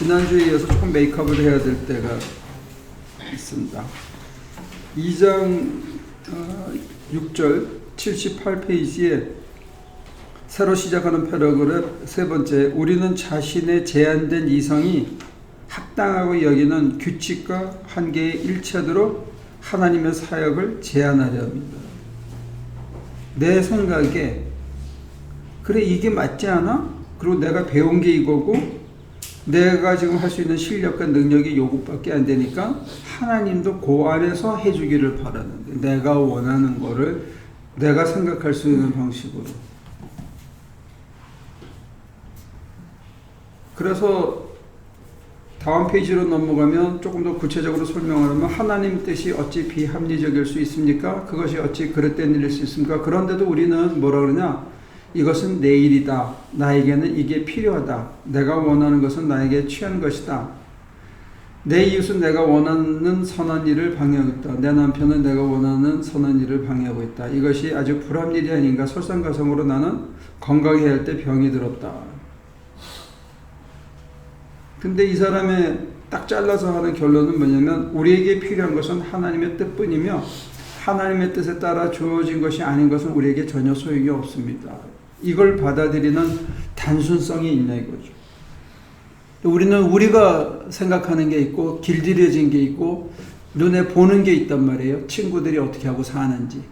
지난주에 이어서 조금 메이크업을 해야 될 때가 있습니다. 2장 6절 78페이지에 새로 시작하는 패러그래프 세 번째, 우리는 자신의 제한된 이성이 합당하고 여기는 규칙과 한계의 일체대로 하나님의 사역을 제한하려 합니다. 내 생각에 그래 이게 맞지 않아? 그리고 내가 배운 게 이거고 내가 지금 할 수 있는 실력과 능력이 요것밖에 안 되니까 하나님도 그 안에서 해주기를 바라는데 내가 원하는 거를 내가 생각할 수 있는 방식으로. 그래서 다음 페이지로 넘어가면 조금 더 구체적으로 설명하려면 하나님 뜻이 어찌 비합리적일 수 있습니까? 그것이 어찌 그릇된 일일 수 있습니까? 그런데도 우리는 뭐라 그러냐? 이것은 내 일이다. 나에게는 이게 필요하다. 내가 원하는 것은 나에게 취한 것이다. 내 이웃은 내가 원하는 선한 일을 방해하고 있다. 내 남편은 내가 원하는 선한 일을 방해하고 있다. 이것이 아주 불합리이 아닌가? 설상가상으로 나는 건강해야 할 때 병이 들었다. 근데 이 사람의 딱 잘라서 하는 결론은 뭐냐면 우리에게 필요한 것은 하나님의 뜻뿐이며 하나님의 뜻에 따라 주어진 것이 아닌 것은 우리에게 전혀 소용이 없습니다. 이걸 받아들이는 단순성이 있냐 이거죠. 우리는 우리가 생각하는 게 있고 길들여진 게 있고 눈에 보는 게 있단 말이에요. 친구들이 어떻게 하고 사는지,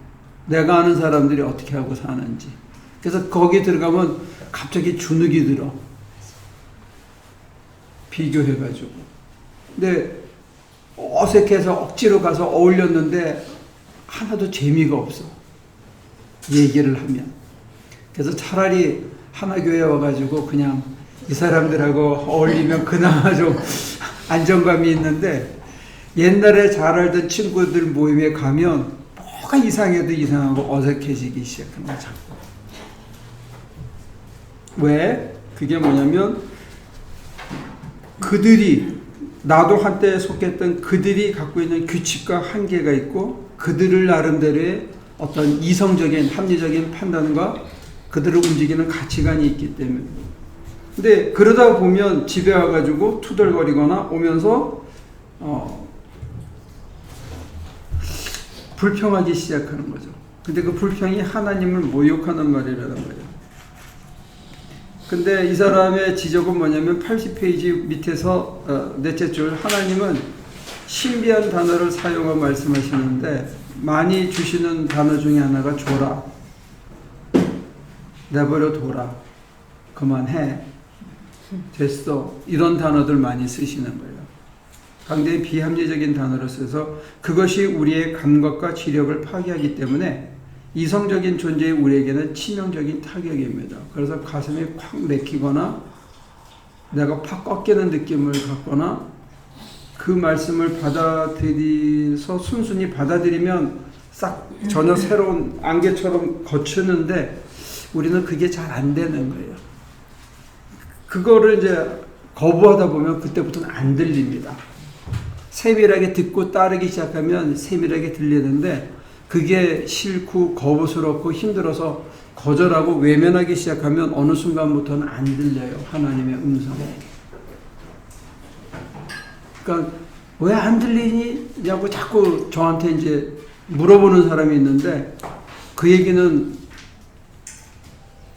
내가 아는 사람들이 어떻게 하고 사는지. 그래서 거기 들어가면 갑자기 주눅이 들어. 비교해가지고. 근데 어색해서 억지로 가서 어울렸는데 하나도 재미가 없어. 얘기를 하면. 그래서 차라리 하나교회 와가지고 그냥 이 사람들하고 어울리면 그나마 좀 안정감이 있는데 옛날에 잘 알던 친구들 모임에 가면 뭐가 이상해도 이상하고 어색해지기 시작한 거죠. 왜? 그게 뭐냐면 그들이 나도 한때 속했던 그들이 갖고 있는 규칙과 한계가 있고 그들을 나름대로의 어떤 이성적인 합리적인 판단과 그들을 움직이는 가치관이 있기 때문에. 근데 그러다 보면 집에 와가지고 투덜거리거나 오면서 불평하기 시작하는 거죠. 근데 그 불평이 하나님을 모욕하는 말이라는 거예요. 근데 이 사람의 지적은 뭐냐면 80페이지 밑에서 넷째 줄, 하나님은 신비한 단어를 사용하고 말씀하시는데 많이 주시는 단어 중에 하나가 줘라, 내버려 둬라, 그만해, 됐어, 이런 단어들 많이 쓰시는 거예요. 굉장히 비합리적인 단어를 써서 그것이 우리의 감각과 지력을 파괴하기 때문에 이성적인 존재의 우리에게는 치명적인 타격입니다. 그래서 가슴이 콱 내키거나 내가 팍 꺾이는 느낌을 갖거나 그 말씀을 받아들여서 순순히 받아들이면 싹 전혀 새로운 안개처럼 거치는데 우리는 그게 잘 안 되는 거예요. 그거를 이제 거부하다 보면 그때부터는 안 들립니다. 세밀하게 듣고 따르기 시작하면 세밀하게 들리는데 그게 싫고 거부스럽고 힘들어서 거절하고 외면하기 시작하면 어느 순간부터는 안 들려요. 하나님의 음성이. 그러니까 왜 안 들리냐고 자꾸 저한테 이제 물어보는 사람이 있는데 그 얘기는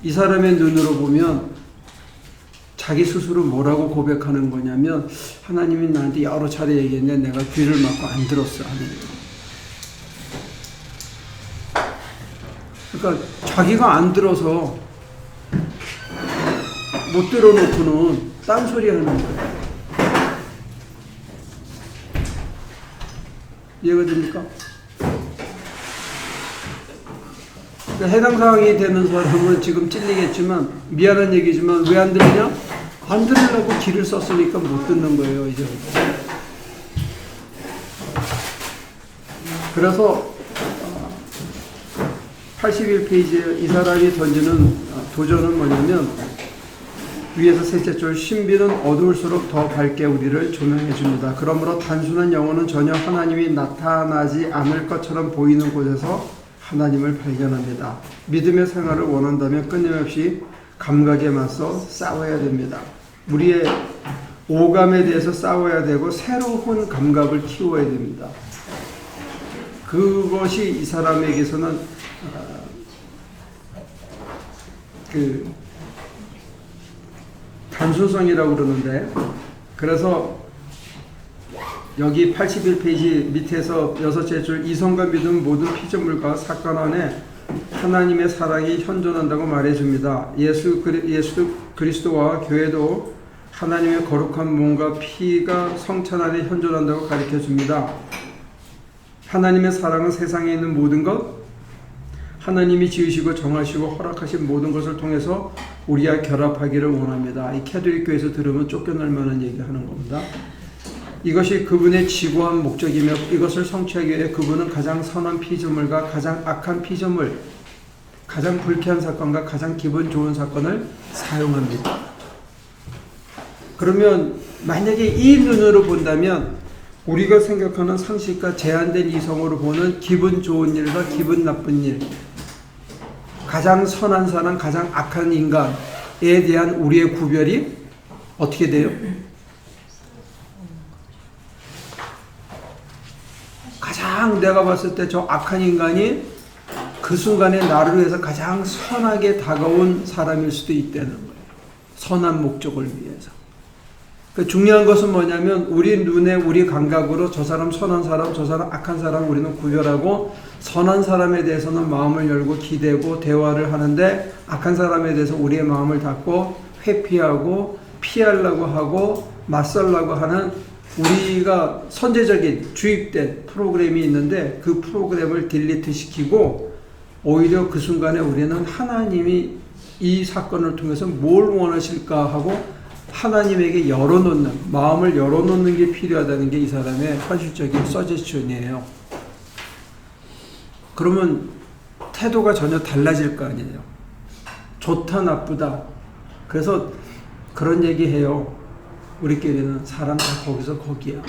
이 사람의 눈으로 보면 자기 스스로 뭐라고 고백하는 거냐면 하나님이 나한테 여러 차례 얘기했는데 내가 귀를 막고 안 들었어 하는 거예요. 그러니까 자기가 안 들어서 못 들어놓고는 딴소리 하는 거예요. 이해가 됩니까? 그러니까 해당 사항이 되는 사람은 지금 찔리겠지만 미안한 얘기지만 왜 안 들리냐? 안 들으려고 길을 썼으니까 못 듣는 거예요. 이제. 그래서 81페이지에 이 사람이 던지는 도전은 뭐냐면 위에서 셋째 줄, 신비는 어두울수록 더 밝게 우리를 조명해 줍니다. 그러므로 단순한 영혼은 전혀 하나님이 나타나지 않을 것처럼 보이는 곳에서 하나님을 발견합니다. 믿음의 생활을 원한다면 끊임없이 감각에 맞서 싸워야 됩니다. 우리의 오감에 대해서 싸워야 되고 새로운 감각을 키워야 됩니다. 그것이 이 사람에게서는 단순성이라고 그러는데, 그래서 여기 81페이지 밑에서 6째 줄, 이성과 믿음 모든 피조물과 사건 안에 하나님의 사랑이 현존한다고 말해줍니다. 예수 그리스도와 교회도 하나님의 거룩한 몸과 피가 성찬 안에 현존한다고 가르쳐줍니다. 하나님의 사랑은 세상에 있는 모든 것, 하나님이 지으시고 정하시고 허락하신 모든 것을 통해서 우리와 결합하기를 원합니다. 이 캐톨릭 교회에서 들으면 쫓겨날 만한 얘기하는 겁니다. 이것이 그분의 지고한 목적이며 이것을 성취하기 위해 그분은 가장 선한 피조물과 가장 악한 피조물, 가장 불쾌한 사건과 가장 기분 좋은 사건을 사용합니다. 그러면 만약에 이 눈으로 본다면 우리가 생각하는 상식과 제한된 이성으로 보는 기분 좋은 일과 기분 나쁜 일, 가장 선한 사람, 가장 악한 인간에 대한 우리의 구별이 어떻게 돼요? 가장 내가 봤을 때 저 악한 인간이 그 순간에 나를 위해서 가장 선하게 다가온 사람일 수도 있다는 거예요. 선한 목적을 위해서. 그 중요한 것은 뭐냐면 우리 눈에 우리 감각으로 저 사람 선한 사람, 저 사람 악한 사람 우리는 구별하고, 선한 사람에 대해서는 마음을 열고 기대고 대화를 하는데 악한 사람에 대해서 우리의 마음을 닫고 회피하고 피하려고 하고 맞설려고 하는 우리가 선제적인 주입된 프로그램이 있는데, 그 프로그램을 딜리트 시키고 오히려 그 순간에 우리는 하나님이 이 사건을 통해서 뭘 원하실까 하고 하나님에게 열어놓는, 마음을 열어놓는 게 필요하다는 게 이 사람의 현실적인 서제션이에요. 그러면 태도가 전혀 달라질 거 아니에요. 좋다 나쁘다. 그래서 그런 얘기해요. 우리끼리는 사람 다 거기서 거기야.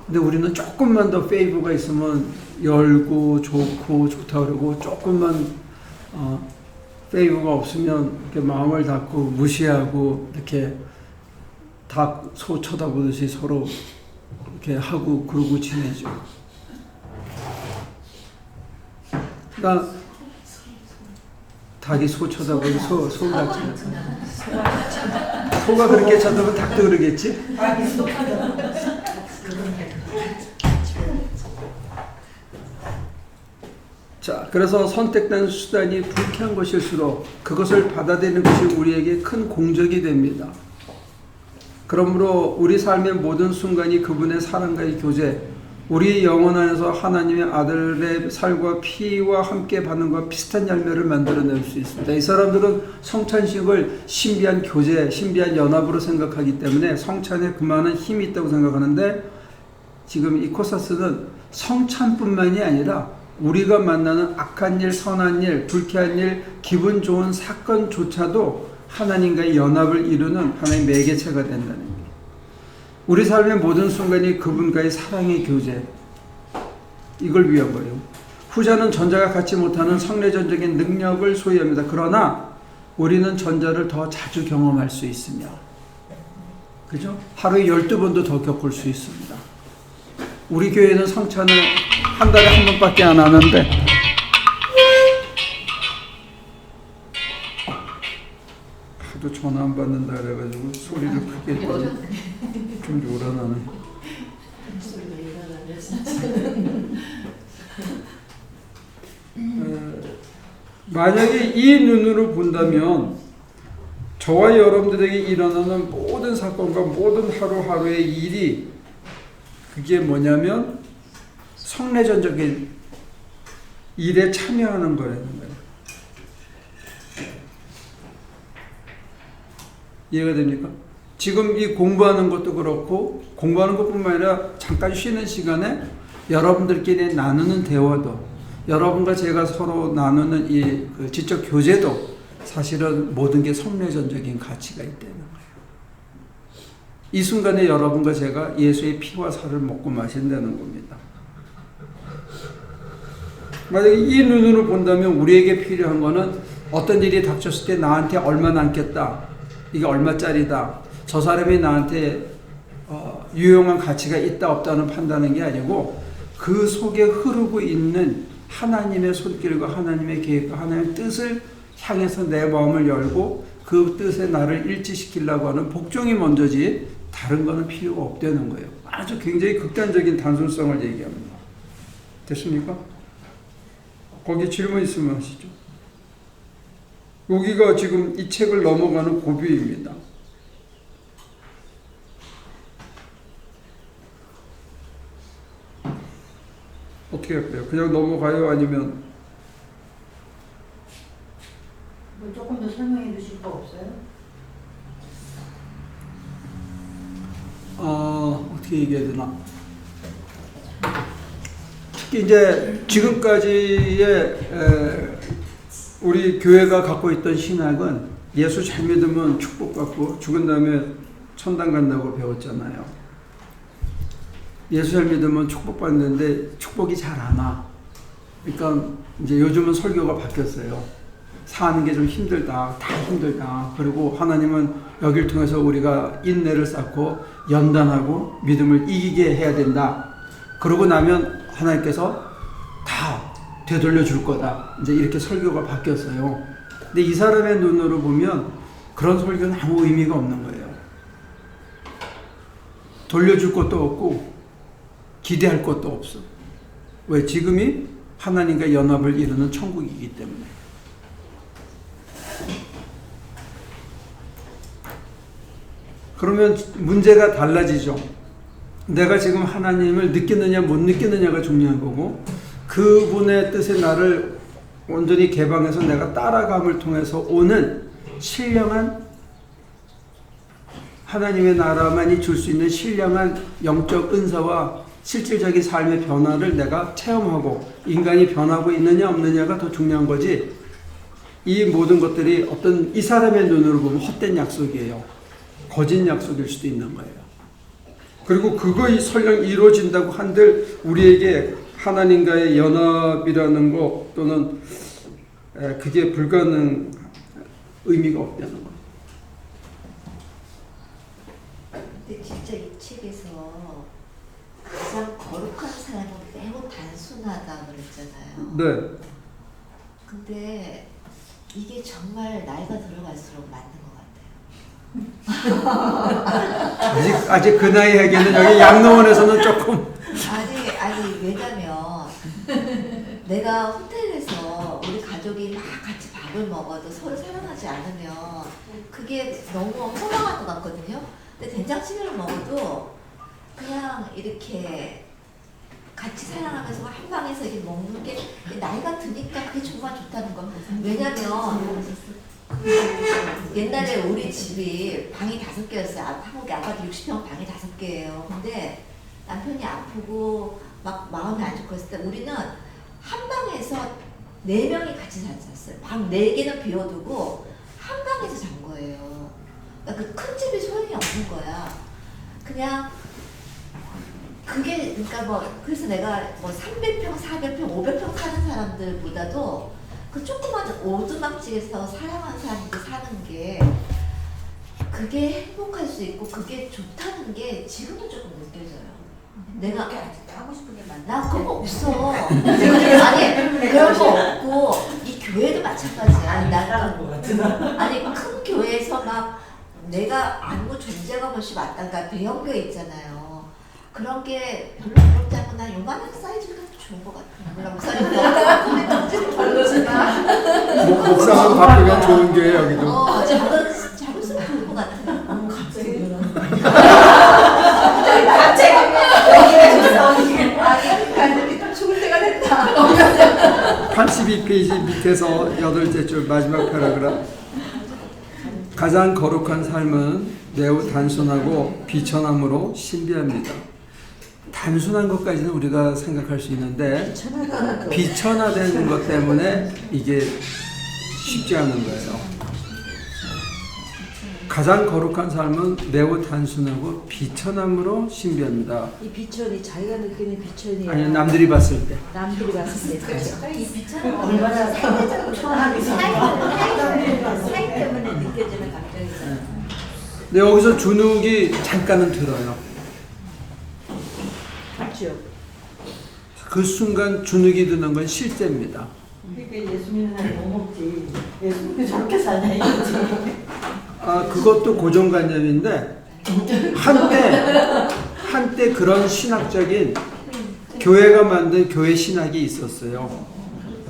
근데 우리는 조금만 더 페이브가 있으면 열고 좋고 좋다 그러고, 조금만 페이브가 없으면 이렇게 마음을 닫고 무시하고 이렇게 닭, 소 쳐다보듯이 서로 이렇게 하고 그러고 지내죠. 그러니까 닭이 소 쳐다보고 소가 소가 그렇게 쳐다보면 닭도 그러겠지? 자, 그래서 선택된 수단이 불쾌한 것일수록 그것을 받아들이는 것이 우리에게 큰 공적이 됩니다. 그러므로 우리 삶의 모든 순간이 그분의 사랑과의 교제, 우리 영혼 안에서 하나님의 아들의 살과 피와 함께 받는 것과 비슷한 열매를 만들어낼 수 있습니다. 이 사람들은 성찬식을 신비한 교제, 신비한 연합으로 생각하기 때문에 성찬에 그만한 힘이 있다고 생각하는데, 지금 이 코사스는 성찬뿐만이 아니라 우리가 만나는 악한 일, 선한 일, 불쾌한 일, 기분 좋은 사건조차도 하나님과의 연합을 이루는 하나의 매개체가 된다는 거예요. 우리 삶의 모든 순간이 그분과의 사랑의 교제, 이걸 위한 거예요. 후자는 전자가 갖지 못하는 성내전적인 능력을 소유합니다. 그러나 우리는 전자를 더 자주 경험할 수 있으며, 그죠? 하루에 12번도 더 겪을 수 있습니다. 우리 교회는 성찬을 한 달에 한 번밖에 안 하는데, 하도 전화 안 받는다 그래가지고 소리를 크게 했더니 좀 요란하네. 만약에 이 눈으로 본다면 저와 여러분들에게 일어나는 모든 사건과 모든 하루하루의 일이, 그게 뭐냐면 성내전적인 일에 참여하는 거라는 거예요. 이해가 됩니까? 지금 이 공부하는 것도 그렇고, 공부하는 것뿐만 아니라 잠깐 쉬는 시간에 여러분들끼리 나누는 대화도, 여러분과 제가 서로 나누는 이 지적 교제도 사실은 모든 게 성내전적인 가치가 있다는 거예요. 이 순간에 여러분과 제가 예수의 피와 살을 먹고 마신다는 겁니다. 만약에 이 눈으로 본다면 우리에게 필요한 거는 어떤 일이 닥쳤을 때 나한테 얼마 남겠다, 이게 얼마짜리다. 저 사람이 나한테 유용한 가치가 있다 없다는 판단하는 게 아니고 그 속에 흐르고 있는 하나님의 손길과 하나님의 계획과 하나님의 뜻을 향해서 내 마음을 열고 그 뜻에 나를 일치시키려고 하는 복종이 먼저지 다른 거는 필요가 없다는 거예요. 아주 굉장히 극단적인 단순성을 얘기합니다. 됐습니까? 거기 질문 있으면 하시죠. 여기가 지금 이 책을 넘어가는 고비입니다. 어떻게 할까요? 그냥 넘어가요? 아니면 뭐 조금 더 설명해 주실 거 없어요? 어떻게 얘기해야 되나? 특히 이제 지금까지의 우리 교회가 갖고 있던 신학은 예수 잘 믿으면 축복받고 죽은 다음에 천당 간다고 배웠잖아요. 예수 잘 믿으면 축복받는데 축복이 잘 안 와. 그러니까 이제 요즘은 설교가 바뀌었어요. 사는 게 좀 힘들다. 다 힘들다. 그리고 하나님은 여기를 통해서 우리가 인내를 쌓고 연단하고 믿음을 이기게 해야 된다. 그러고 나면 하나님께서 다 되돌려 줄 거다. 이제 이렇게 설교가 바뀌었어요. 근데 이 사람의 눈으로 보면 그런 설교는 아무 의미가 없는 거예요. 돌려줄 것도 없고 기대할 것도 없어. 왜? 지금이 하나님과 연합을 이루는 천국이기 때문에. 그러면 문제가 달라지죠. 내가 지금 하나님을 느끼느냐 못 느끼느냐가 중요한 거고 그분의 뜻에 나를 온전히 개방해서 내가 따라감을 통해서 오는 신령한 하나님의 나라만이 줄 수 있는 신령한 영적 은사와 실질적인 삶의 변화를 내가 체험하고 인간이 변하고 있느냐 없느냐가 더 중요한 거지 이 모든 것들이 어떤 이 사람의 눈으로 보면 헛된 약속이에요. 거짓 약속일 수도 있는 거예요. 그리고 그거 설령 이루어진다고 한들 우리에게 하나님과의 연합이라는 거 또는 그게 불가능 의미가 없다는 거예요. 근데 진짜 이 책에서 가장 거룩한 사람은 매우 단순하다 그랬잖아요. 네. 근데 이게 정말 나이가 들어갈수록 맞는 것 같아요. 아직 그 나이 하기에는 여기 양로원에서는 조금 아니 왜냐면 내가 호텔에서 우리 가족이 막 같이 밥을 먹어도 서로 사랑하지 않으면 그게 너무 허망할 것 같거든요. 근데 된장찌개를 먹어도 그냥 이렇게 같이 사랑하면서 한 방에서 이렇게 먹는 게 나이가 드니까 그게 정말 좋다는 거. 왜냐면 옛날에 우리 집이 방이 5개였어요. 한국에 아파트 60평 방이 5개예요. 근데 남편이 아프고 막 마음이 안 좋고 했을 때 우리는 한 방에서 4명이 같이 잤어요. 방 4개는 비워두고 한 방에서 잔 거예요. 그러니까 그 큰 집이 소용이 없는 거야. 그냥 그게 그러니까 뭐 그래서 내가 뭐 300평, 400평, 500평 사는 사람들보다도 그 조그만 오두막집에서 사랑하는 사람들 사는 게 그게 행복할 수 있고 그게 좋다는 게 지금은 조금 느껴져요. 내가 하고 싶은 게 많나? 나 그런 거 없어. 아니 그런 거 없고 이 교회도 마찬가지야. 아니 큰 교회에서 막 내가 아무 존재감 없이 왔다가 대형 교회 있잖아요. 그런 게 별로 부럽지 않고 난 요만한 사이즈가 좋은 것 같아요. 물론 목사님 너무 덩치는 별로지만 목상은 바꾸면 좋은 게 여기도. 작을수록 좋은 것 같아요. 갑자기 갑자기 죽을 때가 됐다. 82페이지 밑에서 8째 줄 마지막 패러그래프. 가장 거룩한 삶은 매우 단순하고 비천함으로 신비합니다. 단순한 것까지는 우리가 생각할 수 있는데 비천화된 것 때문에 이게 쉽지 않은 거예요. 가장 거룩한 삶은 매우 단순하고 비천함으로 신비합니다. 이 비천이 자기가 느끼는 비천이 아니 남들이 봤을 때. 남들이 봤을 때 이 비천은 얼마나 상대적으로 초라하게 사이 때문에 느껴지는 감정이잖아요. 근데 여기서 주눅이 잠깐은 들어요. 맞죠? 그 순간 주눅이 드는 건 실제입니다. 그러니까 예수 믿는 사람이 뭐 먹지. 예수 믿고 저렇게 사냐 이거지. 그것도 고정관념인데 한때 그런 신학적인 교회가 만든 교회 신학이 있었어요.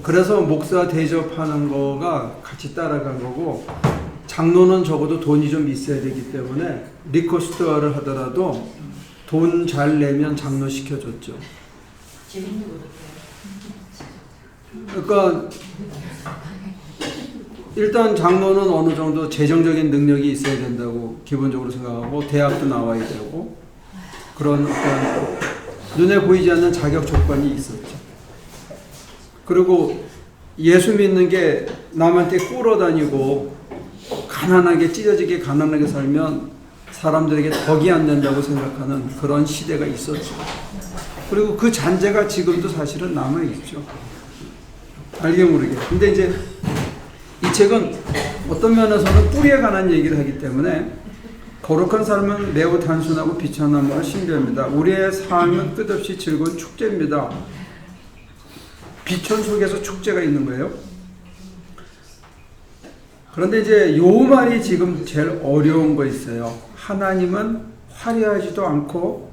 그래서 목사 대접하는 거가 같이 따라간 거고 장로는 적어도 돈이 좀 있어야 되기 때문에 리코스트화를 하더라도 돈 잘 내면 장로 시켜줬죠. 그러니까 일단 장로는 어느 정도 재정적인 능력이 있어야 된다고 기본적으로 생각하고 대학도 나와야 되고 그런 어떤 눈에 보이지 않는 자격 조건이 있었죠. 그리고 예수 믿는 게 남한테 꿇어다니고 가난하게 찢어지게 가난하게 살면 사람들에게 덕이 안 된다고 생각하는 그런 시대가 있었죠. 그리고 그 잔재가 지금도 사실은 남아있죠. 알게 모르게. 근데 이제 이 책은 어떤 면에서는 뿌리에 관한 얘기를 하기 때문에 거룩한 삶은 매우 단순하고 비천함으로 신비합니다. 우리의 삶은 끝없이 즐거운 축제입니다. 비천 속에서 축제가 있는 거예요. 그런데 이제 요 말이 지금 제일 어려운 거 있어요. 하나님은 화려하지도 않고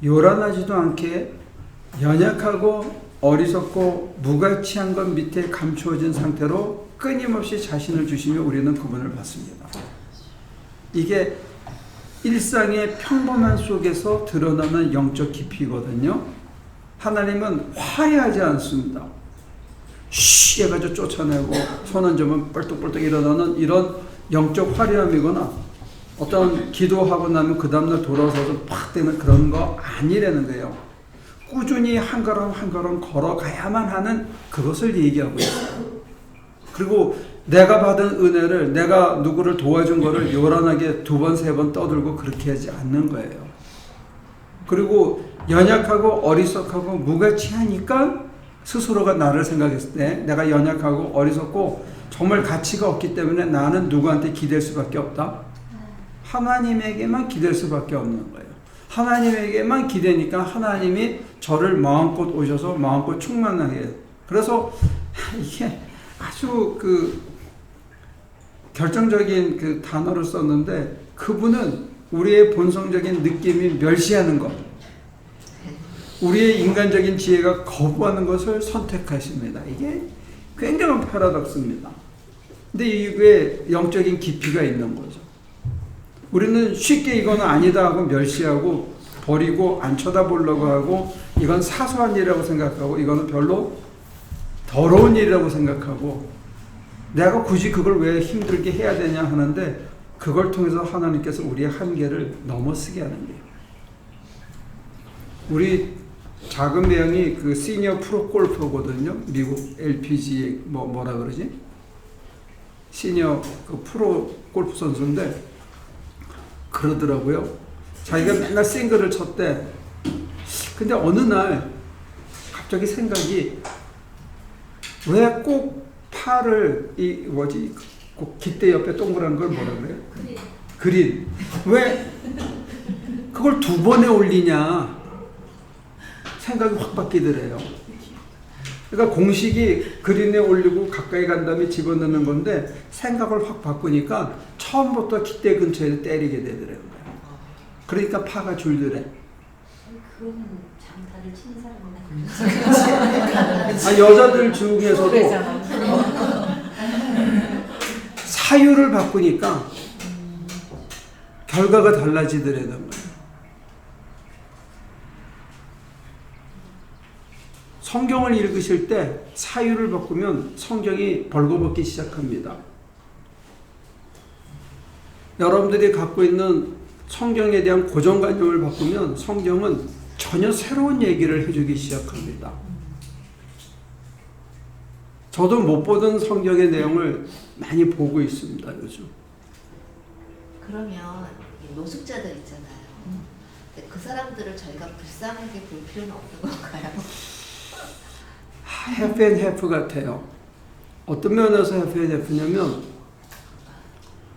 요란하지도 않게 연약하고 어리석고 무가치한 것 밑에 감추어진 상태로 끊임없이 자신을 주시며 우리는 그분을 받습니다. 이게 일상의 평범한 속에서 드러나는 영적 깊이거든요. 하나님은 화려하지 않습니다. 쉬 해가지고 쫓아내고 손 얹으면 뻘떡뻘떡 일어나는 이런 영적 화려함이거나 어떤 기도하고 나면 그 다음날 돌아서서 팍 되는 그런 거 아니라는 거예요. 꾸준히 한 걸음 한 걸음 걸어가야만 하는 그것을 얘기하고 있어요. 그리고 내가 받은 은혜를 내가 누구를 도와준 거를 요란하게 두 번, 세 번 떠들고 그렇게 하지 않는 거예요. 그리고 연약하고 어리석하고 무가치하니까 스스로가 나를 생각했을 때 내가 연약하고 어리석고 정말 가치가 없기 때문에 나는 누구한테 기댈 수밖에 없다. 하나님에게만 기댈 수밖에 없는 거예요. 하나님에게만 기대니까 하나님이 저를 마음껏 오셔서 마음껏 충만하게 해요. 그래서 이게 아주 그 결정적인 그 단어를 썼는데 그분은 우리의 본성적인 느낌이 멸시하는 것, 우리의 인간적인 지혜가 거부하는 것을 선택하십니다. 이게 굉장한 패러독스입니다. 근데 이게 영적인 깊이가 있는 거죠. 우리는 쉽게 이건 아니다 하고 멸시하고 버리고 안 쳐다보려고 하고 이건 사소한 일이라고 생각하고 이거는 별로 더러운 일이라고 생각하고 내가 굳이 그걸 왜 힘들게 해야 되냐 하는데 그걸 통해서 하나님께서 우리의 한계를 넘어서게 하는 거예요. 우리 작은 매형이 그 시니어 프로 골퍼거든요. 미국 LPGA 뭐라 그러지? 시니어 그 프로 골프 선수인데 그러더라고요. 자기가 맨날 싱글을 쳤대. 근데 어느 날 갑자기 생각이 왜 꼭 팔을 이 뭐지 꼭 깃대 옆에 동그란 걸 뭐라 그래요? 그린. 왜 그걸 두 번에 올리냐 생각이 확 바뀌더래요. 그러니까 공식이 그린에 올리고 가까이 간 다음에 집어넣는 건데 생각을 확 바꾸니까 처음부터 깃대 근처에 때리게 되더래요. 그러니까 파가 줄더래. 그거는 장타를 치는 사람이나 여자들 중에서도 사유를 바꾸니까 결과가 달라지더라는 거예요. 성경을 읽으실 때 사유를 바꾸면 성경이 벌거벗기 시작합니다. 여러분들이 갖고 있는 성경에 대한 고정관념을 바꾸면 성경은 전혀 새로운 얘기를 해주기 시작합니다. 저도 못 보던 성경의 내용을 많이 보고 있습니다, 요즘. 그러면 노숙자들 있잖아요. 근데 그 사람들을 저희가 불쌍하게 볼 필요는 없는 건가요? 해프 앤 해프 같아요. 어떤 면에서 해프 앤 해프냐면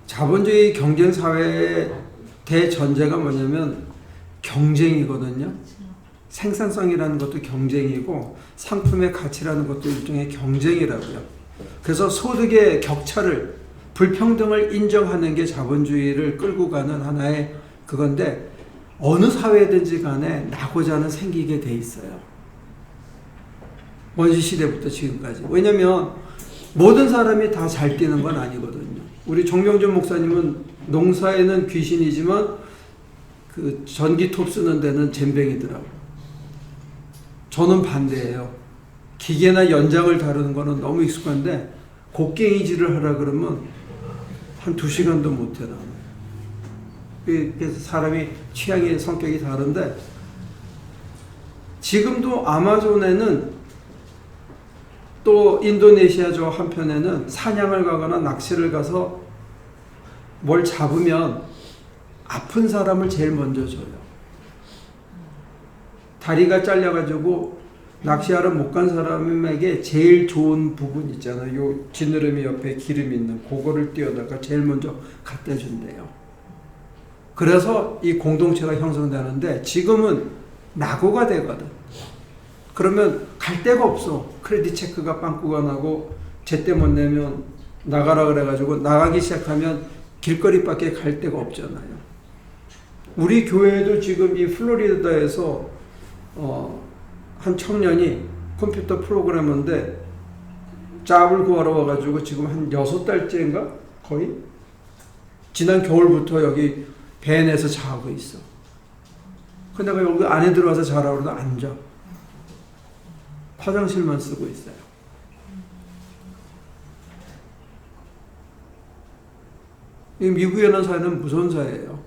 자본주의 경쟁사회에 대전제가 뭐냐면 경쟁이거든요. 생산성이라는 것도 경쟁이고 상품의 가치라는 것도 일종의 경쟁이라고요. 그래서 소득의 격차를, 불평등을 인정하는 게 자본주의를 끌고 가는 하나의 그건데, 어느 사회든지 간에 나고자는 생기게 돼 있어요. 원시 시대부터 지금까지. 왜냐면 모든 사람이 다 잘 뛰는 건 아니거든요. 우리 정명준 목사님은 농사에는 귀신이지만 그 전기톱 쓰는 데는 젬병이더라고요. 저는 반대예요. 기계나 연장을 다루는 거는 너무 익숙한데 곡괭이질을 하라 그러면 한 2시간도 못해 나는. 그래서 사람이 취향이 성격이 다른데, 지금도 아마존에는 또 인도네시아 저 한편에는 사냥을 가거나 낚시를 가서 뭘 잡으면 아픈 사람을 제일 먼저 줘요. 다리가 잘려가지고 낚시하러 못 간 사람에게 제일 좋은 부분 있잖아요. 요 지느러미 옆에 기름 있는 그거를 띄어다가 제일 먼저 갖다 준대요. 그래서 이 공동체가 형성되는데, 지금은 낙오가 되거든. 그러면 갈 데가 없어. 크레딧 체크가 빵꾸가 나고 제때 못 내면 나가라 그래가지고 나가기 시작하면 길거리밖에 갈 데가 없잖아요. 우리 교회도 지금 이 플로리다에서 한 청년이 컴퓨터 프로그래머인데 잡을 구하러 와가지고 지금 한 6달째인가? 거의? 지난 겨울부터 여기 밴에서 자고 있어. 근데 내가 여기 안에 들어와서 자라고 그러다 앉아. 화장실만 쓰고 있어요. 이 미국이라는 사회는 무서운 사회예요.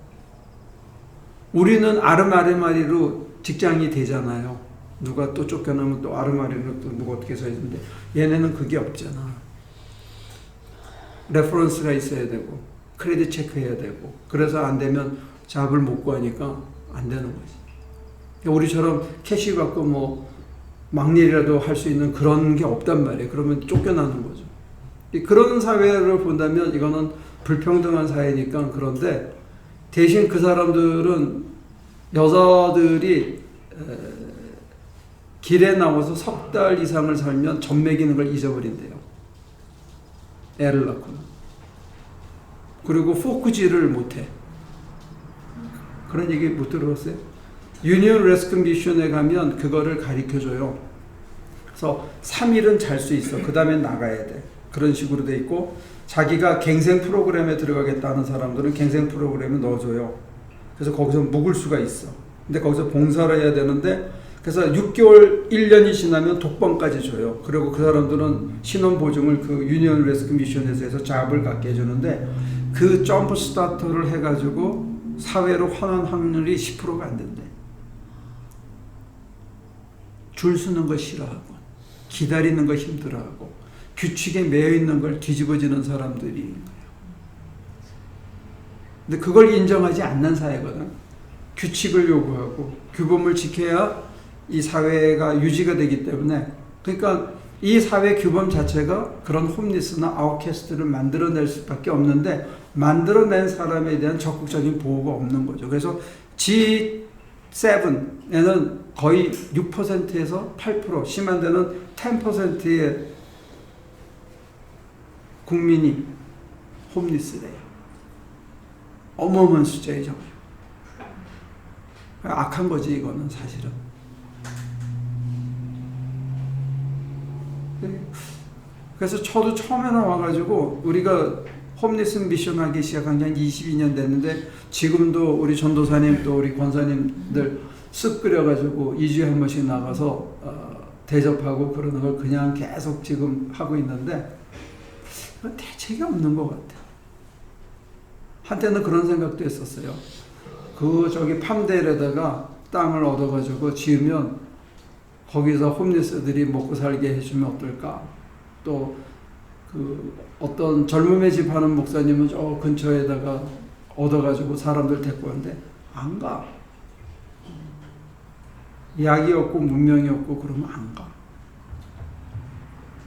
우리는 아르마리마리로 직장이 되잖아요. 누가 또 쫓겨나면 또 아르마리로 또 누가 어떻게 서 있는데, 얘네는 그게 없잖아. 레퍼런스가 있어야 되고 크레딧 체크해야 되고, 그래서 안 되면 잡을 못 구하니까 안 되는 거지. 우리처럼 캐시 받고 뭐 막일이라도 할 수 있는 그런 게 없단 말이에요. 그러면 쫓겨나는 거죠. 그런 사회를 본다면 이거는 불평등한 사회니까. 그런데 대신 그 사람들은, 여자들이 길에 나와서 3달 이상을 살면 젖 먹이는 걸 잊어버린대요. 애를 낳고는. 그리고 포크질을 못해. 그런 얘기 못 들어봤어요? 유니언 레스큐 미션에 가면 그거를 가르쳐줘요. 그래서 3일은 잘 수 있어. 그 다음에 나가야 돼. 그런 식으로 돼 있고, 자기가 갱생 프로그램에 들어가겠다는 사람들은 갱생 프로그램에 넣어줘요. 그래서 거기서 묵을 수가 있어. 근데 거기서 봉사를 해야 되는데, 그래서 6개월, 1년이 지나면 독방까지 줘요. 그리고 그 사람들은 신원보증을 그 유니언 레스큐 미션에서 해서 잡을 갖게 해주는데, 그 점프 스타터를 해가지고 사회로 환원 확률이 10%가 안 된대. 줄 서는 거 싫어하고, 기다리는 거 힘들어하고, 규칙에 매여 있는 걸 뒤집어지는 사람들이 있는 거예요. 근데 그걸 인정하지 않는 사회거든. 규칙을 요구하고 규범을 지켜야 이 사회가 유지가 되기 때문에, 그러니까 이 사회 규범 자체가 그런 홈리스나 아웃캐스트를 만들어낼 수밖에 없는데, 만들어낸 사람에 대한 적극적인 보호가 없는 거죠. 그래서 G7에는 거의 6%에서 8%, 심한 데는 10%의 국민이 홈리스래요. 어마어마한 숫자이죠. 악한 거지 이거는 사실은. 그래서 저도 처음에 나와가지고, 우리가 홈리스 미션 하기 시작한 게 한 22년 됐는데, 지금도 우리 전도사님 또 우리 권사님들 쓱 끓여가지고 2주에 한 번씩 나가서 대접하고 그러는 걸 그냥 계속 지금 하고 있는데, 대책이 없는 것 같아. 한때는 그런 생각도 했었어요. 저기 팜데일에다가 땅을 얻어가지고 지으면 거기서 홈리스들이 먹고 살게 해주면 어떨까? 또 어떤 젊음의 집 하는 목사님은 저 근처에다가 얻어가지고 사람들 데리고 오는데 안 가. 약이 없고 문명이 없고 그러면 안 가.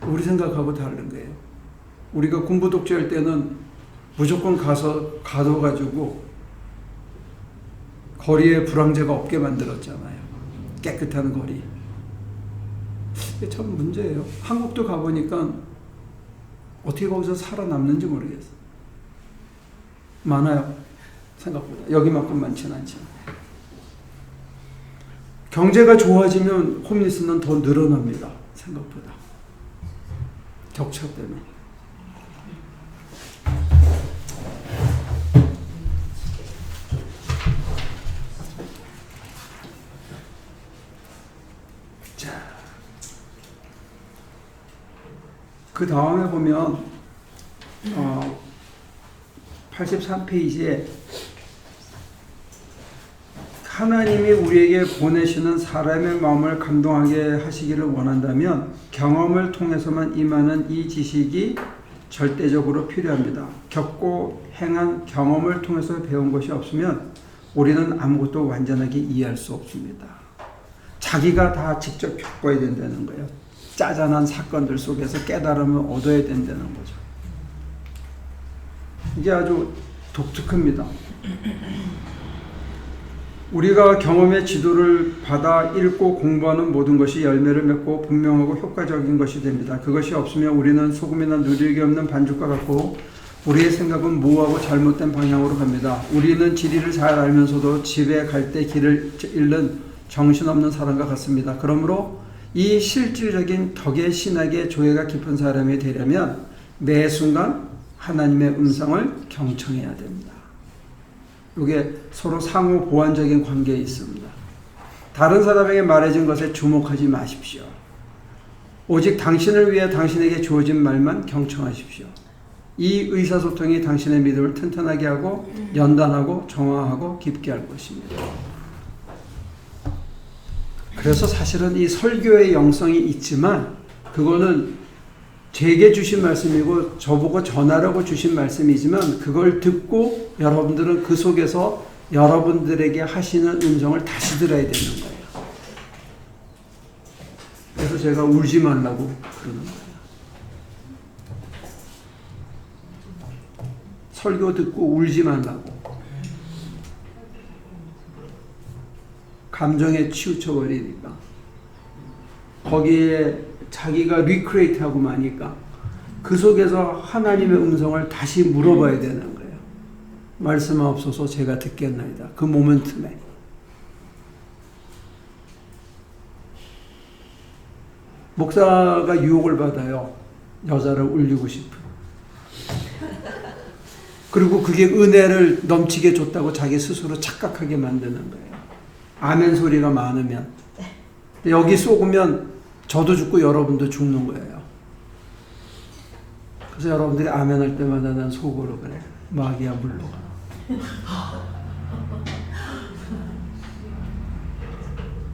우리 생각하고 다른 거예요. 우리가 군부 독재할 때는 무조건 가둬가지고 거리에 불황제가 없게 만들었잖아요. 깨끗한 거리. 이게 참 문제예요. 한국도 가보니까 어떻게 거기서 살아남는지 모르겠어요. 많아요. 생각보다. 여기만큼 많지는 않지만. 경제가 좋아지면 홈리스는 더 늘어납니다. 생각보다. 격차 때문에. 자, 그 다음에 보면 83페이지에 하나님이 우리에게 보내시는 사람의 마음을 감동하게 하시기를 원한다면 경험을 통해서만 임하는 이 지식이 절대적으로 필요합니다. 겪고 행한 경험을 통해서 배운 것이 없으면 우리는 아무것도 완전하게 이해할 수 없습니다. 자기가 다 직접 겪어야 된다는 거예요. 짜잔한 사건들 속에서 깨달음을 얻어야 된다는 거죠. 이게 아주 독특합니다. 우리가 경험의 지도를 받아 읽고 공부하는 모든 것이 열매를 맺고 분명하고 효과적인 것이 됩니다. 그것이 없으면 우리는 소금이나 누룩이 없는 반죽과 같고 우리의 생각은 모호하고 잘못된 방향으로 갑니다. 우리는 진리를 잘 알면서도 집에 갈 때 길을 잃는 정신없는 사람과 같습니다. 그러므로 이 실질적인 덕의 신학의 조예가 깊은 사람이 되려면 매 순간 하나님의 음성을 경청해야 됩니다. 이게 서로 상호 보완적인 관계에 있습니다. 다른 사람에게 말해진 것에 주목하지 마십시오. 오직 당신을 위해 당신에게 주어진 말만 경청하십시오. 이 의사소통이 당신의 믿음을 튼튼하게 하고 연단하고 정화하고 깊게 할 것입니다. 그래서 사실은 이 설교의 영성이 있지만 그거는 제게 주신 말씀이고 저보고 전하라고 주신 말씀이지만 그걸 듣고 여러분들은 그 속에서 여러분들에게 하시는 음성을 다시 들어야 되는 거예요. 그래서 제가 울지 말라고 그러는 거예요. 설교 듣고 울지 말라고. 감정에 치우쳐 버리니까. 거기에 자기가 리크레이트하고 마니까 그 속에서 하나님의 음성을 다시 물어봐야 되는 거예요. 말씀하옵소서 제가 듣겠나이다. 그 모멘텀에. 목사가 유혹을 받아요. 여자를 울리고 싶은. 그리고 그게 은혜를 넘치게 줬다고 자기 스스로 착각하게 만드는 거예요. 아멘 소리가 많으면. 여기 쏘으면 저도 죽고 여러분도 죽는 거예요. 그래서 여러분들이 아멘 할 때마다 난 속으로 그래. 마귀야 물러가.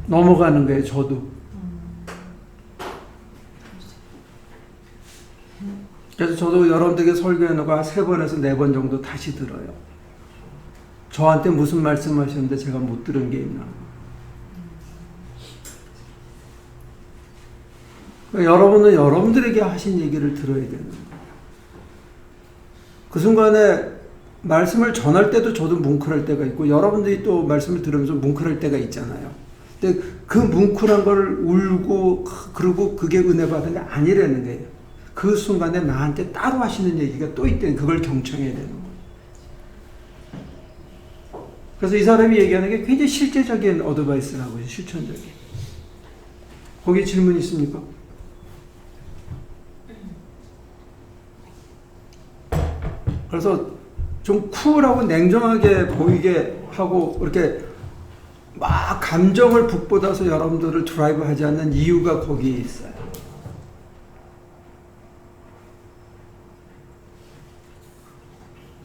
넘어가는 거예요. 저도. 그래서 저도 여러분들에게 설교해놓고 3번에서 4번 정도 다시 들어요. 저한테 무슨 말씀하셨는데 제가 못 들은 게 있나. 여러분은 여러분들에게 하신 얘기를 들어야 되는 거예요. 그 순간에 말씀을 전할 때도 저도 뭉클할 때가 있고 여러분들이 또 말씀을 들으면서 뭉클할 때가 있잖아요. 근데 그 뭉클한 걸 울고 그러고 그게 은혜 받은 게 아니라는 거예요. 그 순간에 나한테 따로 하시는 얘기가 또 있다는 그걸 경청해야 되는 거예요. 그래서 이 사람이 얘기하는 게 굉장히 실제적인 어드바이스라고 해요. 실천적인. 거기 질문 있습니까? 그래서 좀 쿨하고 냉정하게 보이게 하고 이렇게 막 감정을 북돋아서 여러분들을 드라이브 하지 않는 이유가 거기에 있어요.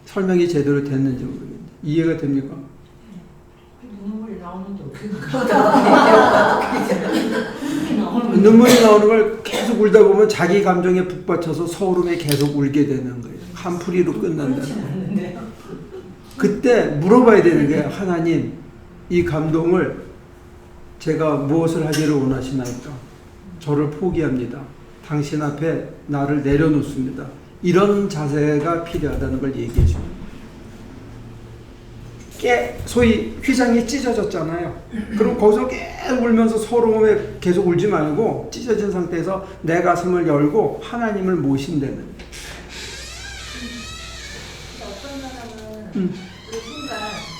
설명이 제대로 됐는지 모르겠는데 이해가 됩니까? 눈물이 나오는데 어떻게 눈물이 나오는 걸 계속 울다 보면 자기 감정에 북받쳐서 서울음에 계속 울게 되는 거예요. 한풀이로 끝난다는 거예요. 그때 물어봐야 되는 거예요. 하나님, 이 감동을 제가 무엇을 하기를 원하시나이까? 저를 포기합니다. 당신 앞에 나를 내려놓습니다. 이런 자세가 필요하다는 걸 얘기해 주는 거예요. 소위 휘장이 찢어졌잖아요. 그럼 거기서 계속 울면서 서러움에 계속 울지 말고 찢어진 상태에서 내 가슴을 열고 하나님을 모신다는. 어떤 사람은 그 순간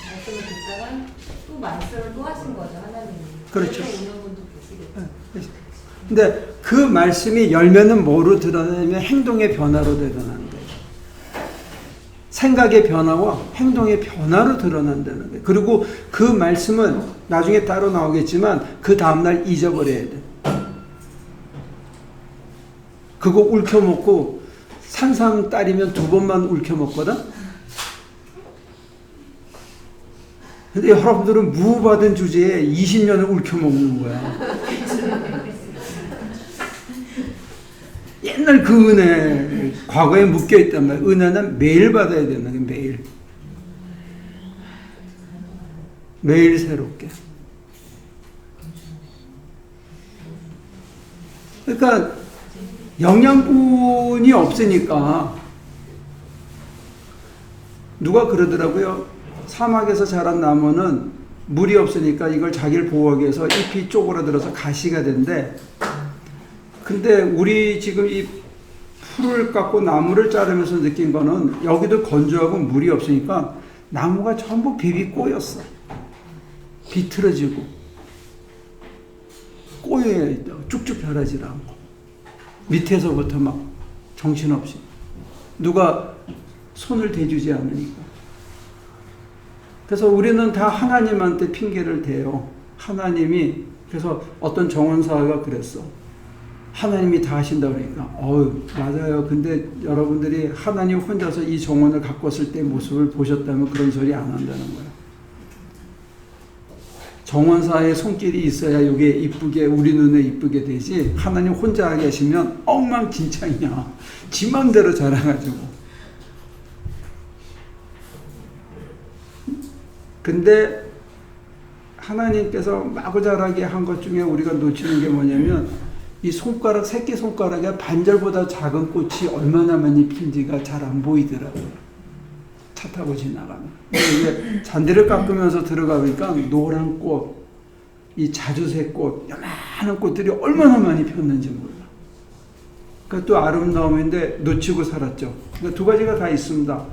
말씀을 듣다가 또 말씀을 또 하신 거죠, 하나님이. 그렇죠. 그렇게 오는 분도 계시겠죠. 근데 그 말씀이 열매는 뭐로 드러나냐면 행동의 변화로 드러나는 거예요. 생각의 변화와 행동의 변화로 드러난다는 거예요. 그리고 그 말씀은 나중에 따로 나오겠지만 그 다음날 잊어버려야 돼. 그거 울켜먹고 산삼 딸이면 2번만 울켜먹거든. 근데 여러분들은 무받은 주제에 20년을 울켜먹는 거야. 옛날 그 은혜, 과거에 묶여있단 말이야. 은혜는 매일 받아야 되는 게 매일. 매일 새롭게. 그러니까 영양분이 없으니까 누가 그러더라고요. 사막에서 자란 나무는 물이 없으니까 이걸 자기를 보호하기 위해서 잎이 쪼그라들어서 가시가 된대. 근데 우리 지금 이 풀을 깎고 나무를 자르면서 느낀 거는 여기도 건조하고 물이 없으니까 나무가 전부 비비 꼬였어. 비틀어지고 꼬여야 있다고. 쭉쭉 벼라질 않고 밑에서부터 막 정신없이 누가 손을 대주지 않으니까. 그래서 우리는 다 하나님한테 핑계를 대요. 하나님이. 그래서 어떤 정원사가 그랬어. 하나님이 다 하신다 그러니까 맞아요. 근데 여러분들이 하나님 혼자서 이 정원을 가꿨을 때 모습을 보셨다면 그런 소리 안 한다는 거예요. 정원사의 손길이 있어야 이게 이쁘게 우리 눈에 이쁘게 되지. 하나님 혼자 계시면 엉망진창이야. 지 맘대로 자라가지고. 근데 하나님께서 마구 자라게 한 것 중에 우리가 놓치는 게 뭐냐면 이 손가락, 새끼손가락에 반절보다 작은 꽃이 얼마나 많이 핀지가 잘 안 보이더라고요. 차 타고 지나가면. 이게 잔디를 깎으면서 들어가니까 노란 꽃, 이 자주색 꽃, 요만한 꽃들이 얼마나 많이 폈는지 몰라. 그러니까 또 아름다움인데 놓치고 살았죠. 그러니까 2가지가 다 있습니다.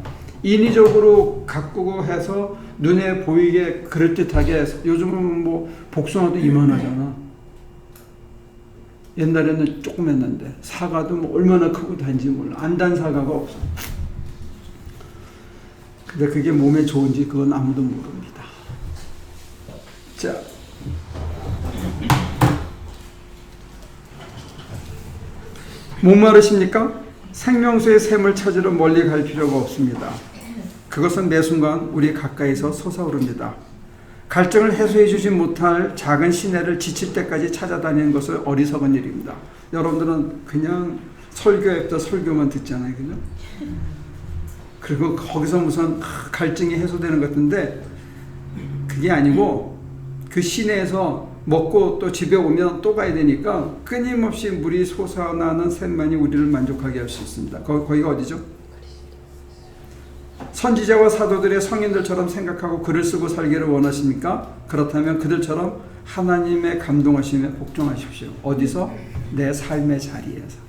인위적으로 가꾸고 해서 눈에 보이게 그럴듯하게 해서 요즘은 뭐 복숭아도 이만하잖아. 옛날에는 조금 했는데 사과도 뭐 얼마나 크고 단지 몰라. 안 단 사과가 없어. 근데 그게 몸에 좋은지 그건 아무도 모릅니다. 자, 목마르십니까? 생명수의 샘을 찾으러 멀리 갈 필요가 없습니다. 그것은 매 순간 우리 가까이서 솟아오릅니다. 갈증을 해소해 주지 못할 작은 시내를 지칠 때까지 찾아다니는 것은 어리석은 일입니다. 여러분들은 그냥 설교했다 설교만 듣잖아요. 그죠? 그리고 거기서 무슨 갈증이 해소되는 것 같은데 그게 아니고 그 시내에서 먹고 또 집에 오면 또 가야 되니까 끊임없이 물이 솟아나는 샘만이 우리를 만족하게 할 수 있습니다. 거기가 어디죠? 선지자와 사도들의 성인들처럼 생각하고 글을 쓰고 살기를 원하십니까? 그렇다면 그들처럼 하나님의 감동하심에 복종하십시오. 어디서? 내 삶의 자리에서.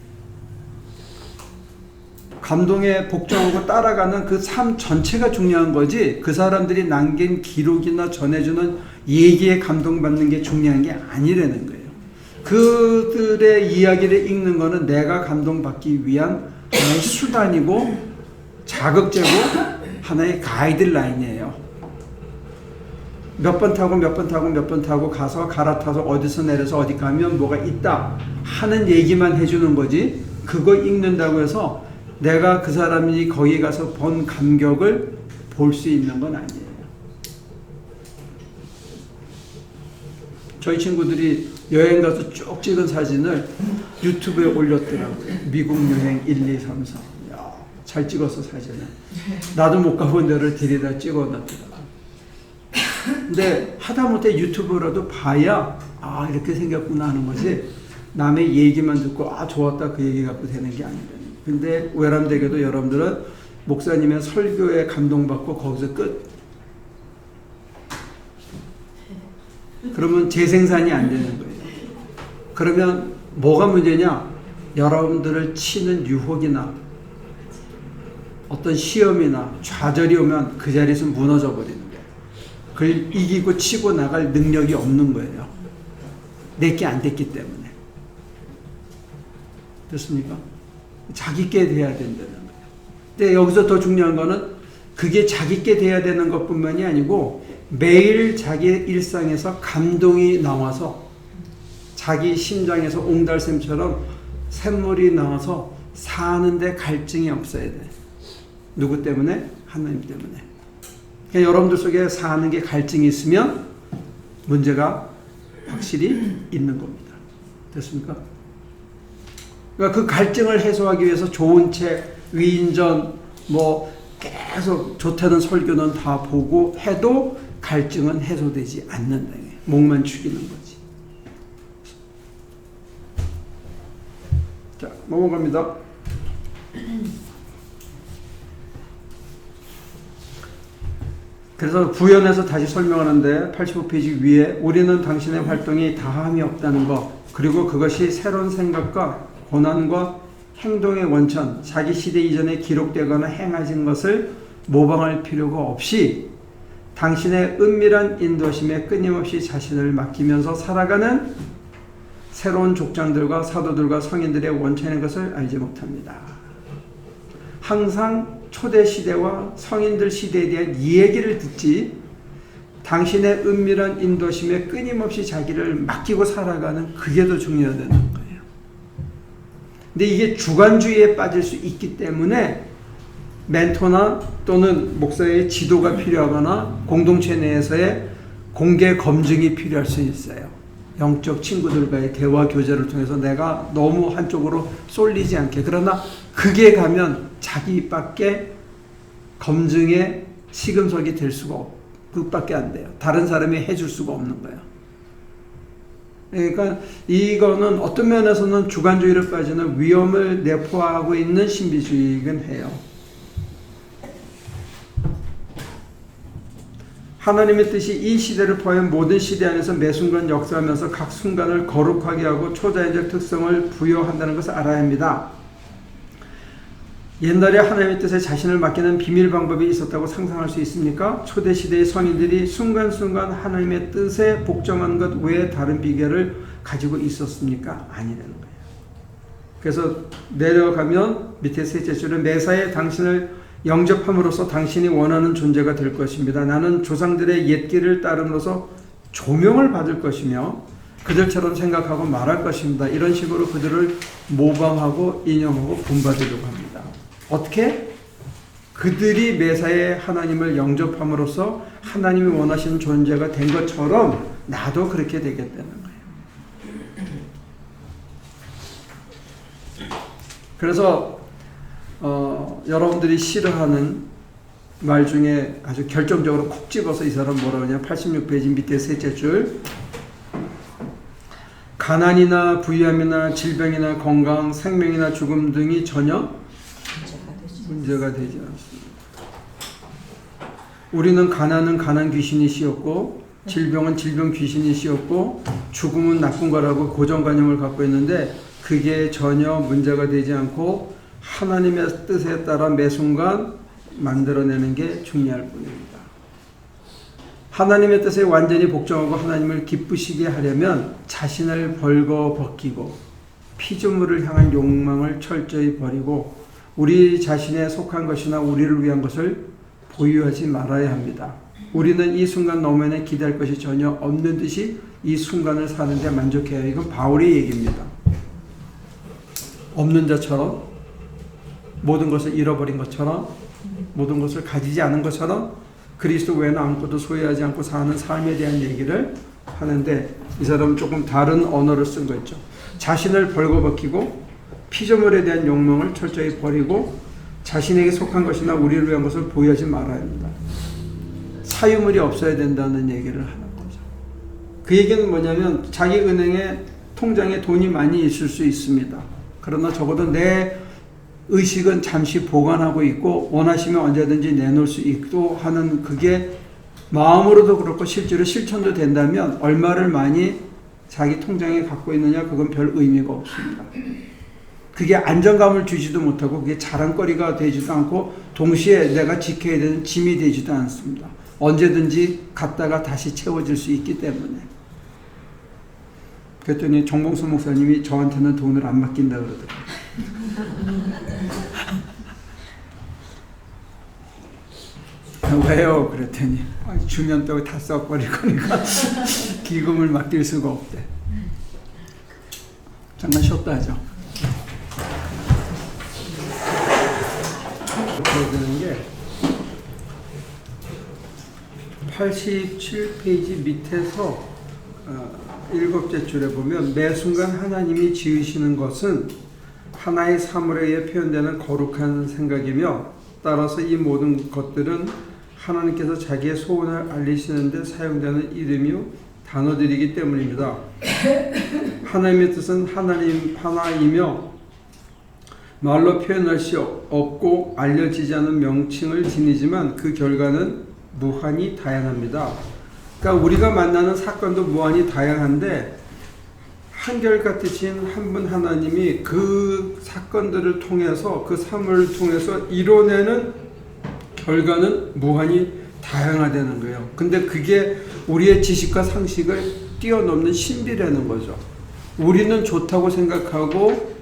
감동에 복종하고 따라가는 그 삶 전체가 중요한 거지 그 사람들이 남긴 기록이나 전해주는 얘기에 감동받는 게 중요한 게 아니라는 거예요. 그들의 이야기를 읽는 거는 내가 감동받기 위한 하나의 수단이고 자극제고 하나의 가이드라인이에요. 몇 번 타고 몇 번 타고 몇 번 타고 가서 갈아타서 어디서 내려서 어디 가면 뭐가 있다 하는 얘기만 해주는 거지 그거 읽는다고 해서 내가 그 사람이 거기 가서 본 감격을 볼 수 있는 건 아니에요. 저희 친구들이 여행 가서 쭉 찍은 사진을 유튜브에 올렸더라고요. 미국 여행 1, 2, 3, 4. 야, 잘 찍었어 사진을. 나도 못 가본 데를 데려다 찍어놨더라고요. 근데 하다못해 유튜브라도 봐야 아 이렇게 생겼구나 하는 거지 남의 얘기만 듣고 아 좋았다 그 얘기 갖고 되는 게 아니다. 근데 외람되게도 여러분들은 목사님의 설교에 감동받고 거기서 끝. 그러면 재생산이 안 되는 거예요. 그러면 뭐가 문제냐? 여러분들을 치는 유혹이나 어떤 시험이나 좌절이 오면 그 자리에서 무너져 버리는 거예요. 그걸 이기고 치고 나갈 능력이 없는 거예요. 내게 안 됐기 때문에. 됐습니까? 자기께 돼야 된다는 거예요. 근데 여기서 더 중요한 거는 그게 자기께 돼야 되는 것뿐만이 아니고 매일 자기 일상에서 감동이 나와서 자기 심장에서 옹달샘처럼 샘물이 나와서 사는데 갈증이 없어야 돼. 누구 때문에? 하나님 때문에. 그러니까 여러분들 속에 사는 게 갈증이 있으면 문제가 확실히 있는 겁니다. 됐습니까? 그러니까 그 갈증을 해소하기 위해서 좋은 책, 위인전, 뭐 계속 좋다는 설교는 다 보고 해도 갈증은 해소되지 않는다. 목만 죽이는 거지. 자, 넘어갑니다. 그래서 부연해서 다시 설명하는데 85페이지 위에 우리는 당신의 활동이 다함이 없다는 것, 그리고 그것이 새로운 생각과 고난과 행동의 원천, 자기 시대 이전에 기록되거나 행하신 것을 모방할 필요가 없이 당신의 은밀한 인도심에 끊임없이 자신을 맡기면서 살아가는 새로운 족장들과 사도들과 성인들의 원천인 것을 알지 못합니다. 항상 초대 시대와 성인들 시대에 대한 이야기를 듣지 당신의 은밀한 인도심에 끊임없이 자기를 맡기고 살아가는 그게 더 중요하다는 거예요. 근데 이게 주관주의에 빠질 수 있기 때문에 멘토나 또는 목사의 지도가 필요하거나 공동체 내에서의 공개 검증이 필요할 수 있어요. 영적 친구들과의 대화 교제를 통해서 내가 너무 한쪽으로 쏠리지 않게. 그러나 그게 가면 자기밖에 검증의 시금석이 될 수가 없고 그것밖에 안 돼요. 다른 사람이 해줄 수가 없는 거예요. 그러니까 이거는 어떤 면에서는 주관주의를 빠지는 위험을 내포하고 있는 신비주의이긴 해요. 하나님의 뜻이 이 시대를 포함한 모든 시대 안에서 매 순간 역사하면서 각 순간을 거룩하게 하고 초자연적 특성을 부여한다는 것을 알아야 합니다. 옛날에 하나님의 뜻에 자신을 맡기는 비밀 방법이 있었다고 상상할 수 있습니까? 초대 시대의 성인들이 순간순간 하나님의 뜻에 복종한 것 외에 다른 비결을 가지고 있었습니까? 아니라는 거예요. 그래서 내려가면 밑에 셋째 줄은 매사에 당신을 영접함으로써 당신이 원하는 존재가 될 것입니다. 나는 조상들의 옛길을 따름으로써 조명을 받을 것이며 그들처럼 생각하고 말할 것입니다. 이런 식으로 그들을 모방하고 인용하고 본받으려고 합니다. 어떻게? 그들이 매사에 하나님을 영접함으로써 하나님이 원하시는 존재가 된 것처럼 나도 그렇게 되겠다는 거예요. 그래서 여러분들이 싫어하는 말 중에 아주 결정적으로 콕 집어서 이 사람 뭐라고 하냐 86페이지 밑에 셋째 줄 가난이나 부유함이나 질병이나 건강, 생명이나 죽음 등이 전혀 문제가 되지 않습니다. 우리는 가난은 가난 귀신이 씌었고 질병은 질병 귀신이 씌었고 죽음은 나쁜 거라고 고정관념을 갖고 있는데 그게 전혀 문제가 되지 않고 하나님의 뜻에 따라 매 순간 만들어내는 게 중요할 뿐입니다. 하나님의 뜻에 완전히 복종하고 하나님을 기쁘시게 하려면 자신을 벌거벗기고 피조물을 향한 욕망을 철저히 버리고 우리 자신에 속한 것이나 우리를 위한 것을 보유하지 말아야 합니다. 우리는 이 순간 너머에 기대할 것이 전혀 없는 듯이 이 순간을 사는데 만족해야 해요. 이건 바울의 얘기입니다. 없는 자처럼 모든 것을 잃어버린 것처럼 모든 것을 가지지 않은 것처럼 그리스도 외에는 아무것도 소유하지 않고 사는 삶에 대한 얘기를 하는데 이 사람은 조금 다른 언어를 쓴 거 있죠. 자신을 벌거벗기고 피조물에 대한 욕망을 철저히 버리고 자신에게 속한 것이나 우리를 위한 것을 보유하지 말아야 합니다. 사유물이 없어야 된다는 얘기를 하는 거죠. 그 얘기는 뭐냐면 자기 은행에 통장에 돈이 많이 있을 수 있습니다. 그러나 적어도 내 의식은 잠시 보관하고 있고 원하시면 언제든지 내놓을 수 있고 하는 그게 마음으로도 그렇고 실제로 실천도 된다면 얼마를 많이 자기 통장에 갖고 있느냐 그건 별 의미가 없습니다. 그게 안정감을 주지도 못하고 그게 자랑거리가 되지도 않고 동시에 내가 지켜야 되는 짐이 되지도 않습니다. 언제든지 갔다가 다시 채워질 수 있기 때문에. 그랬더니 정봉수 목사님이 저한테는 돈을 안 맡긴다 그러더라고요. 왜요? 그랬더니 주면 또 다 써버릴 거니까 기금을 맡길 수가 없대. 잠깐 쉬었다 하죠. 그래야 되는 게 87페이지 밑에서 7째 줄에 보면 매 순간 하나님이 지으시는 것은 하나의 사물에 의해 표현되는 거룩한 생각이며 따라서 이 모든 것들은 하나님께서 자기의 소원을 알리시는데 사용되는 이름이요 단어들이기 때문입니다. 하나님의 뜻은 하나이며 말로 표현할 수 없고 알려지지 않은 명칭을 지니지만 그 결과는 무한히 다양합니다. 그러니까 우리가 만나는 사건도 무한히 다양한데 한결같으신 한 분 하나님이 그 사건들을 통해서 그 사물을 통해서 이뤄내는 결과는 무한히 다양하다는 거예요. 근데 그게 우리의 지식과 상식을 뛰어넘는 신비라는 거죠. 우리는 좋다고 생각하고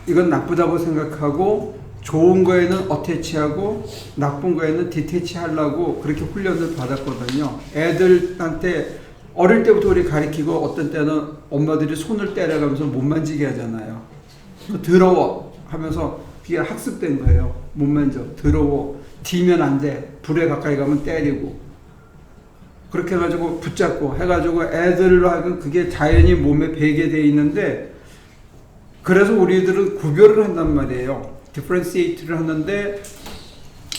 이건 나쁘다고 생각하고 좋은 거에는 어태치하고 나쁜 거에는 디태치하려고 그렇게 훈련을 받았거든요. 애들한테 어릴 때부터 우리 가르치고 어떤 때는 엄마들이 손을 때려가면서 못 만지게 하잖아요. 더러워 하면서 그게 학습된 거예요. 못 만져. 더러워. 뒤면 안 돼. 불에 가까이 가면 때리고. 그렇게 해가지고 붙잡고 해가지고 애들로 하여금 그게 자연히 몸에 배게 돼 있는데 그래서 우리들은 구별을 한단 말이에요. 디퍼런시에이트를 하는데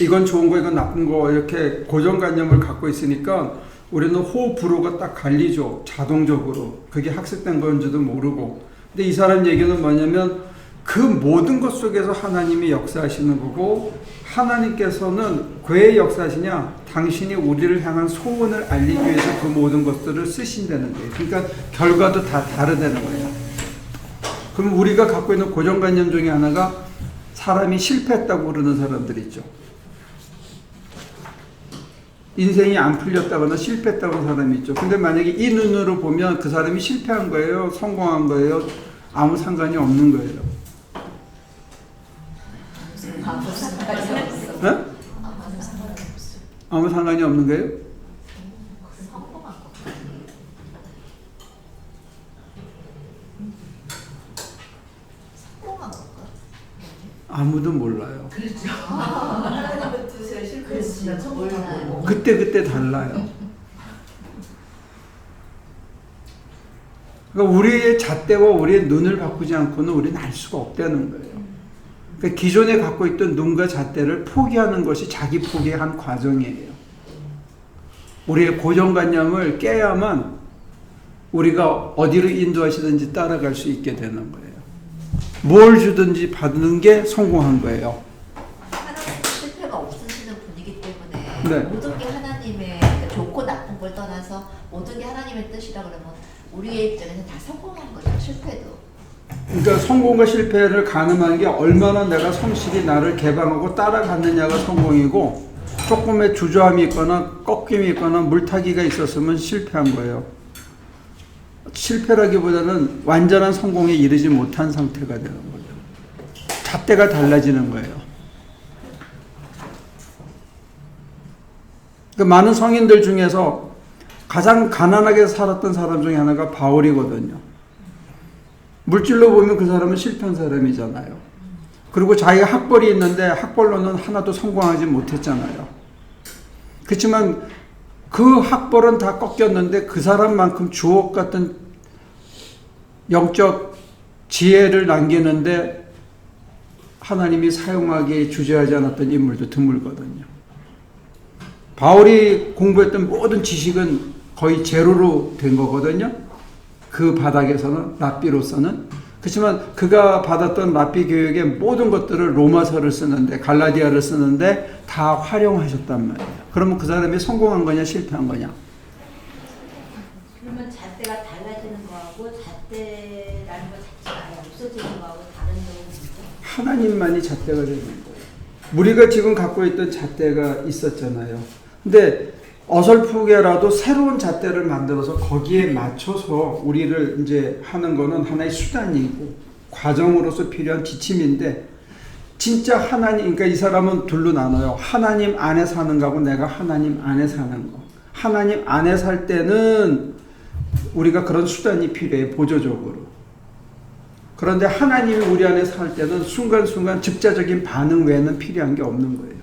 이건 좋은 거 이건 나쁜 거 이렇게 고정관념을 갖고 있으니까 우리는 호불호가 딱 갈리죠. 자동적으로. 그게 학습된 건지도 모르고. 근데 이 사람 얘기는 뭐냐면 그 모든 것 속에서 하나님이 역사하시는 거고 하나님께서는 왜 역사하시냐? 당신이 우리를 향한 소원을 알리기 위해서 그 모든 것들을 쓰신다는 거예요. 그러니까 결과도 다 다르다는 거예요. 그럼 우리가 갖고 있는 고정관념 중에 하나가 사람이 실패했다고 그러는 사람들이 있죠. 인생이 안 풀렸다거나 실패했다고 하는 사람이 있죠. 근데 만약에 이 눈으로 보면 그 사람이 실패한 거예요? 성공한 거예요? 아무 상관이 없는 거예요. 아무 상관이 없어. 네? 아무 상관이 없는 거예요? 성공한 거. 성공한 건가? 아무도 몰라요. 하나님의 뜻에 실패했으면 성공한 거고. 그때 달라요. 그러니까 우리의 잣대와 우리의 눈을 바꾸지 않고는 우리는 알 수가 없다는 거예요. 그러니까 기존에 갖고 있던 눈과 잣대를 포기하는 것이 자기 포기의 한 과정이에요. 우리의 고정관념을 깨야만 우리가 어디로 인도하시든지 따라갈 수 있게 되는 거예요. 뭘 주든지 받는 게 성공한 거예요. 하나님 실패가 없으시는 분이기 때문에 네. 모든 게 하나님의 그러니까 좋고 나쁜 걸 떠나서 모든 게 하나님의 뜻이라 그러면 우리의 입장에서 다 성공한 거죠. 실패도. 그러니까 성공과 실패를 가늠하는 게 얼마나 내가 성실히 나를 개방하고 따라갔느냐가 성공이고 조금의 주저함이 있거나 꺾임이 있거나 물타기가 있었으면 실패한 거예요. 실패라기보다는 완전한 성공에 이르지 못한 상태가 되는 거죠. 잣대가 달라지는 거예요. 그러니까 많은 성인들 중에서 가장 가난하게 살았던 사람 중에 하나가 바울이거든요. 물질로 보면 그 사람은 실패한 사람이잖아요. 그리고 자기가 학벌이 있는데 학벌로는 하나도 성공하지 못했잖아요. 그렇지만 그 학벌은 다 꺾였는데 그 사람만큼 주옥 같은 영적 지혜를 남기는데 하나님이 사용하기에 주저하지 않았던 인물도 드물거든요. 바울이 공부했던 모든 지식은 거의 제로로 된 거거든요. 그 바닥에서는 랍비로서는. 그렇지만 그가 받았던 랍비 교육의 모든 것들을 로마서를 쓰는데 갈라디아를 쓰는데 다 활용하셨단 말이에요. 그러면 그 사람이 성공한 거냐 실패한 거냐? 그러면 잣대가 달라지는 거하고 잣대라는 것 자체가 아예 없어지는 거하고 다른 점은 뭐죠? 하나님만이 잣대가 되는 거예요. 우리가 지금 갖고 있던 잣대가 있었잖아요. 근데 어설프게라도 새로운 잣대를 만들어서 거기에 맞춰서 우리를 이제 하는 거는 하나의 수단이고 과정으로서 필요한 지침인데 진짜 하나님, 그러니까 이 사람은 둘로 나눠요. 하나님 안에 사는 거하고 내가 하나님 안에 사는 거. 하나님 안에 살 때는 우리가 그런 수단이 필요해, 보조적으로. 그런데 하나님이 우리 안에 살 때는 순간순간 즉자적인 반응 외에는 필요한 게 없는 거예요.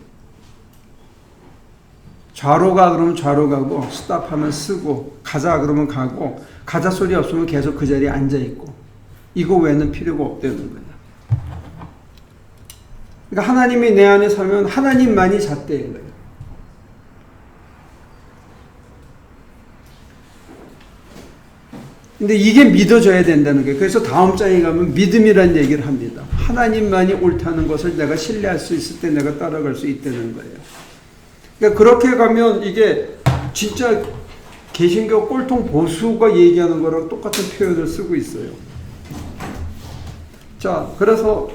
좌로 가 그러면 좌로 가고 스탑하면 쓰고 가자 그러면 가고 가자 소리 없으면 계속 그 자리에 앉아있고 이거 외에는 필요가 없다는 거예요. 그러니까 하나님이 내 안에 살면 하나님만이 잣대인 거예요. 근데 이게 믿어져야 된다는 거예요. 그래서 다음 장에 가면 믿음이라는 얘기를 합니다. 하나님만이 옳다는 것을 내가 신뢰할 수 있을 때 내가 따라갈 수 있다는 거예요. 그러니까 그렇게 가면 이게 진짜 개신교 꼴통 보수가 얘기하는 거랑 똑같은 표현을 쓰고 있어요. 자, 그래서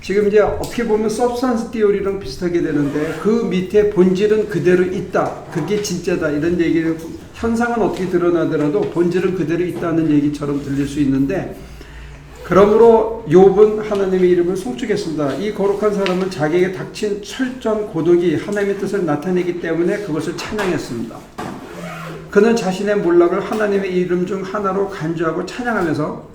지금 이제 어떻게 보면 substance theory랑 비슷하게 되는데 그 밑에 본질은 그대로 있다. 그게 진짜다. 이런 얘기를 현상은 어떻게 드러나더라도 본질은 그대로 있다는 얘기처럼 들릴 수 있는데 그러므로 욥은 하나님의 이름을 송축했습니다. 이 거룩한 사람은 자기에게 닥친 철저한 고독이 하나님의 뜻을 나타내기 때문에 그것을 찬양했습니다. 그는 자신의 몰락을 하나님의 이름 중 하나로 간주하고 찬양하면서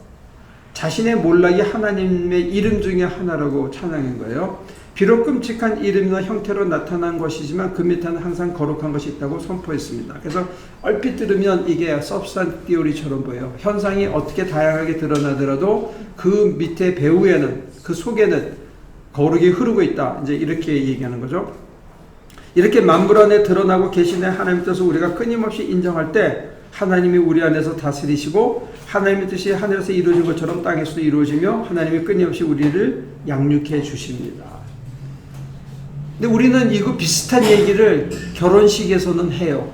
자신의 몰락이 하나님의 이름 중에 하나라고 찬양한 거예요. 비록 끔찍한 이름이나 형태로 나타난 것이지만 그 밑에는 항상 거룩한 것이 있다고 선포했습니다. 그래서 얼핏 들으면 이게 substance theory처럼 보여요. 현상이 어떻게 다양하게 드러나더라도 그 밑에 배후에는 그 속에는 거룩이 흐르고 있다. 이제 이렇게 얘기하는 거죠. 이렇게 만물 안에 드러나고 계시는 하나님의 뜻을 우리가 끊임없이 인정할 때 하나님이 우리 안에서 다스리시고 하나님의 뜻이 하늘에서 이루어진 것처럼 땅에서도 이루어지며 하나님이 끊임없이 우리를 양육해 주십니다. 근데 우리는 이거 비슷한 얘기를 결혼식에서는 해요.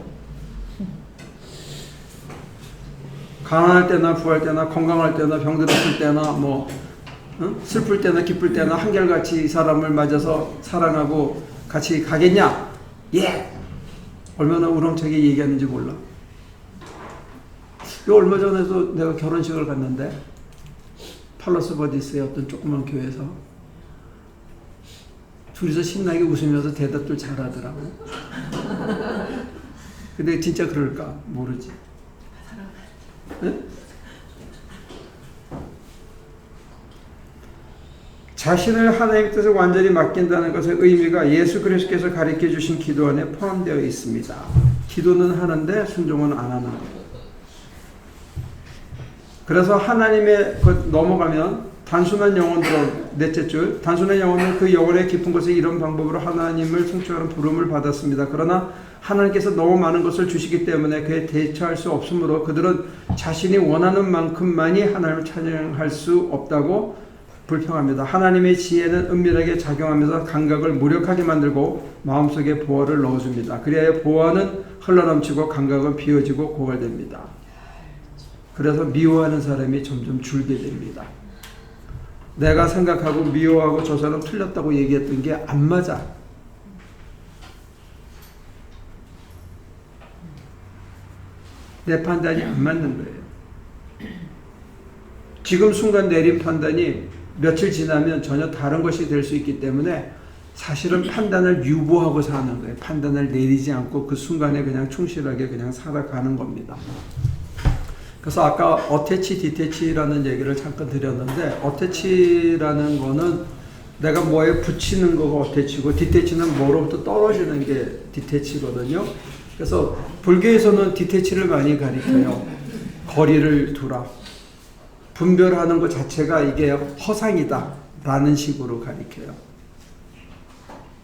가난할 때나 부할 때나 건강할 때나 병들었을 때나 뭐 슬플 때나 기쁠 때나 한결같이 이 사람을 맞아서 사랑하고 같이 가겠냐? 예! 얼마나 우렁차게 얘기하는지 몰라. 요 얼마 전에도 내가 결혼식을 갔는데 팔러스 버디스의 어떤 조그만 교회에서 둘이서 신나게 웃으면서 대답들 잘하더라고. 근데 진짜 그럴까? 모르지. 네? 자신을 하나님의 뜻에 완전히 맡긴다는 것의 의미가 예수 그리스도께서 가르쳐 주신 기도 안에 포함되어 있습니다. 기도는 하는데 순종은 안 하는 거예요. 그래서 하나님의 넘어가면 단순한 영혼으로 넷째 줄 단순한 영혼은 그 영혼의 깊은 곳에 이런 방법으로 하나님을 송축하는 부름을 받았습니다. 그러나 하나님께서 너무 많은 것을 주시기 때문에 그에 대처할 수 없으므로 그들은 자신이 원하는 만큼만이 하나님을 찬양할 수 없다고 불평합니다. 하나님의 지혜는 은밀하게 작용하면서 감각을 무력하게 만들고 마음속에 보화를 넣어줍니다. 그리하여 보화는 흘러넘치고 감각은 비워지고 고갈됩니다. 그래서 미워하는 사람이 점점 줄게 됩니다. 내가 생각하고 미워하고 저 사람 틀렸다고 얘기했던 게 안 맞아. 내 판단이 안 맞는 거예요. 지금 순간 내린 판단이 며칠 지나면 전혀 다른 것이 될 수 있기 때문에 사실은 판단을 유보하고 사는 거예요. 판단을 내리지 않고 그 순간에 그냥 충실하게 그냥 살아가는 겁니다. 그래서 아까 어태치, 디태치라는 얘기를 잠깐 드렸는데 어태치라는 거는 내가 뭐에 붙이는 거가 어태치고 디태치는 뭐로부터 떨어지는 게 디태치거든요. 그래서 불교에서는 디태치를 많이 가리켜요. 거리를 두라. 분별하는 것 자체가 이게 허상이다 라는 식으로 가리켜요.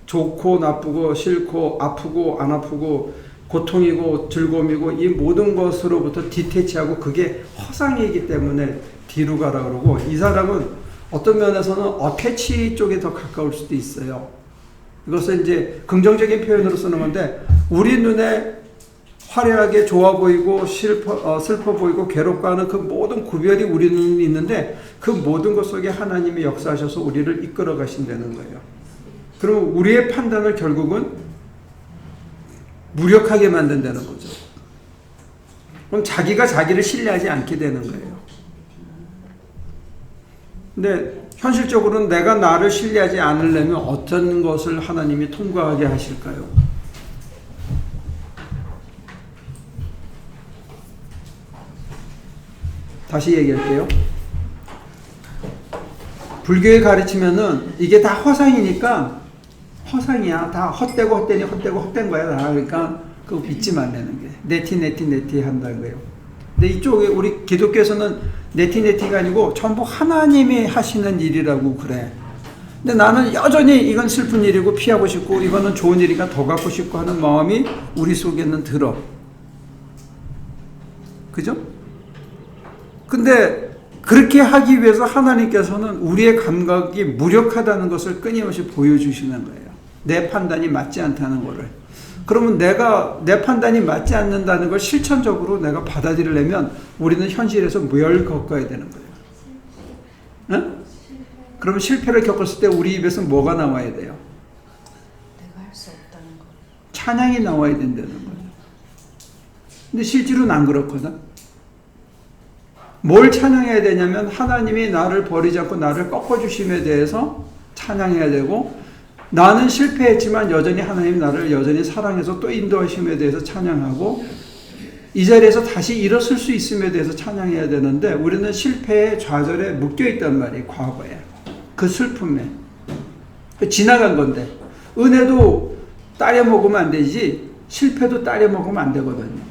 좋고 나쁘고 싫고 아프고 안 아프고 고통이고 즐거움이고 이 모든 것으로부터 디태치하고 그게 허상이기 때문에 뒤로 가라 그러고, 이 사람은 어떤 면에서는 어태치 쪽에 더 가까울 수도 있어요. 이것을 이제 긍정적인 표현으로 쓰는 건데, 우리 눈에 화려하게 좋아 보이고 슬퍼 보이고 괴롭고 하는 그 모든 구별이 우리 눈에 있는데, 그 모든 것 속에 하나님이 역사하셔서 우리를 이끌어 가신다는 거예요. 그럼 우리의 판단을 결국은 무력하게 만든다는 거죠. 그럼 자기가 자기를 신뢰하지 않게 되는 거예요. 근데 현실적으로는 내가 나를 신뢰하지 않으려면 어떤 것을 하나님이 통과하게 하실까요? 다시 얘기할게요. 불교에 가르치면은 이게 다 허상이니까, 허상이야. 다 헛되고 헛되니 헛되고 헛된 거야. 다. 그러니까 그거 믿지 말라는 게. 네티 한다는 거예요. 근데 이쪽에 우리 기독교에서는 네티가 아니고 전부 하나님이 하시는 일이라고 그래. 근데 나는 여전히 이건 슬픈 일이고 피하고 싶고 이거는 좋은 일이니까 더 갖고 싶고 하는 마음이 우리 속에는 들어. 그죠? 근데 그렇게 하기 위해서 하나님께서는 우리의 감각이 무력하다는 것을 끊임없이 보여주시는 거예요. 내 판단이 맞지 않다는 거를. 그러면 내 판단이 맞지 않는다는 걸 실천적으로 내가 받아들이려면 우리는 현실에서 뭘 겪어야 되는 거예요. 응? 그러면 실패를 겪었을 때 우리 입에서 뭐가 나와야 돼요? 내가 할 수 없다는 거. 찬양이 나와야 된다는 거죠. 근데 실제로는 안 그렇거든. 뭘 찬양해야 되냐면 하나님이 나를 버리지 않고 나를 꺾어주심에 대해서 찬양해야 되고, 나는 실패했지만 여전히 하나님이 나를 여전히 사랑해서 또 인도하심에 대해서 찬양하고, 이 자리에서 다시 일어설 수 있음에 대해서 찬양해야 되는데, 우리는 실패의 좌절에 묶여있단 말이에요. 과거에. 그 슬픔에. 지나간 건데, 은혜도 따려 먹으면 안 되지 실패도 따려 먹으면 안 되거든요.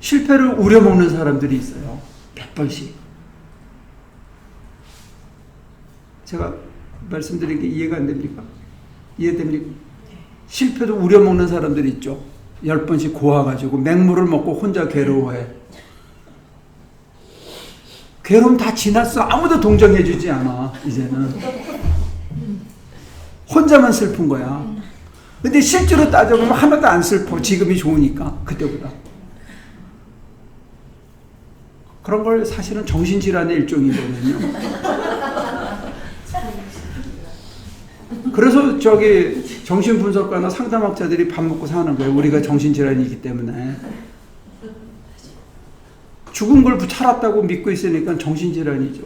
실패를 우려먹는 사람들이 있어요. 100번씩. 제가 말씀드린 게 이해가 안 됩니까? 이해됩니까? 실패도 우려먹는 사람들이 있죠. 10번씩 고와가지고 맹물을 먹고 혼자 괴로워해. 괴로움 다 지났어. 아무도 동정해주지 않아. 이제는 혼자만 슬픈 거야. 근데 실제로 따져보면 하나도 안 슬퍼. 지금이 좋으니까. 그때보다. 그런 걸 사실은 정신질환의 일종이거든요. 그래서 정신분석가나 상담학자들이 밥 먹고 사는 거예요. 우리가 정신질환이기 때문에. 죽은 걸 살았다고 믿고 있으니까 정신질환이죠.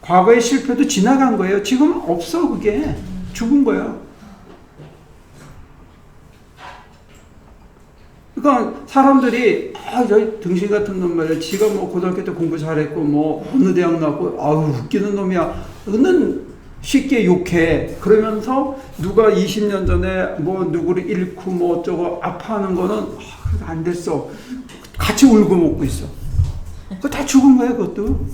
과거의 실패도 지나간 거예요. 지금 없어, 그게. 죽은 거야. 그러니까 사람들이 저 등신 같은 놈 말이야. 지가 뭐 고등학교 때 공부 잘했고 뭐 어느 대학 나왔고 아우 웃기는 놈이야. 는 쉽게 욕해. 그러면서 누가 20년 전에 뭐 누구를 잃고 뭐 어쩌고 아파하는 거는 안 됐어. 같이 울고 먹고 있어. 그거 다 죽은 거야. 그것도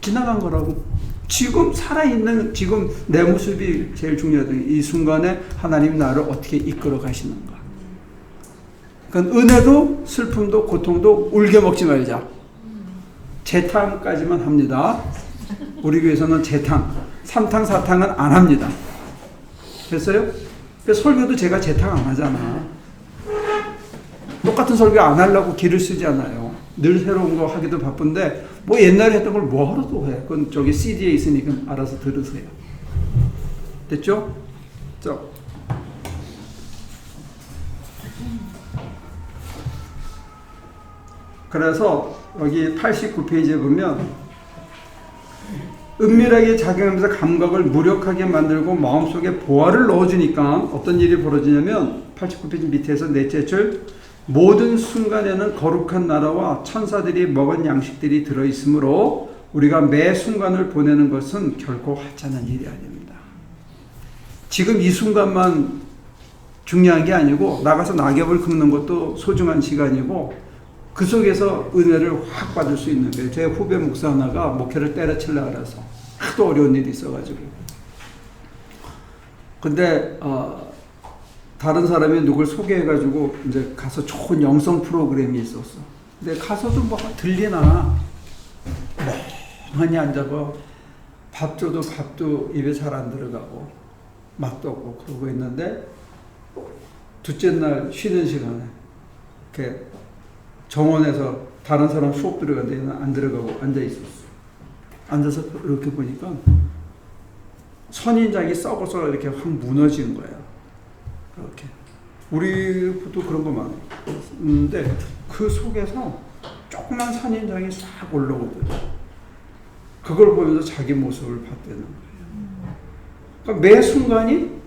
지나간 거라고. 지금 살아있는 지금 내 모습이 제일 중요하다. 이 순간에 하나님 나를 어떻게 이끌어 가시는가. 그건 은혜도 슬픔도 고통도 울게 먹지 말자. 재탕까지만 합니다. 우리 교회에서는 재탕, 3탕, 4탕은 안 합니다. 됐어요? 설교도 제가 재탕 안 하잖아. 똑같은 설교 안 하려고 길을 쓰지 않아요. 늘 새로운 거 하기도 바쁜데 뭐 옛날에 했던 걸 뭐하러 또 해. 그건 저기 CD에 있으니까 알아서 들으세요. 됐죠? 자. 그래서 여기 89페이지에 보면 은밀하게 작용하면서 감각을 무력하게 만들고 마음속에 보화를 넣어주니까 어떤 일이 벌어지냐면 89페이지 밑에서 넷째 줄 모든 순간에는 거룩한 나라와 천사들이 먹은 양식들이 들어있으므로 우리가 매 순간을 보내는 것은 결코 하찮은 일이 아닙니다. 지금 이 순간만 중요한 게 아니고 나가서 낙엽을 긁는 것도 소중한 시간이고 그 속에서 은혜를 확 받을 수 있는 거예요. 제 후배 목사 하나가 목회를 때려치려고 해서 하도 어려운 일이 있어가지고 근데 다른 사람이 누굴 소개해가지고 이제 가서 좋은 영성 프로그램이 있었어. 근데 가서도 뭐 들리나 멍하니 앉아서 밥 줘도 밥도 입에 잘 안 들어가고 맛도 없고 그러고 있는데 둘째 날 쉬는 시간에 이렇게 정원에서 다른 사람 수업 들어가는데 안 들어가고 앉아 있었어. 앉아서 이렇게 보니까 선인장이 썩어서 이렇게 확 무너진 거야. 이렇게. 우리도 그런 거 많은데 그 속에서 조그만 선인장이 싹 올라오거든. 그걸 보면서 자기 모습을 봤다는 거예요. 그러니까 매 순간이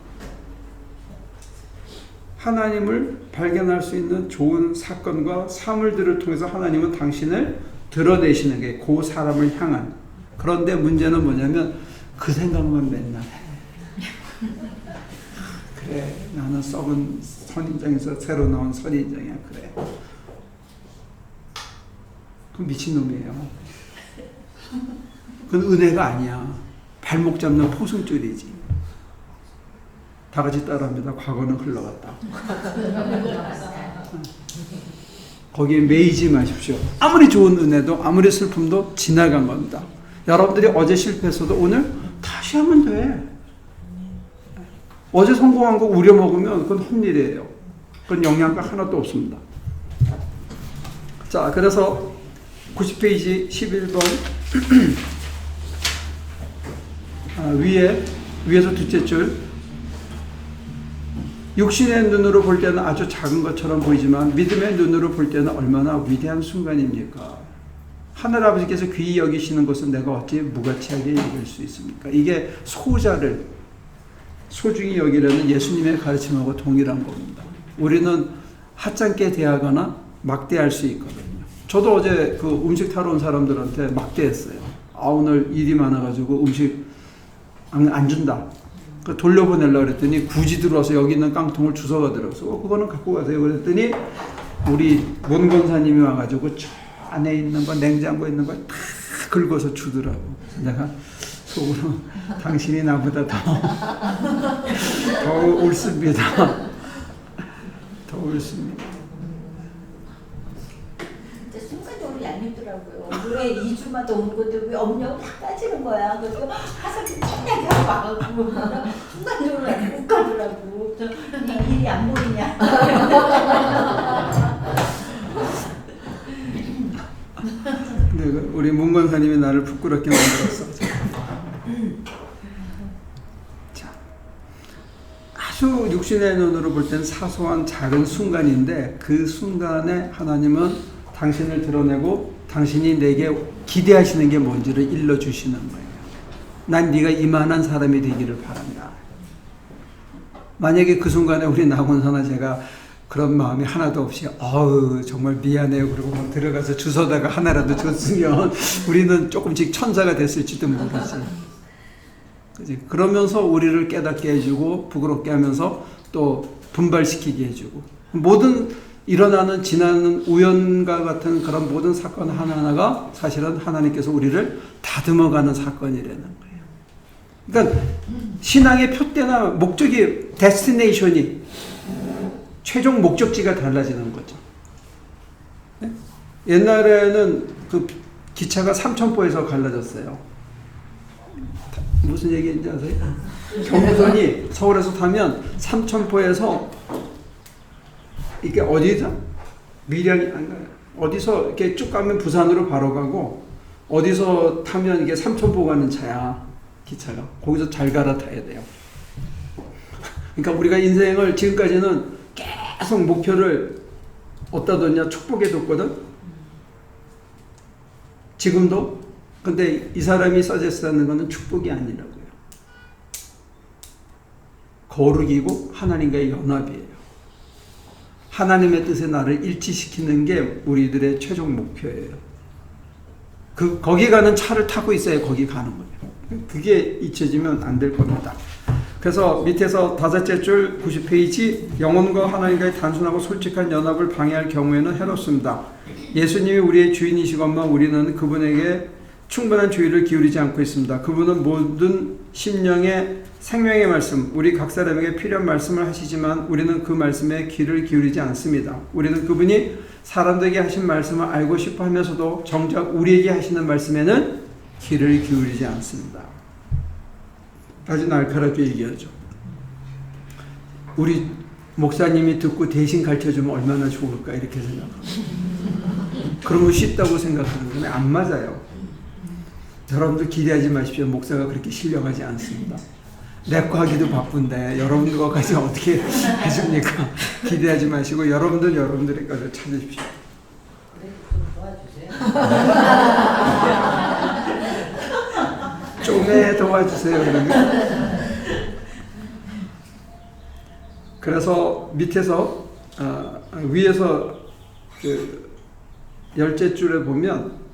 하나님을 발견할 수 있는 좋은 사건과 사물들을 통해서 하나님은 당신을 드러내시는 게 그 사람을 향한. 그런데 문제는 뭐냐면 그 생각만 맨날 해. 그래, 나는 썩은 선인장에서 새로 나온 선인장이야. 그래. 그건 미친놈이에요. 그건 은혜가 아니야. 발목 잡는 포승줄이지. 다 같이 따라합니다. 과거는 흘러갔다. 거기에 매이지 마십시오. 아무리 좋은 은혜도 아무리 슬픔도 지나간 겁니다. 여러분들이 어제 실패했어도 오늘 다시 하면 돼. 어제 성공한 거 우려먹으면 그건 헛일이에요. 그건 영양가 하나도 없습니다. 자, 그래서 90페이지 11번 위에서 둘째 줄. 육신의 눈으로 볼 때는 아주 작은 것처럼 보이지만 믿음의 눈으로 볼 때는 얼마나 위대한 순간입니까? 하늘아버지께서 귀히 여기시는 것은 내가 어찌 무가치하게 여길 수 있습니까? 이게 소자를 소중히 여기려는 예수님의 가르침하고 동일한 겁니다. 우리는 하찮게 대하거나 막대할 수 있거든요. 저도 어제 그 음식 타러 온 사람들한테 막대했어요. 오늘 일이 많아가지고 음식 안 준다. 돌려보내려고 그랬더니 굳이 들어와서 여기 있는 깡통을 주워가더라고요. 그거는 갖고 가세요. 그랬더니 우리 문 권사님이 와가지고 저 안에 있는 거, 냉장고에 있는 걸 다 긁어서 주더라고. 내가 속으로 당신이 나보다 더 옳습니다. 더 옳습니다. 진짜 순간적으로 얄밉더라고요. 왜 2주마다 오는 건데 왜 없냐고 팍 따지는 거야. 그래서 화살이 짱나게 하고 와가지고 순간적으로 못 가더라고. 이 일이 안 보이냐. 근데 우리 문건사님이 나를 부끄럽게 만들었어. 자, 아주 육신의 눈으로 볼 때는 사소한 작은 순간인데 그 순간에 하나님은 당신을 드러내고 당신이 내게 기대하시는 게 뭔지를 일러주시는 거예요. 난 네가 이만한 사람이 되기를 바란다. 만약에 그 순간에 우리 나곤사나 제가 그런 마음이 하나도 없이 정말 미안해요 그러고 막 들어가서 주워다가 하나라도 줬으면 우리는 조금씩 천사가 됐을지도 모르지. 그치? 그러면서 우리를 깨닫게 해주고 부끄럽게 하면서 또 분발시키게 해주고 모든 일어나는 지나는 우연과 같은 그런 모든 사건 하나하나가 사실은 하나님께서 우리를 다듬어가는 사건이라는 거예요. 그러니까 신앙의 표대나 목적이 데스티네이션이 최종 목적지가 달라지는 거죠. 네? 옛날에는 그 기차가 삼천포에서 갈라졌어요. 무슨 얘기인지 아세요? 경부선이 서울에서 타면 삼천포에서 이게 어디죠? 밀양이 안 가요. 어디서 이렇게 쭉 가면 부산으로 바로 가고 어디서 타면 이게 삼천포 가는 차야. 기차가. 거기서 잘 갈아타야 돼요. 그러니까 우리가 인생을 지금까지는 계속 목표를 어디다 뒀냐? 축복에 뒀거든? 지금도? 근데 이 사람이 서제스하는 것은 축복이 아니라고요. 거룩이고 하나님과의 연합이에요. 하나님의 뜻에 나를 일치시키는 게 우리들의 최종 목표예요. 거기 가는 차를 타고 있어야 거기 가는 거예요. 그게 잊혀지면 안 될 겁니다. 그래서 밑에서 다섯째 줄 90페이지 영혼과 하나님과의 단순하고 솔직한 연합을 방해할 경우에는 해롭습니다. 예수님이 우리의 주인이시건만 우리는 그분에게 충분한 주의를 기울이지 않고 있습니다. 그분은 모든 심령의 생명의 말씀, 우리 각 사람에게 필요한 말씀을 하시지만 우리는 그 말씀에 귀를 기울이지 않습니다. 우리는 그분이 사람들에게 하신 말씀을 알고 싶어 하면서도 정작 우리에게 하시는 말씀에는 귀를 기울이지 않습니다. 아주 날카롭게 얘기하죠. 우리 목사님이 듣고 대신 가르쳐주면 얼마나 좋을까 이렇게 생각합니다. 그런 거 쉽다고 생각하는 건 안 맞아요. 여러분들 기대하지 마십시오. 목사가 그렇게 신령하지 않습니다. 내 거 하기도 바쁜데 여러분들 거까지 어떻게 해줍니까? 기대하지 마시고 여러분들의 것을 찾으십시오. 좀에 도와주세요. 그러면. 그래서 밑에서 위에서 그 열째 줄에 보면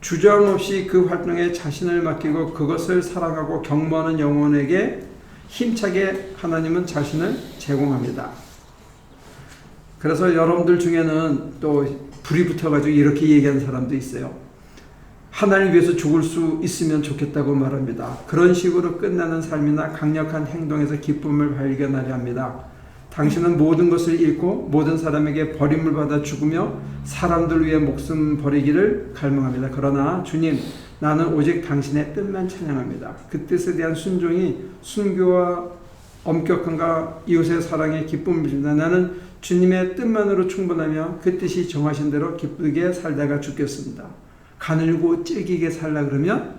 주저함 없이 그 활동에 자신을 맡기고 그것을 사랑하고 경모하는 영혼에게 힘차게 하나님은 자신을 제공합니다. 그래서 여러분들 중에는 또 불이 붙어가지고 이렇게 얘기하는 사람도 있어요. 하나님 위해서 죽을 수 있으면 좋겠다고 말합니다. 그런 식으로 끝나는 삶이나 강력한 행동에서 기쁨을 발견하려 합니다. 당신은 모든 것을 잃고 모든 사람에게 버림을 받아 죽으며 사람들 위해 목숨 버리기를 갈망합니다. 그러나 주님, 나는 오직 당신의 뜻만 찬양합니다. 그 뜻에 대한 순종이 순교와 엄격함과 이웃의 사랑에 기쁨을 줍니다. 나는 주님의 뜻만으로 충분하며 그 뜻이 정하신 대로 기쁘게 살다가 죽겠습니다. 가늘고 찔기게 살라 그러면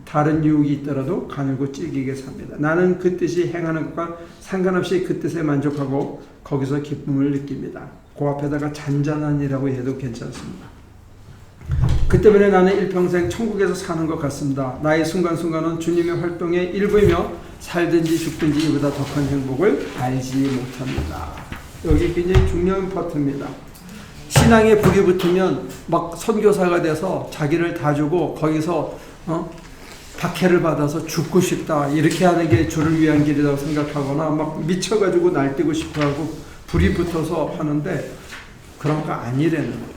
다른 유혹이 있더라도 가늘고 찔기게 삽니다. 나는 그 뜻이 행하는 것과 상관없이 그 뜻에 만족하고 거기서 기쁨을 느낍니다. 그 앞에다가 잔잔한이라고 해도 괜찮습니다. 그 때문에 나는 일평생 천국에서 사는 것 같습니다. 나의 순간순간은 주님의 활동의 일부이며 살든지 죽든지 이보다 더 큰 행복을 알지 못합니다. 여기 굉장히 중요한 파트입니다. 신앙에 불이 붙으면 막 선교사가 돼서 자기를 다 주고 거기서 박해를 받아서 죽고 싶다 이렇게 하는 게 주를 위한 길이라고 생각하거나 막 미쳐가지고 날뛰고 싶어하고 불이 붙어서 하는데 그런 거 아니라는 거예요.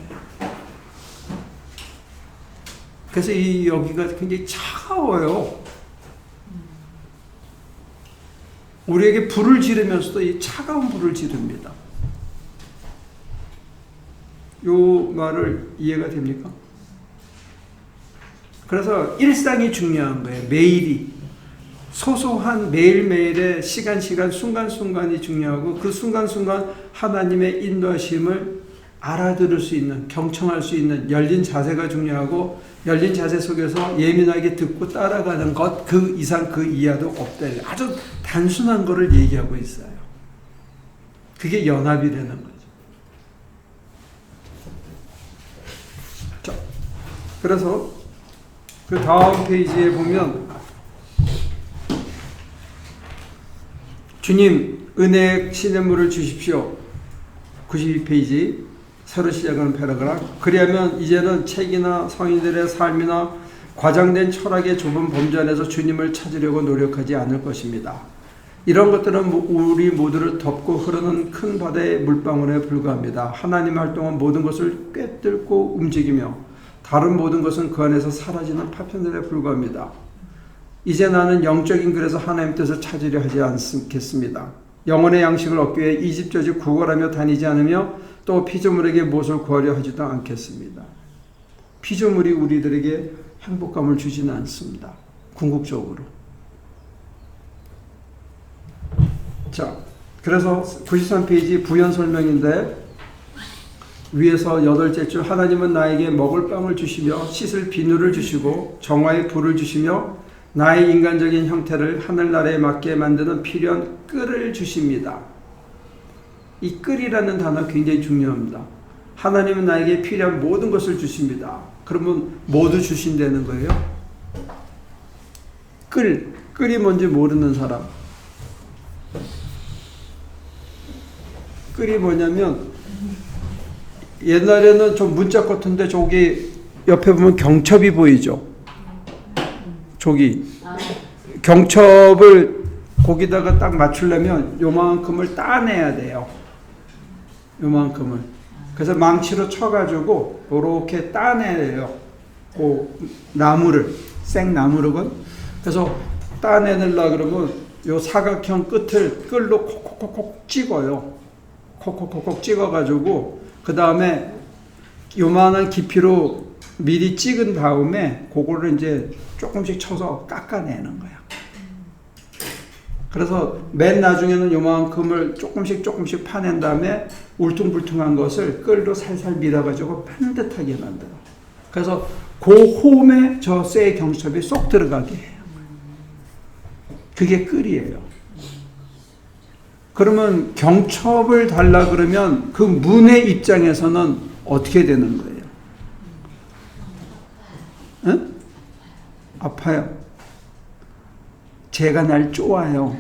그래서 여기가 굉장히 차가워요. 우리에게 불을 지르면서도 이 차가운 불을 지릅니다. 요 말을 이해가 됩니까? 그래서 일상이 중요한 거예요. 매일이. 소소한 매일매일의 시간, 순간순간이 중요하고 그 순간순간 하나님의 인도하심을 알아들을 수 있는, 경청할 수 있는 열린 자세가 중요하고 열린 자세 속에서 예민하게 듣고 따라가는 것, 그 이상 그 이하도 없다. 아주 단순한 거를 얘기하고 있어요. 그게 연합이라는 거죠. 자, 그래서 그 다음 페이지에 보면 주님 은혜 시냇물을 주십시오. 92페이지 새로 시작하는 패러그래프. 그리하면 이제는 책이나 성인들의 삶이나 과장된 철학의 좁은 범주 안에서 주님을 찾으려고 노력하지 않을 것입니다. 이런 것들은 우리 모두를 덮고 흐르는 큰 바다의 물방울에 불과합니다. 하나님 활동은 모든 것을 꿰뚫고 움직이며 다른 모든 것은 그 안에서 사라지는 파편들에 불과합니다. 이제 나는 영적인 글에서 하나님 뜻을 찾으려 하지 않겠습니다. 영혼의 양식을 얻기 위해 이집저집 구걸하며 다니지 않으며 또 피조물에게 무엇을 구하려 하지도 않겠습니다. 피조물이 우리들에게 행복감을 주지는 않습니다. 궁극적으로. 자, 그래서 93페이지 부연 설명인데 위에서 8째 줄 하나님은 나에게 먹을 빵을 주시며 씻을 비누를 주시고 정화의 불을 주시며 나의 인간적인 형태를 하늘나라에 맞게 만드는 필요한 끈을 주십니다. 이 끈이라는 단어 굉장히 중요합니다. 하나님은 나에게 필요한 모든 것을 주십니다. 그러면 모두 주신다는 거예요. 끈이 뭔지 모르는 사람. 끈이 뭐냐면 옛날에는 좀 문자 같은데 저기 옆에 보면 경첩이 보이죠? 저기 경첩을 거기다가 딱 맞추려면 요만큼을 따내야 돼요. 요만큼을. 그래서 망치로 쳐가지고 이렇게 따내요. 그 나무를 생나무로건. 그래서 따내려고 그러면 요 사각형 끝을 끌로 콕콕콕콕 찍어요. 콕콕콕콕 찍어가지고 그 다음에 요만한 깊이로 미리 찍은 다음에 그거를 이제 조금씩 쳐서 깎아내는 거야. 그래서 맨 나중에는 요만큼을 조금씩 파낸 다음에 울퉁불퉁한 것을 끌로 살살 밀어가지고 반듯하게 만들어. 그래서 그 홈에 저 쇠 경첩이 쏙 들어가게 해요. 그게 끌이에요. 그러면 경첩을 달라 그러면 그 문의 입장에서는 어떻게 되는 거예요? 응? 아파요. 재가 날 쪼아요.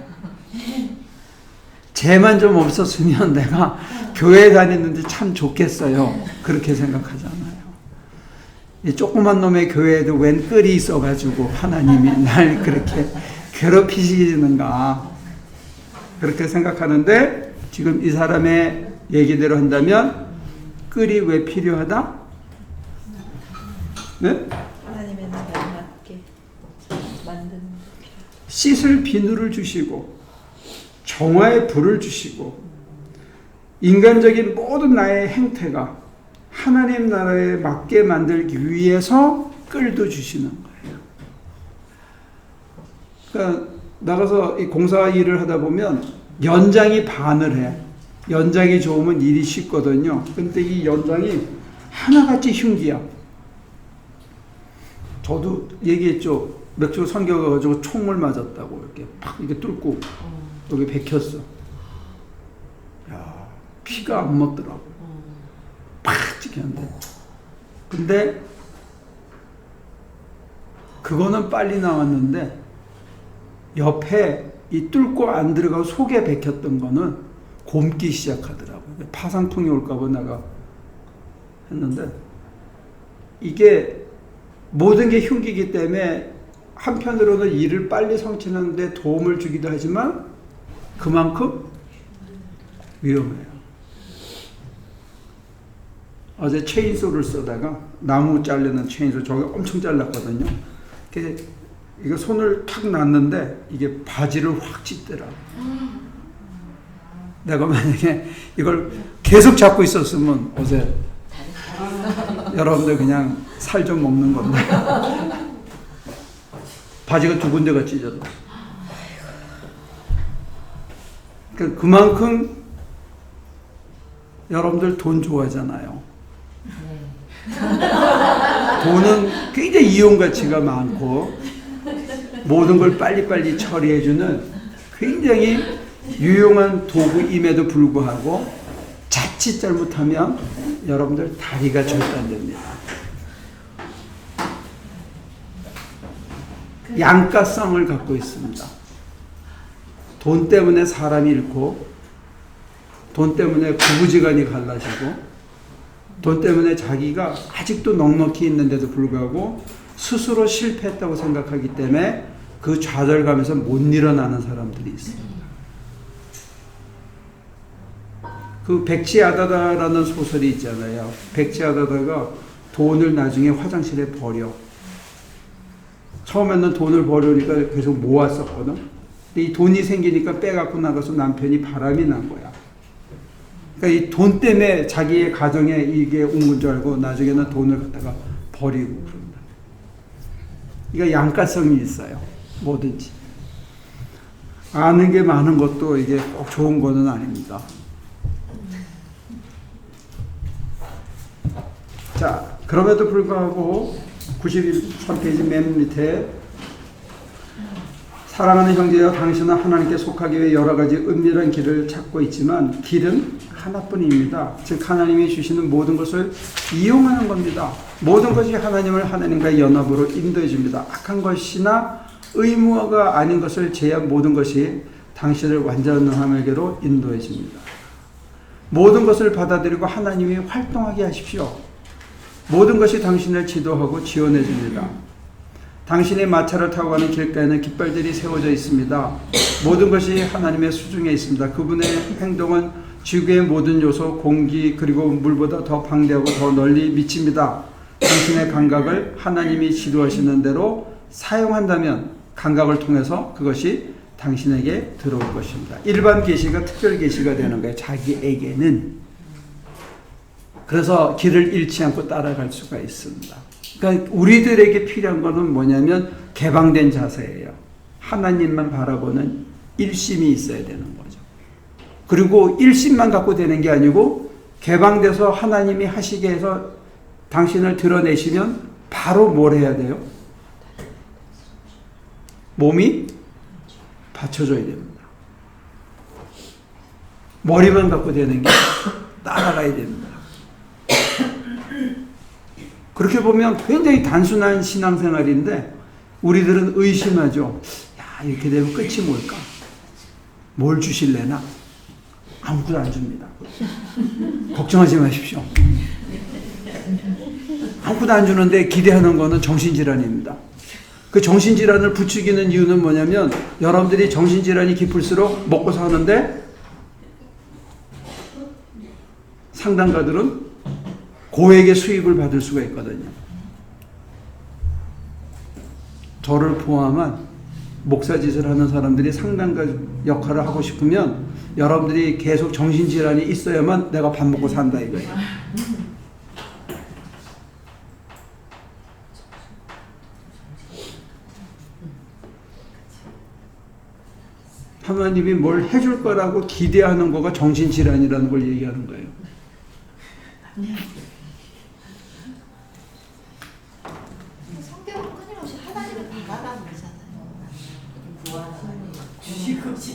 재만 좀 없었으면 내가 교회 다니는데 참 좋겠어요. 그렇게 생각하잖아요. 이 조그만 놈의 교회에도 웬 끌이 있어가지고 하나님이 날 그렇게 괴롭히시는가. 그렇게 생각하는데 지금 이 사람의 얘기대로 한다면 끌이 왜 필요하다? 네? 하나님의 나라에 맞게 만드는 씻을 비누를 주시고 정화의 불을 주시고 인간적인 모든 나의 행태가 하나님 나라에 맞게 만들기 위해서 끌도 주시는 거예요. 그러니까 나가서 이 공사 일을 하다 보면 연장이 반을 해. 연장이 좋으면 일이 쉽거든요. 근데 이 연장이 하나같이 흉기야. 저도 얘기했죠. 맥주 삼겨가지고 총을 맞았다고 이렇게 팍 이렇게 뚫고 여기 베꼈어. 야, 피가 안 멎더라고. 팍 찍혔는데. 근데 그거는 빨리 나왔는데 옆에 이 뚫고 안 들어가고 속에 베꼈던 거는 곪기 시작하더라고요. 파상풍이 올까봐 내가 했는데 이게 모든 게 흉기이기 때문에 한편으로는 일을 빨리 성취하는데 도움을 주기도 하지만 그만큼 위험해요. 어제 체인소를 쓰다가 나무 자르는 체인소 저게 엄청 잘랐거든요. 이거 손을 탁 놨는데 이게 바지를 확 찢더라고. 내가 만약에 이걸 계속 잡고 있었으면 어제 여러분들 그냥 살 좀 먹는 건데 바지가 두 군데가 찢어졌어. 그만큼 여러분들 돈 좋아하잖아요. 돈은 굉장히 이용 가치가 많고 모든 걸 빨리빨리 처리해주는 굉장히 유용한 도구임에도 불구하고 자칫 잘못하면 여러분들 다리가 절단됩니다. 양가성을 갖고 있습니다. 돈 때문에 사람이 잃고 돈 때문에 부부지간이 갈라지고 돈 때문에 자기가 아직도 넉넉히 있는데도 불구하고 스스로 실패했다고 생각하기 때문에 그 좌절감에서 못 일어나는 사람들이 있습니다. 그 백지아다다라는 소설이 있잖아요. 백지아다다가 돈을 나중에 화장실에 버려. 처음에는 돈을 버리니까 계속 모았었거든. 근데 이 돈이 생기니까 빼갖고 나가서 남편이 바람이 난 거야. 그러니까 이 돈 때문에 자기의 가정에 이게 온 건 줄 알고 나중에는 돈을 갖다가 버리고 그런다. 이거 양가성이 있어요. 뭐든지. 아는 게 많은 것도 이게 꼭 좋은 거는 아닙니다. 자, 그럼에도 불구하고 93페이지 맨 밑에 사랑하는 형제여 당신은 하나님께 속하기 위해 여러 가지 은밀한 길을 찾고 있지만 길은 하나뿐입니다. 즉 하나님이 주시는 모든 것을 이용하는 겁니다. 모든 것이 하나님을 하나님과의 연합으로 인도해 줍니다. 악한 것이나 의무가 아닌 것을 제외한 모든 것이 당신을 완전함에게로 인도해 줍니다. 모든 것을 받아들이고 하나님이 활동하게 하십시오. 모든 것이 당신을 지도하고 지원해 줍니다. 당신의 마차를 타고 가는 길가에는 깃발들이 세워져 있습니다. 모든 것이 하나님의 수중에 있습니다. 그분의 행동은 지구의 모든 요소, 공기 그리고 물보다 더 방대하고 더 널리 미칩니다. 당신의 감각을 하나님이 지도하시는 대로 사용한다면 감각을 통해서 그것이 당신에게 들어올 것입니다. 일반 계시가 특별 계시가 되는 거예요. 자기에게는. 그래서 길을 잃지 않고 따라갈 수가 있습니다. 그러니까 우리들에게 필요한 것은 뭐냐면 개방된 자세예요. 하나님만 바라보는 일심이 있어야 되는 거죠. 그리고 일심만 갖고 되는 게 아니고 개방돼서 하나님이 하시게 해서 당신을 드러내시면 바로 뭘 해야 돼요? 몸이 받쳐줘야 됩니다. 머리만 갖고 되는 게 따라가야 됩니다. 그렇게 보면 굉장히 단순한 신앙생활인데 우리들은 의심하죠. 야, 이렇게 되면 끝이 뭘까? 뭘 주실래나? 아무것도 안 줍니다. 걱정하지 마십시오. 아무것도 안 주는데 기대하는 거는 정신질환입니다. 그 정신질환을 부추기는 이유는 뭐냐면 여러분들이 정신질환이 깊을수록 먹고 사는데 상담가들은 고액의 수입을 받을 수가 있거든요. 저를 포함한 목사짓을 하는 사람들이 상담가 역할을 하고 싶으면 여러분들이 계속 정신질환이 있어야만 내가 밥 먹고 산다 이거예요. 하나님이 뭘 해줄 거라고 기대하는 거가 정신질환이라는 걸 얘기하는 거예요. 성경은 끊임없이 하나님을 바라라고 그러잖아요. 그렇죠.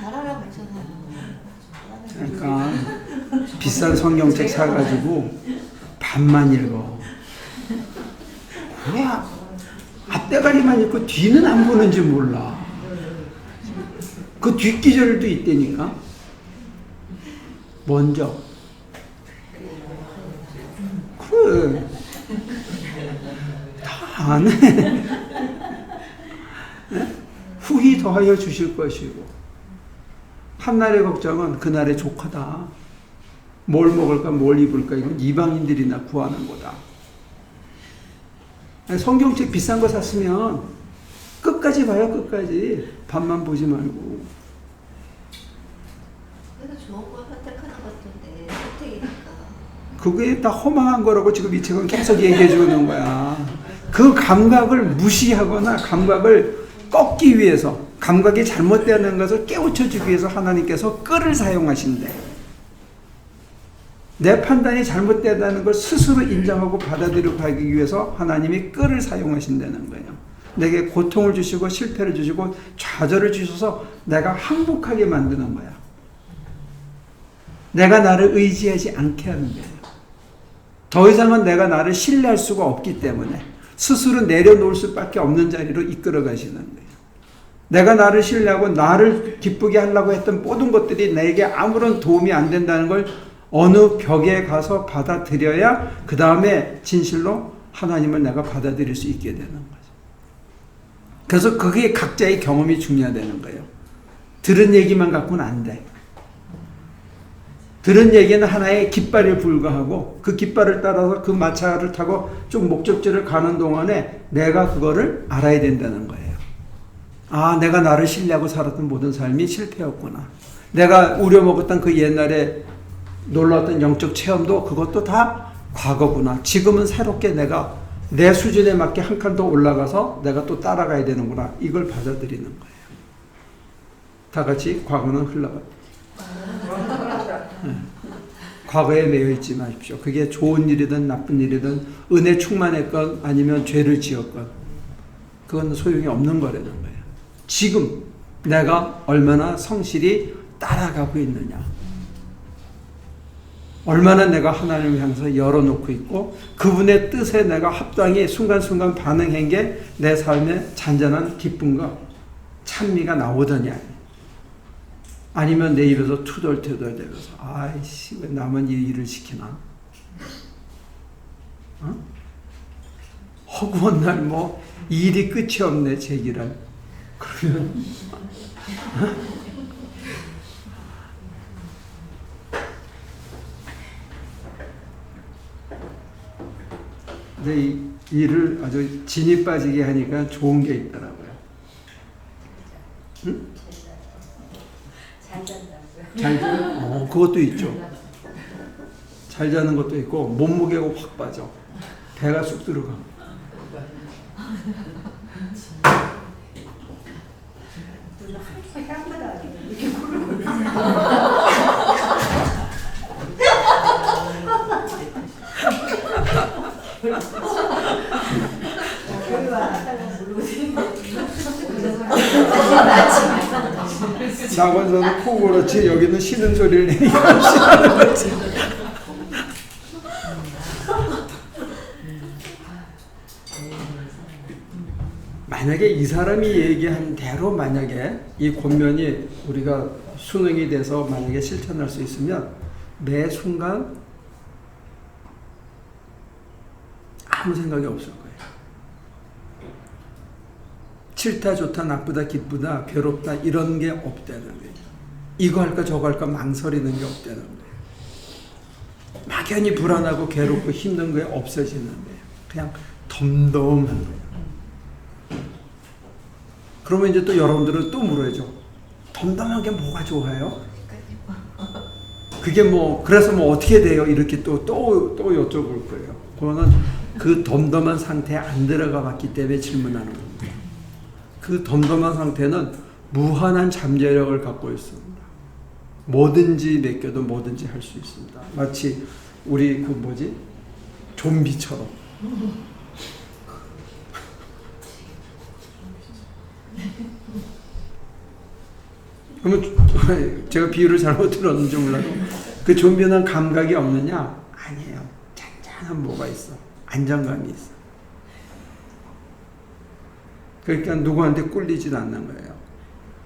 바라라고 그러잖아요. 그러니까 비싼 성경책 사가지고 반만 읽어. 왜 앞대가리만 읽고 뒤는 안 보는지 몰라. 그 뒷기절도 있다니까. 먼저 그래 다 안 해. 후히 더하여 주실 것이고 한날의 걱정은 그날의 조카다. 뭘 먹을까 뭘 입을까 이건 이방인들이나 구하는 거다. 성경책 비싼 거 샀으면 끝까지 봐요. 끝까지 반만 보지 말고. 그래서 좋은 걸 선택하는 것도 내 선택이니까. 그게 다 허망한 거라고 지금 이 책은 계속 얘기해 주는 거야. 그 감각을 무시하거나 감각을 꺾기 위해서 감각이 잘못되는 것을 깨우쳐주기 위해서 하나님께서 끈을 사용하신대. 내 판단이 잘못되다는 걸 스스로 인정하고 받아들이고 가기 위해서 하나님이 끈을 사용하신다는 거예요. 내게 고통을 주시고 실패를 주시고 좌절을 주셔서 내가 항복하게 만드는 거야. 내가 나를 의지하지 않게 하는 거예요. 더 이상은 내가 나를 신뢰할 수가 없기 때문에 스스로 내려놓을 수밖에 없는 자리로 이끌어 가시는 거예요. 내가 나를 신뢰하고 나를 기쁘게 하려고 했던 모든 것들이 내게 아무런 도움이 안 된다는 걸 어느 벽에 가서 받아들여야 그 다음에 진실로 하나님을 내가 받아들일 수 있게 되는 거죠. 그래서 그게 각자의 경험이 중요하다는 거예요. 들은 얘기만 갖고는 안 돼. 들은 얘기는 하나의 깃발에 불과하고 그 깃발을 따라서 그 마차를 타고 쭉 목적지를 가는 동안에 내가 그거를 알아야 된다는 거예요. 아, 내가 나를 신뢰하고 살았던 모든 삶이 실패였구나. 내가 우려먹었던 그 옛날에 놀랐던 영적 체험도 그것도 다 과거구나. 지금은 새롭게 내가 내 수준에 맞게 한 칸 더 올라가서 내가 또 따라가야 되는구나. 이걸 받아들이는 거예요. 다 같이 과거는 흘러가. 네. 과거에 매여 있지 마십시오. 그게 좋은 일이든 나쁜 일이든 은혜 충만했건 아니면 죄를 지었건 그건 소용이 없는 거라는 거예요. 지금 내가 얼마나 성실히 따라가고 있느냐. 얼마나 내가 하나님을 향해서 열어놓고 있고 그분의 뜻에 내가 합당히 순간순간 반응한 게 내 삶의 잔잔한 기쁨과 찬미가 나오더냐. 아니면 내 입에서 투덜투덜대면서 아이씨 왜 남은 이 일을 시키나. 어? 허구한 날 뭐 일이 끝이 없네 제기랄. 그러면 근데 이 일을 아주 진이 빠지게 하니까 좋은 게 있더라고요. 잘 자요? 그것도 있죠. 잘 자는 것도 있고 몸무게가 확 빠져. 배가 쑥 들어가. 땀보다 이렇게 구르고 낙원선은 코 그렇지 여기는 쉬는 소리를 내니까 쉬는 거지. 만약에 이 사람이 얘기한 대로 만약에 이 권면이 우리가 수능이 돼서 만약에 실천할 수 있으면 매 순간 아무 생각이 없을 거예요. 싫다 좋다 나쁘다 기쁘다 괴롭다 이런 게 없다는 거예요. 이거 할까 저거 할까 망설이는 게 없다는 거예요. 막연히 불안하고 괴롭고 힘든 게 없어지는 거예요. 그냥 덤덤한 거예요. 그러면 이제 또 여러분들은 또 물어야죠. 덤덤한 게 뭐가 좋아요? 그게 뭐 그래서 뭐 어떻게 돼요? 이렇게 또 여쭤볼 거예요. 그거는 그 덤덤한 상태에 안 들어가 봤기 때문에 질문하는 겁니다. 그 덤덤한 상태는 무한한 잠재력을 갖고 있습니다. 뭐든지 맡겨도 뭐든지 할 수 있습니다. 마치 우리 좀비처럼. 그러면 제가 비유를 잘못 들었는지 몰라도 그 좀비는 감각이 없느냐? 아니에요. 잔잔한 뭐가 있어. 안정감이 있어. 그러니까 누구한테 꿀리진 않는 거예요.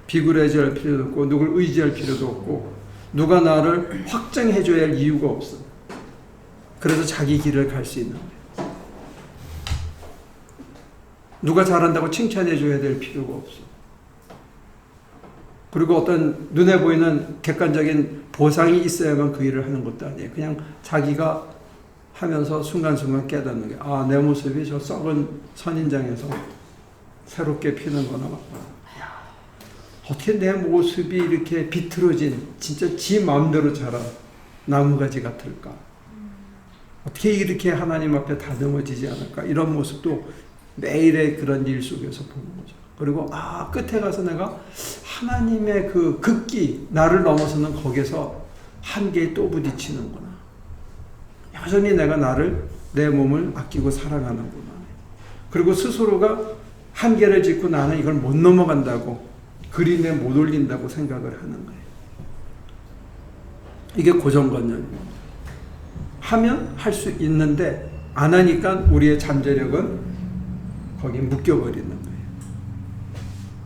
비굴해질 필요도 없고 누굴 의지할 필요도 없고 누가 나를 확정해줘야 할 이유가 없어. 그래서 자기 길을 갈 수 있는 거예요. 누가 잘한다고 칭찬해줘야 될 필요가 없어. 그리고 어떤 눈에 보이는 객관적인 보상이 있어야만 그 일을 하는 것도 아니에요. 그냥 자기가 하면서 순간순간 깨닫는 게 아, 내 모습이 저 썩은 선인장에서 새롭게 피는구나. 어떻게 내 모습이 이렇게 비틀어진 진짜 지 마음대로 자란 나무가지 같을까? 어떻게 이렇게 하나님 앞에 다듬어지지 않을까? 이런 모습도 매일의 그런 일 속에서 보는 거죠. 그리고 끝에 가서 내가 하나님의 그 극기, 나를 넘어서는 거기서 한계에 또 부딪히는구나. 여전히 내가 내 몸을 아끼고 사랑하는구나. 그리고 스스로가 한계를 짓고 나는 이걸 못 넘어간다고, 그림에 못 올린다고 생각을 하는 거예요. 이게 고정관념입니다. 하면 할 수 있는데 안 하니까 우리의 잠재력은 거기에 묶여버리는 거예요.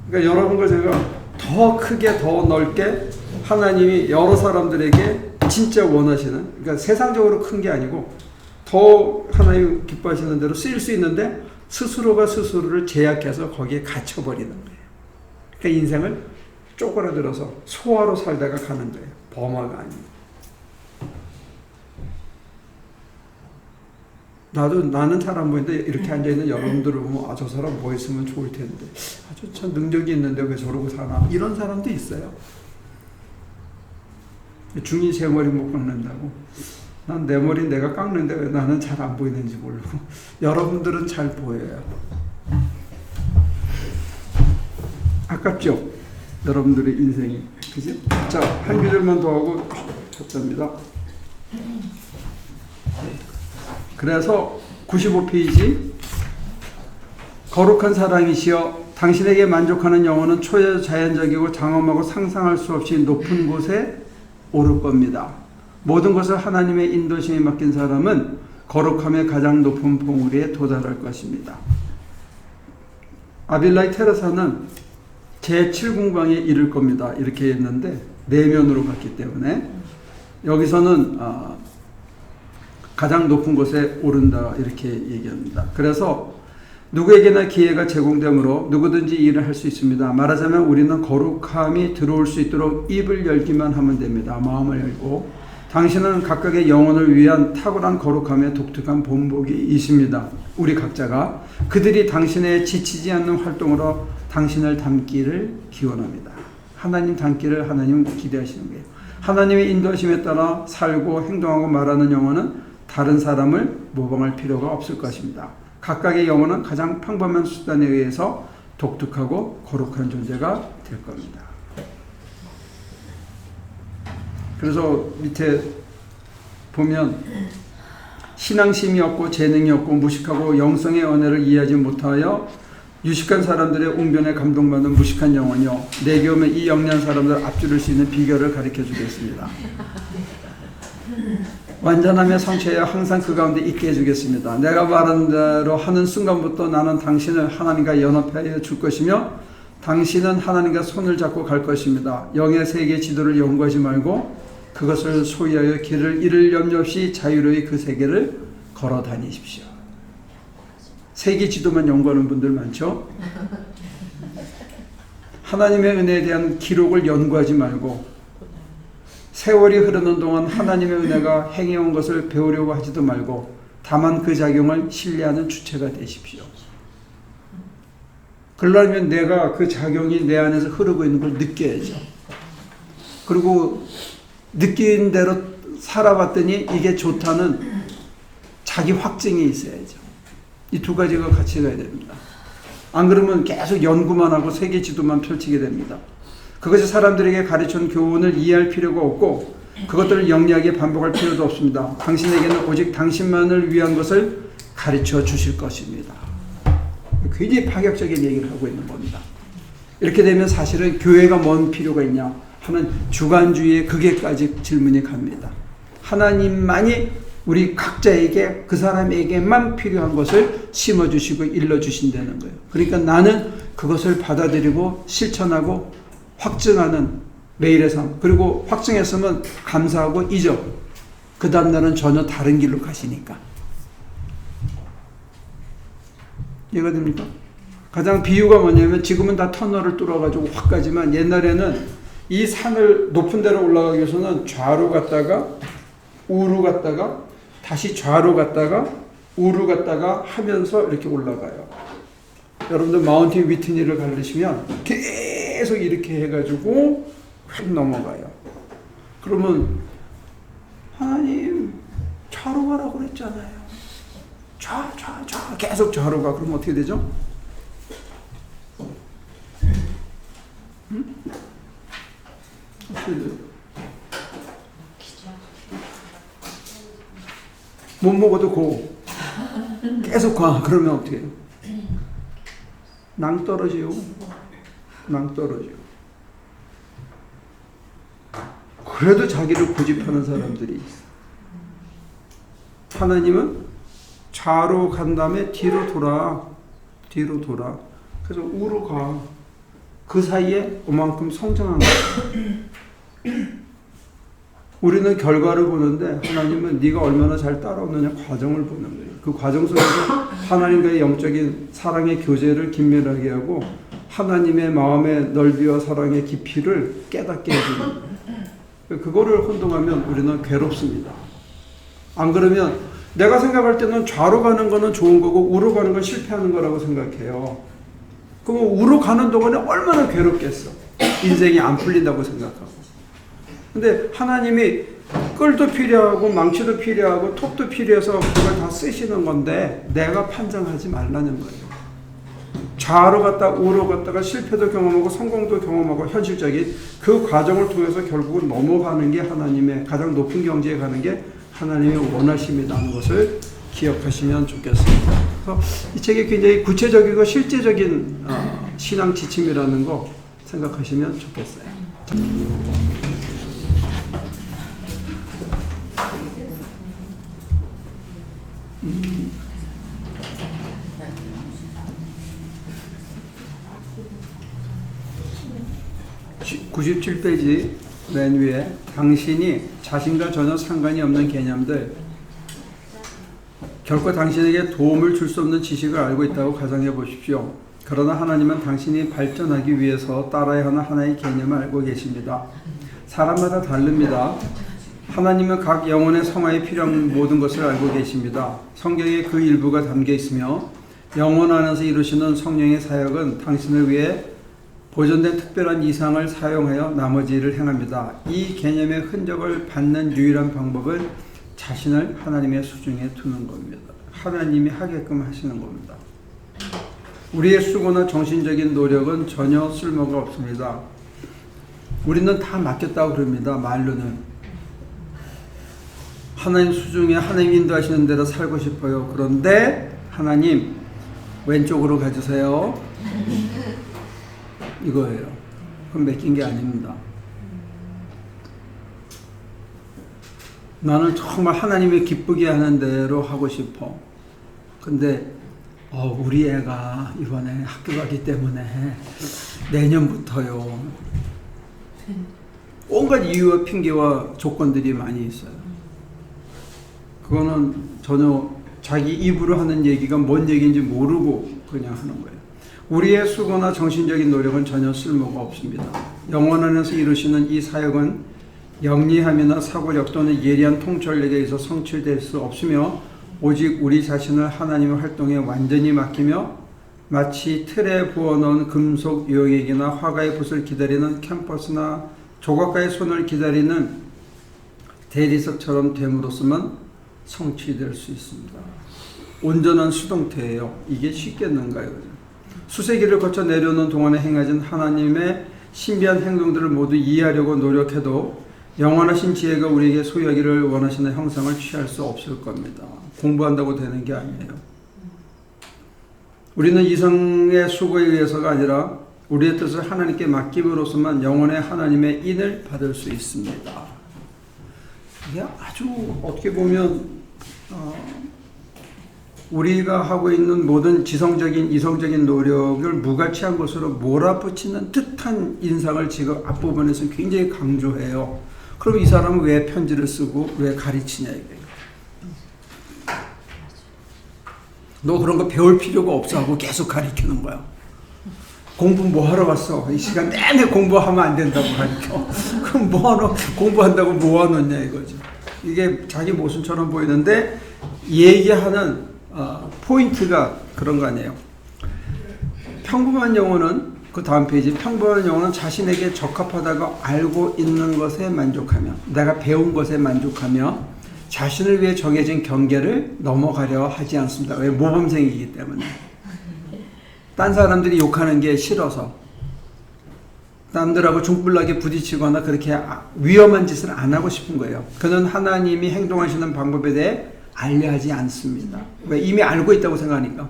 그러니까 여러분과 제가 더 크게 더 넓게 하나님이 여러 사람들에게 진짜 원하시는, 그러니까 세상적으로 큰 게 아니고 더 하나님 기뻐하시는 대로 쓰일 수 있는데 스스로가 스스로를 제약해서 거기에 갇혀버리는 거예요. 그러니까 인생을 쪼그라들어서 소화로 살다가 가는 거예요. 범화가 아니고. 나는 잘 안 보이는데 이렇게 앉아있는 여러분들을 보면 저 사람 뭐 했으면 좋을 텐데 아주 참 능력이 있는데 왜 저러고 사나, 이런 사람도 있어요. 중이 제 머리 못 깎는다고. 난 내 머리 내가 깎는데 왜 나는 잘 안 보이는지 모르고. 여러분들은 잘 보여요. 아깝죠? 여러분들의 인생이. 그지? 자, 한 구절만 더 하고 쳤답니다. 그래서 95페이지, 거룩한 사랑이시여 당신에게 만족하는 영혼은 초자연적이고 장엄하고 상상할 수 없이 높은 곳에 오를 겁니다. 모든 것을 하나님의 인도심에 맡긴 사람은 거룩함의 가장 높은 봉우리에 도달할 것입니다. 아빌라이 테레사는 제7궁방에 이를 겁니다. 이렇게 했는데 내면으로 갔기 때문에 여기서는 가장 높은 곳에 오른다 이렇게 얘기합니다. 그래서 누구에게나 기회가 제공되므로 누구든지 일을 할 수 있습니다. 말하자면 우리는 거룩함이 들어올 수 있도록 입을 열기만 하면 됩니다. 마음을 열고. 당신은 각각의 영혼을 위한 탁월한 거룩함의 독특한 본복이 있습니다. 우리 각자가 그들이 당신의 지치지 않는 활동으로 당신을 닮기를 기원합니다. 하나님 닮기를 하나님 기대하시는 거예요. 하나님의 인도하심에 따라 살고 행동하고 말하는 영혼은 다른 사람을 모방할 필요가 없을 것입니다. 각각의 영혼은 가장 평범한 수단에 의해서 독특하고 거룩한 존재가 될 겁니다. 그래서 밑에 보면 신앙심이 없고 재능이 없고 무식하고 영성의 은혜를 이해하지 못하여 유식한 사람들의 웅변에 감동받는 무식한 영혼이요, 내게 오면 이 영리한 사람들을 앞지를 수 있는 비결을 가르쳐 주겠습니다. 완전함의 성취에 항상 그 가운데 있게 해주겠습니다. 내가 말한 대로 하는 순간부터 나는 당신을 하나님과 연합하여 줄 것이며 당신은 하나님과 손을 잡고 갈 것입니다. 영의 세계 지도를 연구하지 말고 그것을 소유하여 길을 잃을 염려 없이 자유로이 그 세계를 걸어 다니십시오. 세계 지도만 연구하는 분들 많죠? 하나님의 은혜에 대한 기록을 연구하지 말고 세월이 흐르는 동안 하나님의 은혜가 행해온 것을 배우려고 하지도 말고 다만 그 작용을 신뢰하는 주체가 되십시오. 그러려면 내가 그 작용이 내 안에서 흐르고 있는 걸 느껴야죠. 그리고 느낀 대로 살아봤더니 이게 좋다는 자기 확증이 있어야죠. 이 두 가지가 같이 가야 됩니다. 안 그러면 계속 연구만 하고 세계 지도만 펼치게 됩니다. 그것이 사람들에게 가르쳐준 교훈을 이해할 필요가 없고 그것들을 영리하게 반복할 필요도 없습니다. 당신에게는 오직 당신만을 위한 것을 가르쳐 주실 것입니다. 굉장히 파격적인 얘기를 하고 있는 겁니다. 이렇게 되면 사실은 교회가 뭔 필요가 있냐 하는 주관주의의 극에까지 질문이 갑니다. 하나님만이 우리 각자에게 그 사람에게만 필요한 것을 심어주시고 일러주신다는 거예요. 그러니까 나는 그것을 받아들이고 실천하고 확증하는 매일의 삶, 그리고 확증했으면 감사하고 잊어. 그 다음 날은 전혀 다른 길로 가시니까. 이해가 됩니까? 가장 비유가 뭐냐면 지금은 다 터널을 뚫어가지고 확 가지만 옛날에는 이 산을 높은 데로 올라가기 위해서는 좌로 갔다가 우로 갔다가 다시 좌로 갔다가 우로 갔다가 하면서 이렇게 올라가요. 여러분들 마운틴 위트니를 가르치면 계속 이렇게 해가지고 확 넘어가요. 그러면 하나님 좌로 가라고 그랬잖아요. 좌 계속 좌로 가. 그럼 어떻게 되죠? 어떻게 돼요? 못 먹어도 고 계속 가. 그러면 어떻게 해요? 낭떠러지요. 낭떠러지요. 그래도 자기를 고집하는 사람들이 있어. 하나님은 좌로 간 다음에 뒤로 돌아. 그래서 우로 가. 그 사이에 그만큼 성장한 거야. 우리는 결과를 보는데 하나님은 네가 얼마나 잘 따라오느냐 과정을 보는 거예요. 그 과정 속에서 하나님과의 영적인 사랑의 교제를 긴밀하게 하고 하나님의 마음의 넓이와 사랑의 깊이를 깨닫게 해주는 거예요. 그거를 혼동하면 우리는 괴롭습니다. 안 그러면 내가 생각할 때는 좌로 가는 거는 좋은 거고 우로 가는 건 실패하는 거라고 생각해요. 그럼 우로 가는 동안에 얼마나 괴롭겠어. 인생이 안 풀린다고 생각하고. 근데 하나님이 끌도 필요하고 망치도 필요하고 톱도 필요해서 그걸 다 쓰시는 건데 내가 판단하지 말라는 거예요. 좌로 갔다 우로 갔다가 실패도 경험하고 성공도 경험하고 현실적인 그 과정을 통해서 결국은 넘어가는 게 하나님의 가장 높은 경지에 가는 게 하나님의 원하심이라는 것을 기억하시면 좋겠습니다. 그래서 이 책이 굉장히 구체적이고 실제적인 신앙 지침이라는 거 생각하시면 좋겠어요. 97페이지 맨 위에 당신이 자신과 전혀 상관이 없는 개념들, 결코 당신에게 도움을 줄 수 없는 지식을 알고 있다고 가정해 보십시오. 그러나 하나님은 당신이 발전하기 위해서 따라야 하는 하나의 개념을 알고 계십니다. 사람마다 다릅니다. 하나님은 각 영혼의 성화에 필요한 모든 것을 알고 계십니다. 성경에 그 일부가 담겨 있으며 영혼 안에서 이루시는 성령의 사역은 당신을 위해 보존된 특별한 이상을 사용하여 나머지 일을 행합니다. 이 개념의 흔적을 받는 유일한 방법은 자신을 하나님의 수중에 두는 겁니다. 하나님이 하게끔 하시는 겁니다. 우리의 수고나 정신적인 노력은 전혀 쓸모가 없습니다. 우리는 다 맡겼다고 그럽니다. 말로는. 하나님 수중에 하나님 인도하시는 대로 살고 싶어요. 그런데 하나님 왼쪽으로 가주세요. 이거예요. 그럼 맡긴 게 아닙니다. 나는 정말 하나님이 기쁘게 하는 대로 하고 싶어. 근데 우리 애가 이번에 학교 가기 때문에 내년부터요. 온갖 이유와 핑계와 조건들이 많이 있어요. 그거는 전혀 자기 입으로 하는 얘기가 뭔 얘기인지 모르고 그냥 하는 거예요. 우리의 수고나 정신적인 노력은 전혀 쓸모가 없습니다. 영원 안에서 이루시는 이 사역은 영리함이나 사고력 또는 예리한 통찰력에 의해서 성취될 수 없으며 오직 우리 자신을 하나님의 활동에 완전히 맡기며 마치 틀에 부어놓은 금속 용액이나 화가의 붓을 기다리는 캠퍼스나 조각가의 손을 기다리는 대리석처럼 됨으로써만 성취될 수 있습니다. 온전한 수동태예요. 이게 쉽겠는가요? 수세기를 거쳐 내려오는 동안에 행하신 하나님의 신비한 행동들을 모두 이해하려고 노력해도 영원하신 지혜가 우리에게 소유하기를 원하시는 형상을 취할 수 없을 겁니다. 공부한다고 되는 게 아니에요. 우리는 이성의 수고에 의해서가 아니라 우리의 뜻을 하나님께 맡김으로써만 영원의 하나님의 인을 받을 수 있습니다. 이게 아주 어떻게 보면 우리가 하고 있는 모든 지성적인 이성적인 노력을 무가치한 것으로 몰아붙이는 듯한 인상을 지금 앞부분에서 굉장히 강조해요. 그럼 이 사람은 왜 편지를 쓰고 왜 가르치냐 이거예요. 너 그런 거 배울 필요가 없어 하고 계속 가르치는 거야. 공부 뭐 하러 왔어? 이 시간 내내 공부하면 안 된다고 가르쳐. 그럼 뭐하러 공부한다고 모아놓냐 이거죠. 이게 자기 모순처럼 보이는데 얘기하는 포인트가 그런 거 아니에요. 평범한 영혼은 그 다음 페이지 평범한 영혼은 자신에게 적합하다고 알고 있는 것에 만족하며 내가 배운 것에 만족하며 자신을 위해 정해진 경계를 넘어가려 하지 않습니다. 왜? 모범생이기 때문에. 딴 사람들이 욕하는 게 싫어서 남들하고 중불나게 부딪히거나 그렇게 위험한 짓을 안 하고 싶은 거예요. 그는 하나님이 행동하시는 방법에 대해 알려 하지 않습니다. 왜? 이미 알고 있다고 생각하니까.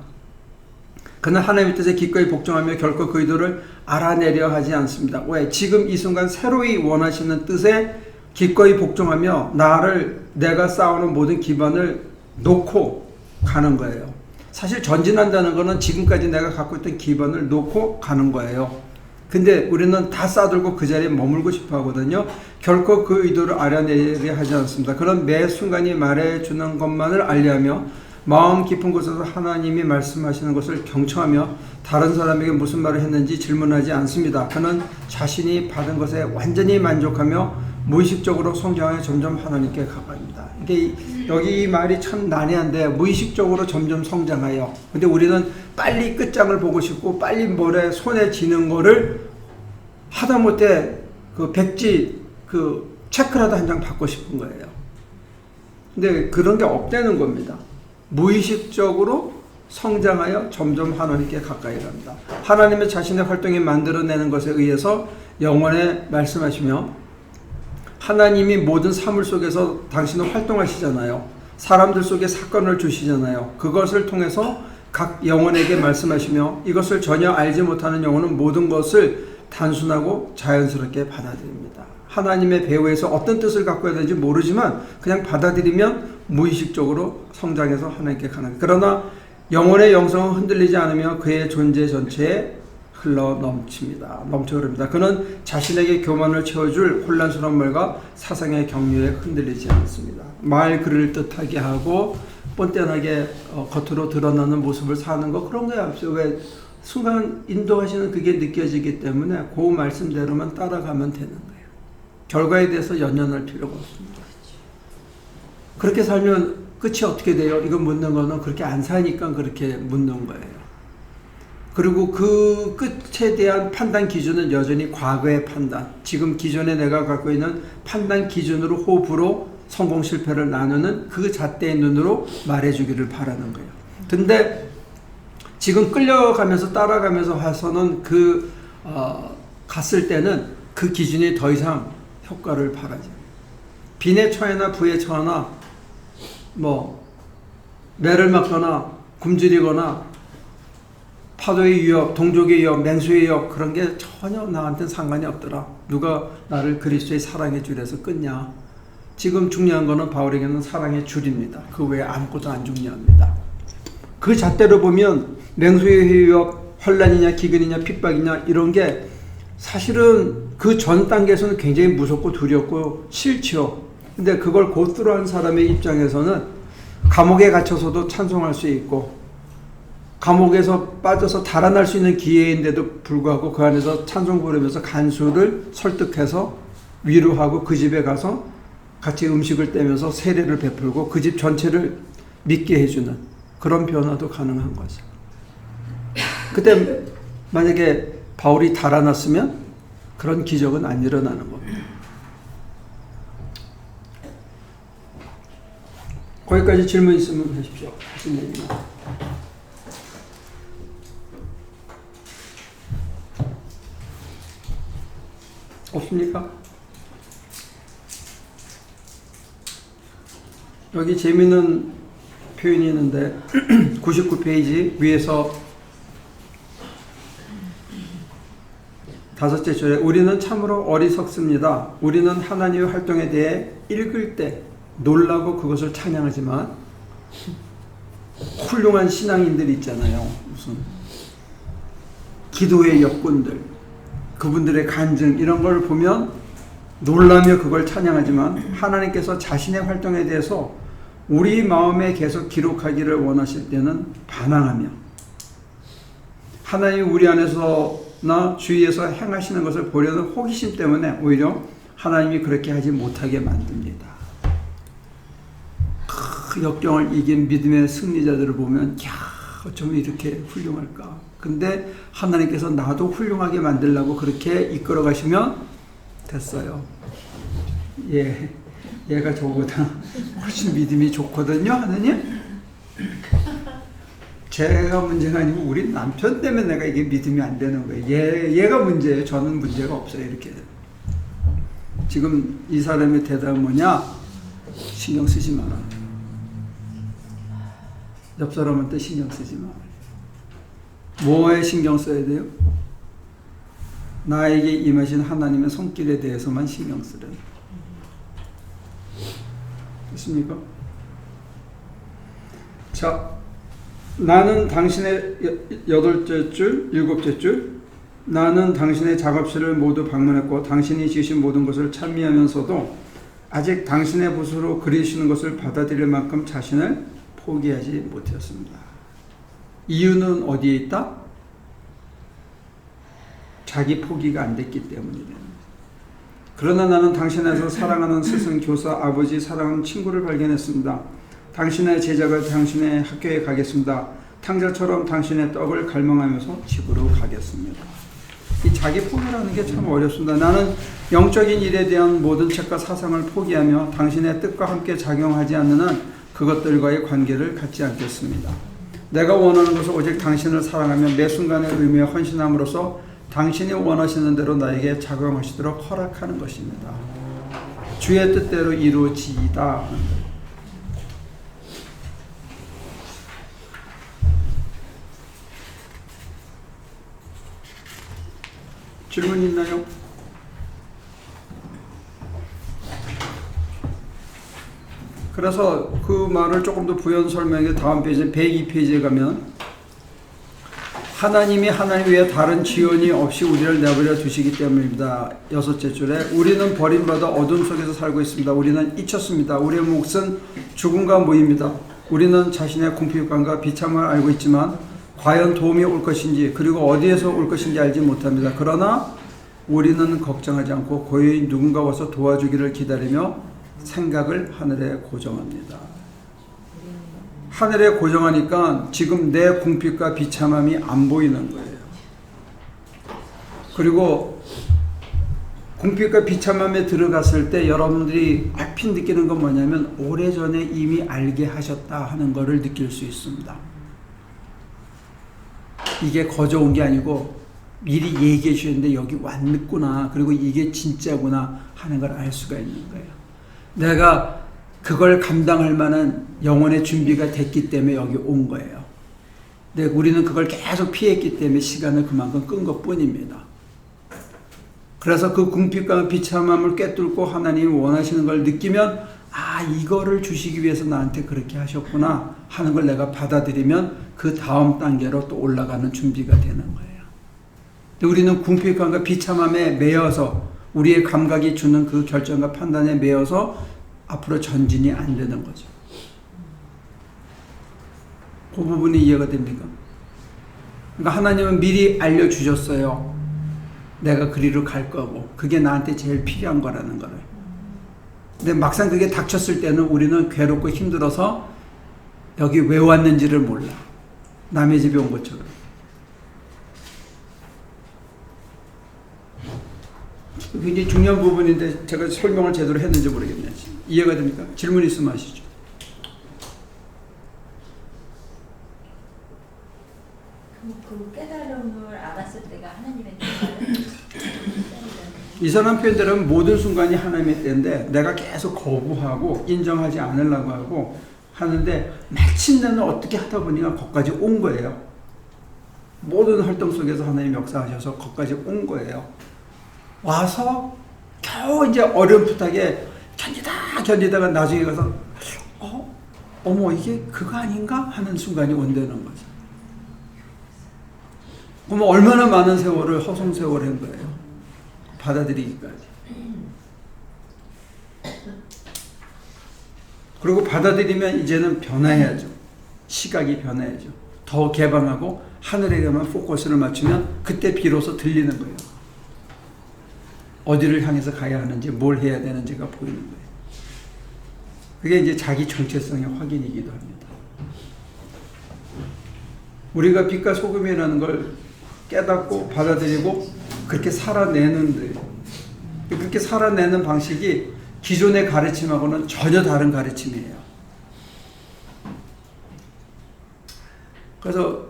그는 하나님의 뜻에 기꺼이 복종하며 결코 그 의도를 알아내려 하지 않습니다. 왜? 지금 이 순간 새로이 원하시는 뜻에 기꺼이 복종하며 내가 쌓아오는 모든 기반을 놓고 가는 거예요. 사실 전진한다는 것은 지금까지 내가 갖고 있던 기반을 놓고 가는 거예요. 근데 우리는 다 쌓아들고 그 자리에 머물고 싶어 하거든요. 결코 그 의도를 알아내려 하지 않습니다. 그런 매 순간이 말해주는 것만을 알려하며 마음 깊은 곳에서 하나님이 말씀하시는 것을 경청하며 다른 사람에게 무슨 말을 했는지 질문하지 않습니다. 그는 자신이 받은 것에 완전히 만족하며 무의식적으로 성장하여 점점 하나님께 가까이입니다. 이게 여기 이 말이 참 난해한데 무의식적으로 점점 성장하여. 근데 우리는 빨리 끝장을 보고 싶고 빨리 뭐래 손에 쥐는 거를 하다못해 그 백지 그 체크라도 한 장 받고 싶은 거예요. 근데 그런 게 없다는 겁니다. 무의식적으로 성장하여 점점 하나님께 가까이 갑니다. 하나님의 자신의 활동이 만들어내는 것에 의해서 영원에 말씀하시며 하나님이 모든 사물 속에서 당신은 활동하시잖아요. 사람들 속에 사건을 주시잖아요. 그것을 통해서 각 영혼에게 말씀하시며 이것을 전혀 알지 못하는 영혼은 모든 것을 단순하고 자연스럽게 받아들입니다. 하나님의 배후에서 어떤 뜻을 갖고 해야 되는지 모르지만 그냥 받아들이면 무의식적으로 성장해서 하나님께 가는 거예요. 그러나 영혼의 영성은 흔들리지 않으며 그의 존재 전체에 흘러 넘칩니다. 넘쳐 흐릅니다. 그는 자신에게 교만을 채워줄 혼란스러운 말과 사상의 경륜에 흔들리지 않습니다. 말 글을 뜻하게 하고 뻔뻔하게 겉으로 드러나는 모습을 사는 거 그런 거야 없어요. 왜? 순간 인도하시는 그게 느껴지기 때문에 그 말씀대로만 따라가면 되는 거예요. 결과에 대해서 연연할 필요가 없습니다. 그렇게 살면 끝이 어떻게 돼요? 이거 묻는 거는 그렇게 안 사니까 그렇게 묻는 거예요. 그리고 그 끝에 대한 판단 기준은 여전히 과거의 판단, 지금 기존에 내가 갖고 있는 판단 기준으로 호흡으로 성공 실패를 나누는 그 잣대의 눈으로 말해주기를 바라는 거예요. 근데 지금 끌려가면서 따라가면서 와서는 갔을 때는 그 기준이 더 이상 효과를 발하지. 빈에 처해나 부에 처하나 매를 맞거나 굶주리거나 파도의 위협, 동족의 위협, 맹수의 위협 그런 게 전혀 나한테는 상관이 없더라. 누가 나를 그리스도의 사랑의 줄에서 끊냐. 지금 중요한 거는 바울에게는 사랑의 줄입니다. 그 외에 아무것도 안 중요합니다. 그 잣대로 보면 맹수의 위협, 환난이냐 기근이냐 핍박이냐 이런 게 사실은 그 전 단계에서는 굉장히 무섭고 두렵고 싫죠. 근데 그걸 고투한 사람의 입장에서는 감옥에 갇혀서도 찬송할 수 있고 감옥에서 빠져서 달아날 수 있는 기회인데도 불구하고 그 안에서 찬송 부르면서 간수를 설득해서 위로하고 그 집에 가서 같이 음식을 떼면서 세례를 베풀고 그 집 전체를 믿게 해주는 그런 변화도 가능한 거죠. 그때 만약에 바울이 달아났으면 그런 기적은 안 일어나는 겁니다. 거기까지 질문 있으면 하십시오. 무슨 얘기나. 없습니까? 여기 재미있는 표현이 있는데 99페이지 위에서 5째 줄에 우리는 참으로 어리석습니다. 우리는 하나님의 활동에 대해 읽을 때 놀라고 그것을 찬양하지만 훌륭한 신앙인들 있잖아요. 무슨 기도의 역군들, 그분들의 간증 이런 걸 보면 놀라며 그걸 찬양하지만 하나님께서 자신의 활동에 대해서 우리 마음에 계속 기록하기를 원하실 때는 반항하며 하나님이 우리 안에서나 주위에서 행하시는 것을 보려는 호기심 때문에 오히려 하나님이 그렇게 하지 못하게 만듭니다. 그 역경을 이긴 믿음의 승리자들을 보면 어쩌면 이렇게 훌륭할까. 근데 하나님께서 나도 훌륭하게 만들려고 그렇게 이끌어 가시면 됐어요. 얘가 저보다 훨씬 믿음이 좋거든요, 하나님. 제가 문제가 아니고 우리 남편 때문에 내가 이게 믿음이 안 되는 거예요. 얘가 문제예요. 저는 문제가 없어요. 이렇게. 지금 이 사람의 대답은 뭐냐? 신경 쓰지 마라. 옆 사람한테 신경 쓰지 마. 뭐에 신경 써야 돼요? 나에게 임하신 하나님의 손길에 대해서만 신경 쓰래. 됐습니까? 자, 나는 당신의 8째 줄, 7째 줄. 나는 당신의 작업실을 모두 방문했고 당신이 지으신 모든 것을 찬미하면서도 아직 당신의 붓으로 그리시는 것을 받아들일 만큼 자신을 포기하지 못했습니다. 이유는 어디에 있다? 자기 포기가 안 됐기 때문이다. 그러나 나는 당신에서 사랑하는 스승, 교사, 아버지, 사랑하는 친구를 발견했습니다. 당신의 제자가 당신의 학교에 가겠습니다. 탕자처럼 당신의 떡을 갈망하면서 집으로 가겠습니다. 이 자기 포기라는 게 참 어렵습니다. 나는 영적인 일에 대한 모든 책과 사상을 포기하며 당신의 뜻과 함께 작용하지 않는 한 그것들과의 관계를 갖지 않겠습니다. 내가 원하는 것은 오직 당신을 사랑하며 매 순간의 의미에 헌신함으로써 당신이 원하시는 대로 나에게 작용하시도록 허락하는 것입니다. 주의 뜻대로 이루어지이다. 질문 있나요? 그래서 그 말을 조금 더 부연 설명해 다음 페이지 102페이지에 가면 하나님이 하나님 외에 다른 지원이 없이 우리를 내버려 두시기 때문입니다. 6째 줄에 우리는 버림받아 어둠 속에서 살고 있습니다. 우리는 잊혔습니다. 우리의 몫은 죽음과 무입니다. 우리는 자신의 공피육감과 비참을 알고 있지만 과연 도움이 올 것인지 그리고 어디에서 올 것인지 알지 못합니다. 그러나 우리는 걱정하지 않고 고요히 누군가 와서 도와주기를 기다리며 생각을 하늘에 고정합니다. 하늘에 고정하니까 지금 내 궁핍과 비참함이 안 보이는 거예요. 그리고 궁핍과 비참함에 들어갔을 때 여러분들이 얼핏 느끼는 건 뭐냐면 오래전에 이미 알게 하셨다 하는 것을 느낄 수 있습니다. 이게 거저 온 게 아니고 미리 얘기해 주셨는데 여기 왔구나, 그리고 이게 진짜구나 하는 걸 알 수가 있는 거예요. 내가 그걸 감당할 만한 영혼의 준비가 됐기 때문에 여기 온 거예요. 근데 우리는 그걸 계속 피했기 때문에 시간을 그만큼 끈 것뿐입니다. 그래서 그 궁핍과 비참함을 꿰뚫고 하나님이 원하시는 걸 느끼면 아, 이거를 주시기 위해서 나한테 그렇게 하셨구나 하는 걸 내가 받아들이면 그 다음 단계로 또 올라가는 준비가 되는 거예요. 근데 우리는 궁핍감과 비참함에 매여서 우리의 감각이 주는 그 결정과 판단에 매여서 앞으로 전진이 안 되는 거죠. 그 부분이 이해가 됩니까? 그러니까 하나님은 미리 알려주셨어요. 내가 그리로 갈 거고 그게 나한테 제일 필요한 거라는 거를. 근데 막상 그게 닥쳤을 때는 우리는 괴롭고 힘들어서 여기 왜 왔는지를 몰라. 남의 집에 온 것처럼. 굉장히 중요한 부분인데 제가 설명을 제대로 했는지 모르겠네요. 이해가 됩니까? 질문 있으면 하시죠. 그 깨달음을 알았을 때가 하나님의 뜻이에요. 이 사람 표현대로는 모든 순간이 하나님의 때인데 내가 계속 거부하고 인정하지 않으려고 하고 하는데 마침내는 어떻게 하다 보니까 거기까지 온 거예요. 모든 활동 속에서 하나님 역사하셔서 거기까지 온 거예요. 와서 겨우 이제 어렴풋하게 견디다가 나중에 가서 어머 이게 그거 아닌가 하는 순간이 온다는 거죠. 그럼 얼마나 많은 세월을 허송세월한 거예요. 받아들이기까지. 그리고 받아들이면 이제는 변화해야죠. 시각이 변화해야죠. 더 개방하고 하늘에게만 포커스를 맞추면 그때 비로소 들리는 거예요. 어디를 향해서 가야 하는지 뭘 해야 되는지가 보이는 거예요. 그게 이제 자기 정체성의 확인이기도 합니다. 우리가 빛과 소금이라는 걸 깨닫고 받아들이고 그렇게 살아내는데 그렇게 살아내는 방식이 기존의 가르침하고는 전혀 다른 가르침이에요. 그래서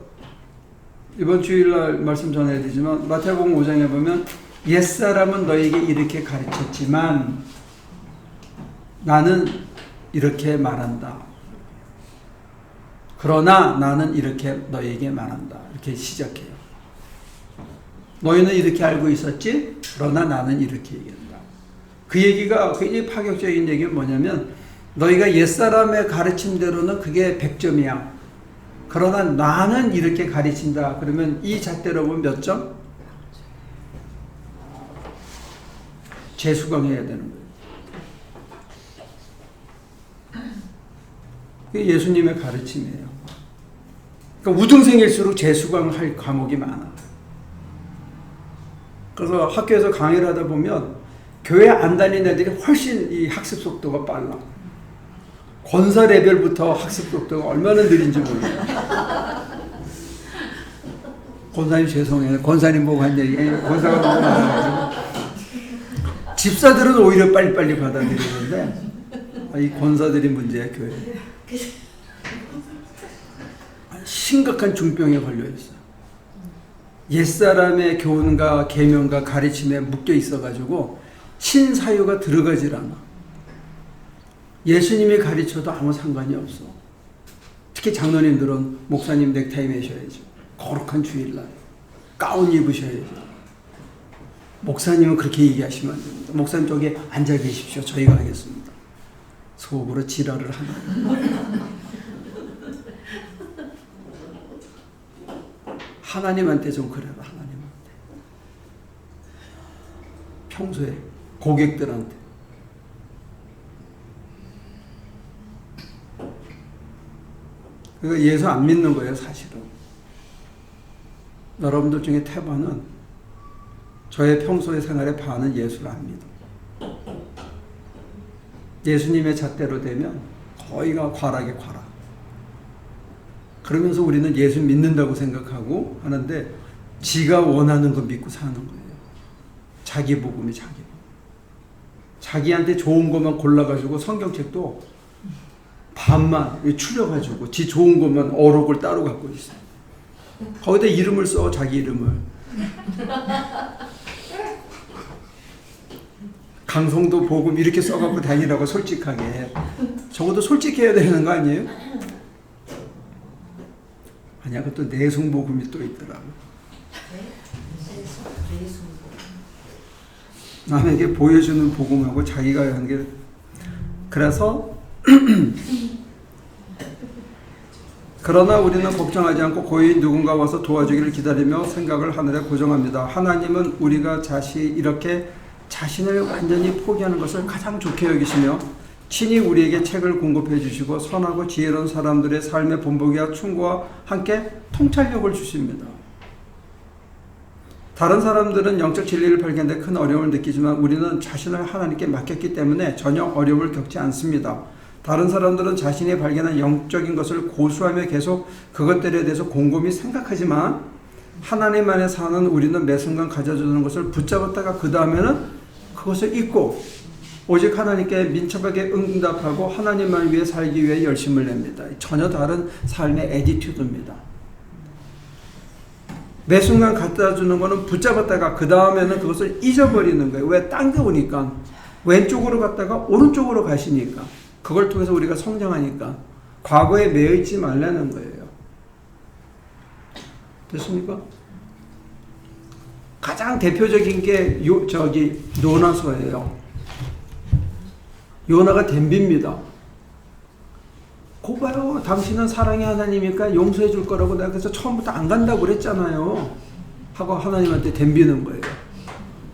이번 주일날 말씀 전해드리지만 마태복음 5장에 보면 옛사람은 너에게 이렇게 가르쳤지만 나는 이렇게 말한다. 그러나 나는 이렇게 너에게 말한다. 이렇게 시작해요. 너희는 이렇게 알고 있었지? 그러나 나는 이렇게 얘기한다. 그 얘기가 굉장히 파격적인 얘기는 뭐냐면 너희가 옛사람의 가르침대로는 그게 100점이야. 그러나 나는 이렇게 가르친다. 그러면 이 잣대로 보면 몇 점? 재수강해야 되는 거예요. 그게 예수님의 가르침이에요. 그러니까 우등생일수록 재수강할 과목이 많아. 그래서 학교에서 강의를 하다 보면 교회 안 다니는 애들이 훨씬 이 학습 속도가 빨라. 권사 레벨부터 학습 속도가 얼마나 느린지 몰라요. 권사님 죄송해요. 권사님 보고 한 얘기. 권사가 너무 많아가지고. 집사들은 오히려 빨리빨리 받아들이는데 이 권사들이 문제야, 교회에. 심각한 중병에 걸려있어. 옛사람의 교훈과 계명과 가르침에 묶여 있어가지고 신사유가 들어가질 않아. 예수님이 가르쳐도 아무 상관이 없어. 특히 장로님들은 목사님 넥타이 매셔야죠. 거룩한 주일날 가운 입으셔야죠. 목사님은 그렇게 얘기하시면 안 됩니다. 목사님 쪽에 앉아 계십시오. 저희가 하겠습니다. 속으로 지랄을 하는. 하나님한테 좀 그래라. 하나님한테. 평소에 고객들한테. 그러니까 예수 안 믿는 거예요, 사실은. 여러분들 중에 태반은 저의 평소의 생활의 반은 예수를 안 믿어. 예수님의 잣대로 되면 거의가 과락의 과락. 그러면서 우리는 예수 믿는다고 생각하고 하는데 지가 원하는 거 믿고 사는 거예요. 자기 복음이 자기 복음. 자기한테 좋은 것만 골라가지고 성경책도 반만 추려가지고 지 좋은 것만 어록을 따로 갖고 있어요. 거기다 이름을 써, 자기 이름을. 강성도 복음 이렇게 써갖고 다니라고 솔직하게. 적어도 솔직해야 되는 거 아니에요? 아니야, 그것도 내숭복음이 또 있더라고. 남에게 보여주는 복음하고 자기가 하는 게. 그래서 그러나 우리는 걱정하지 않고 고이 누군가 와서 도와주기를 기다리며 생각을 하늘에 고정합니다. 하나님은 우리가 이렇게 자신을 완전히 포기하는 것을 가장 좋게 여기시며 친히 우리에게 책을 공급해 주시고 선하고 지혜로운 사람들의 삶의 본보기와 충고와 함께 통찰력을 주십니다. 다른 사람들은 영적 진리를 발견하는데 큰 어려움을 느끼지만 우리는 자신을 하나님께 맡겼기 때문에 전혀 어려움을 겪지 않습니다. 다른 사람들은 자신이 발견한 영적인 것을 고수하며 계속 그것들에 대해서 곰곰이 생각하지만 하나님 안에 사는 우리는 매 순간 가져주는 것을 붙잡았다가 그 다음에는 그것을 잊고 오직 하나님께 민첩하게 응답하고 하나님만 위해 살기 위해 열심을 냅니다. 전혀 다른 삶의 애티튜드입니다. 매 순간 갖다 주는 거는 붙잡았다가 그 다음에는 그것을 잊어버리는 거예요. 왜? 당겨오니까. 왼쪽으로 갔다가 오른쪽으로 가시니까. 그걸 통해서 우리가 성장하니까. 과거에 매여있지 말라는 거예요. 됐습니까? 가장 대표적인 게 요나서예요. 요나가 덤빕니다. 고 봐요. 당신은 사랑의 하나님이니까 용서해 줄 거라고 내가 그래서 처음부터 안 간다고 그랬잖아요. 하고 하나님한테 덤비는 거예요.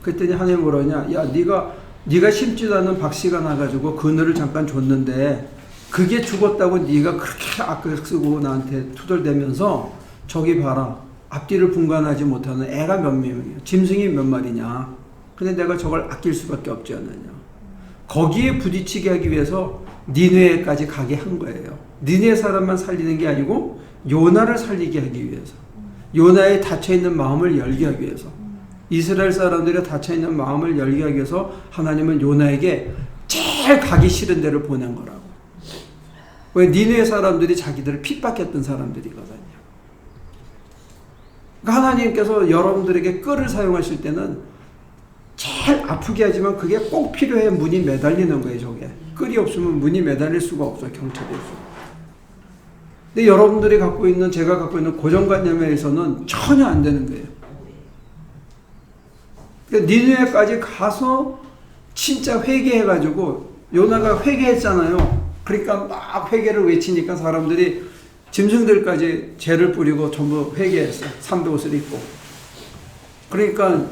그랬더니 하나님 뭐라냐? 야, 네가 심지도 않은 박씨가 나가지고 그늘을 잠깐 줬는데 그게 죽었다고 네가 그렇게 악을 쓰고 나한테 투덜대면서 저기 봐라. 앞뒤를 분간하지 못하는 애가 몇 명이에요. 짐승이 몇 마리냐. 근데 내가 저걸 아낄 수밖에 없지 않느냐. 거기에 부딪히게 하기 위해서 니느웨까지 가게 한 거예요. 니느웨 사람만 살리는 게 아니고 요나를 살리게 하기 위해서. 요나의 닫혀있는 마음을 열게 하기 위해서. 이스라엘 사람들의 닫혀있는 마음을 열게 하기 위해서 하나님은 요나에게 제일 가기 싫은 데를 보낸 거라고. 왜? 니느웨 사람들이 자기들을 핍박했던 사람들이거든요. 그러니까 하나님께서 여러분들에게 끈을 사용하실 때는 제일 아프게 하지만 그게 꼭 필요해. 문이 매달리는 거예요. 저게 끈이 없으면 문이 매달릴 수가 없어. 경찰에서. 근데 여러분들이 갖고 있는, 제가 갖고 있는 고정관념에 의해서는 전혀 안 되는 거예요. 그러니까 니느웨까지 가서 진짜 회개해가지고, 요나가 회개했잖아요. 그러니까 막 회개를 외치니까 사람들이 짐승들까지 죄를 뿌리고 전부 회개했어요. 삼백옷을 입고. 그러니까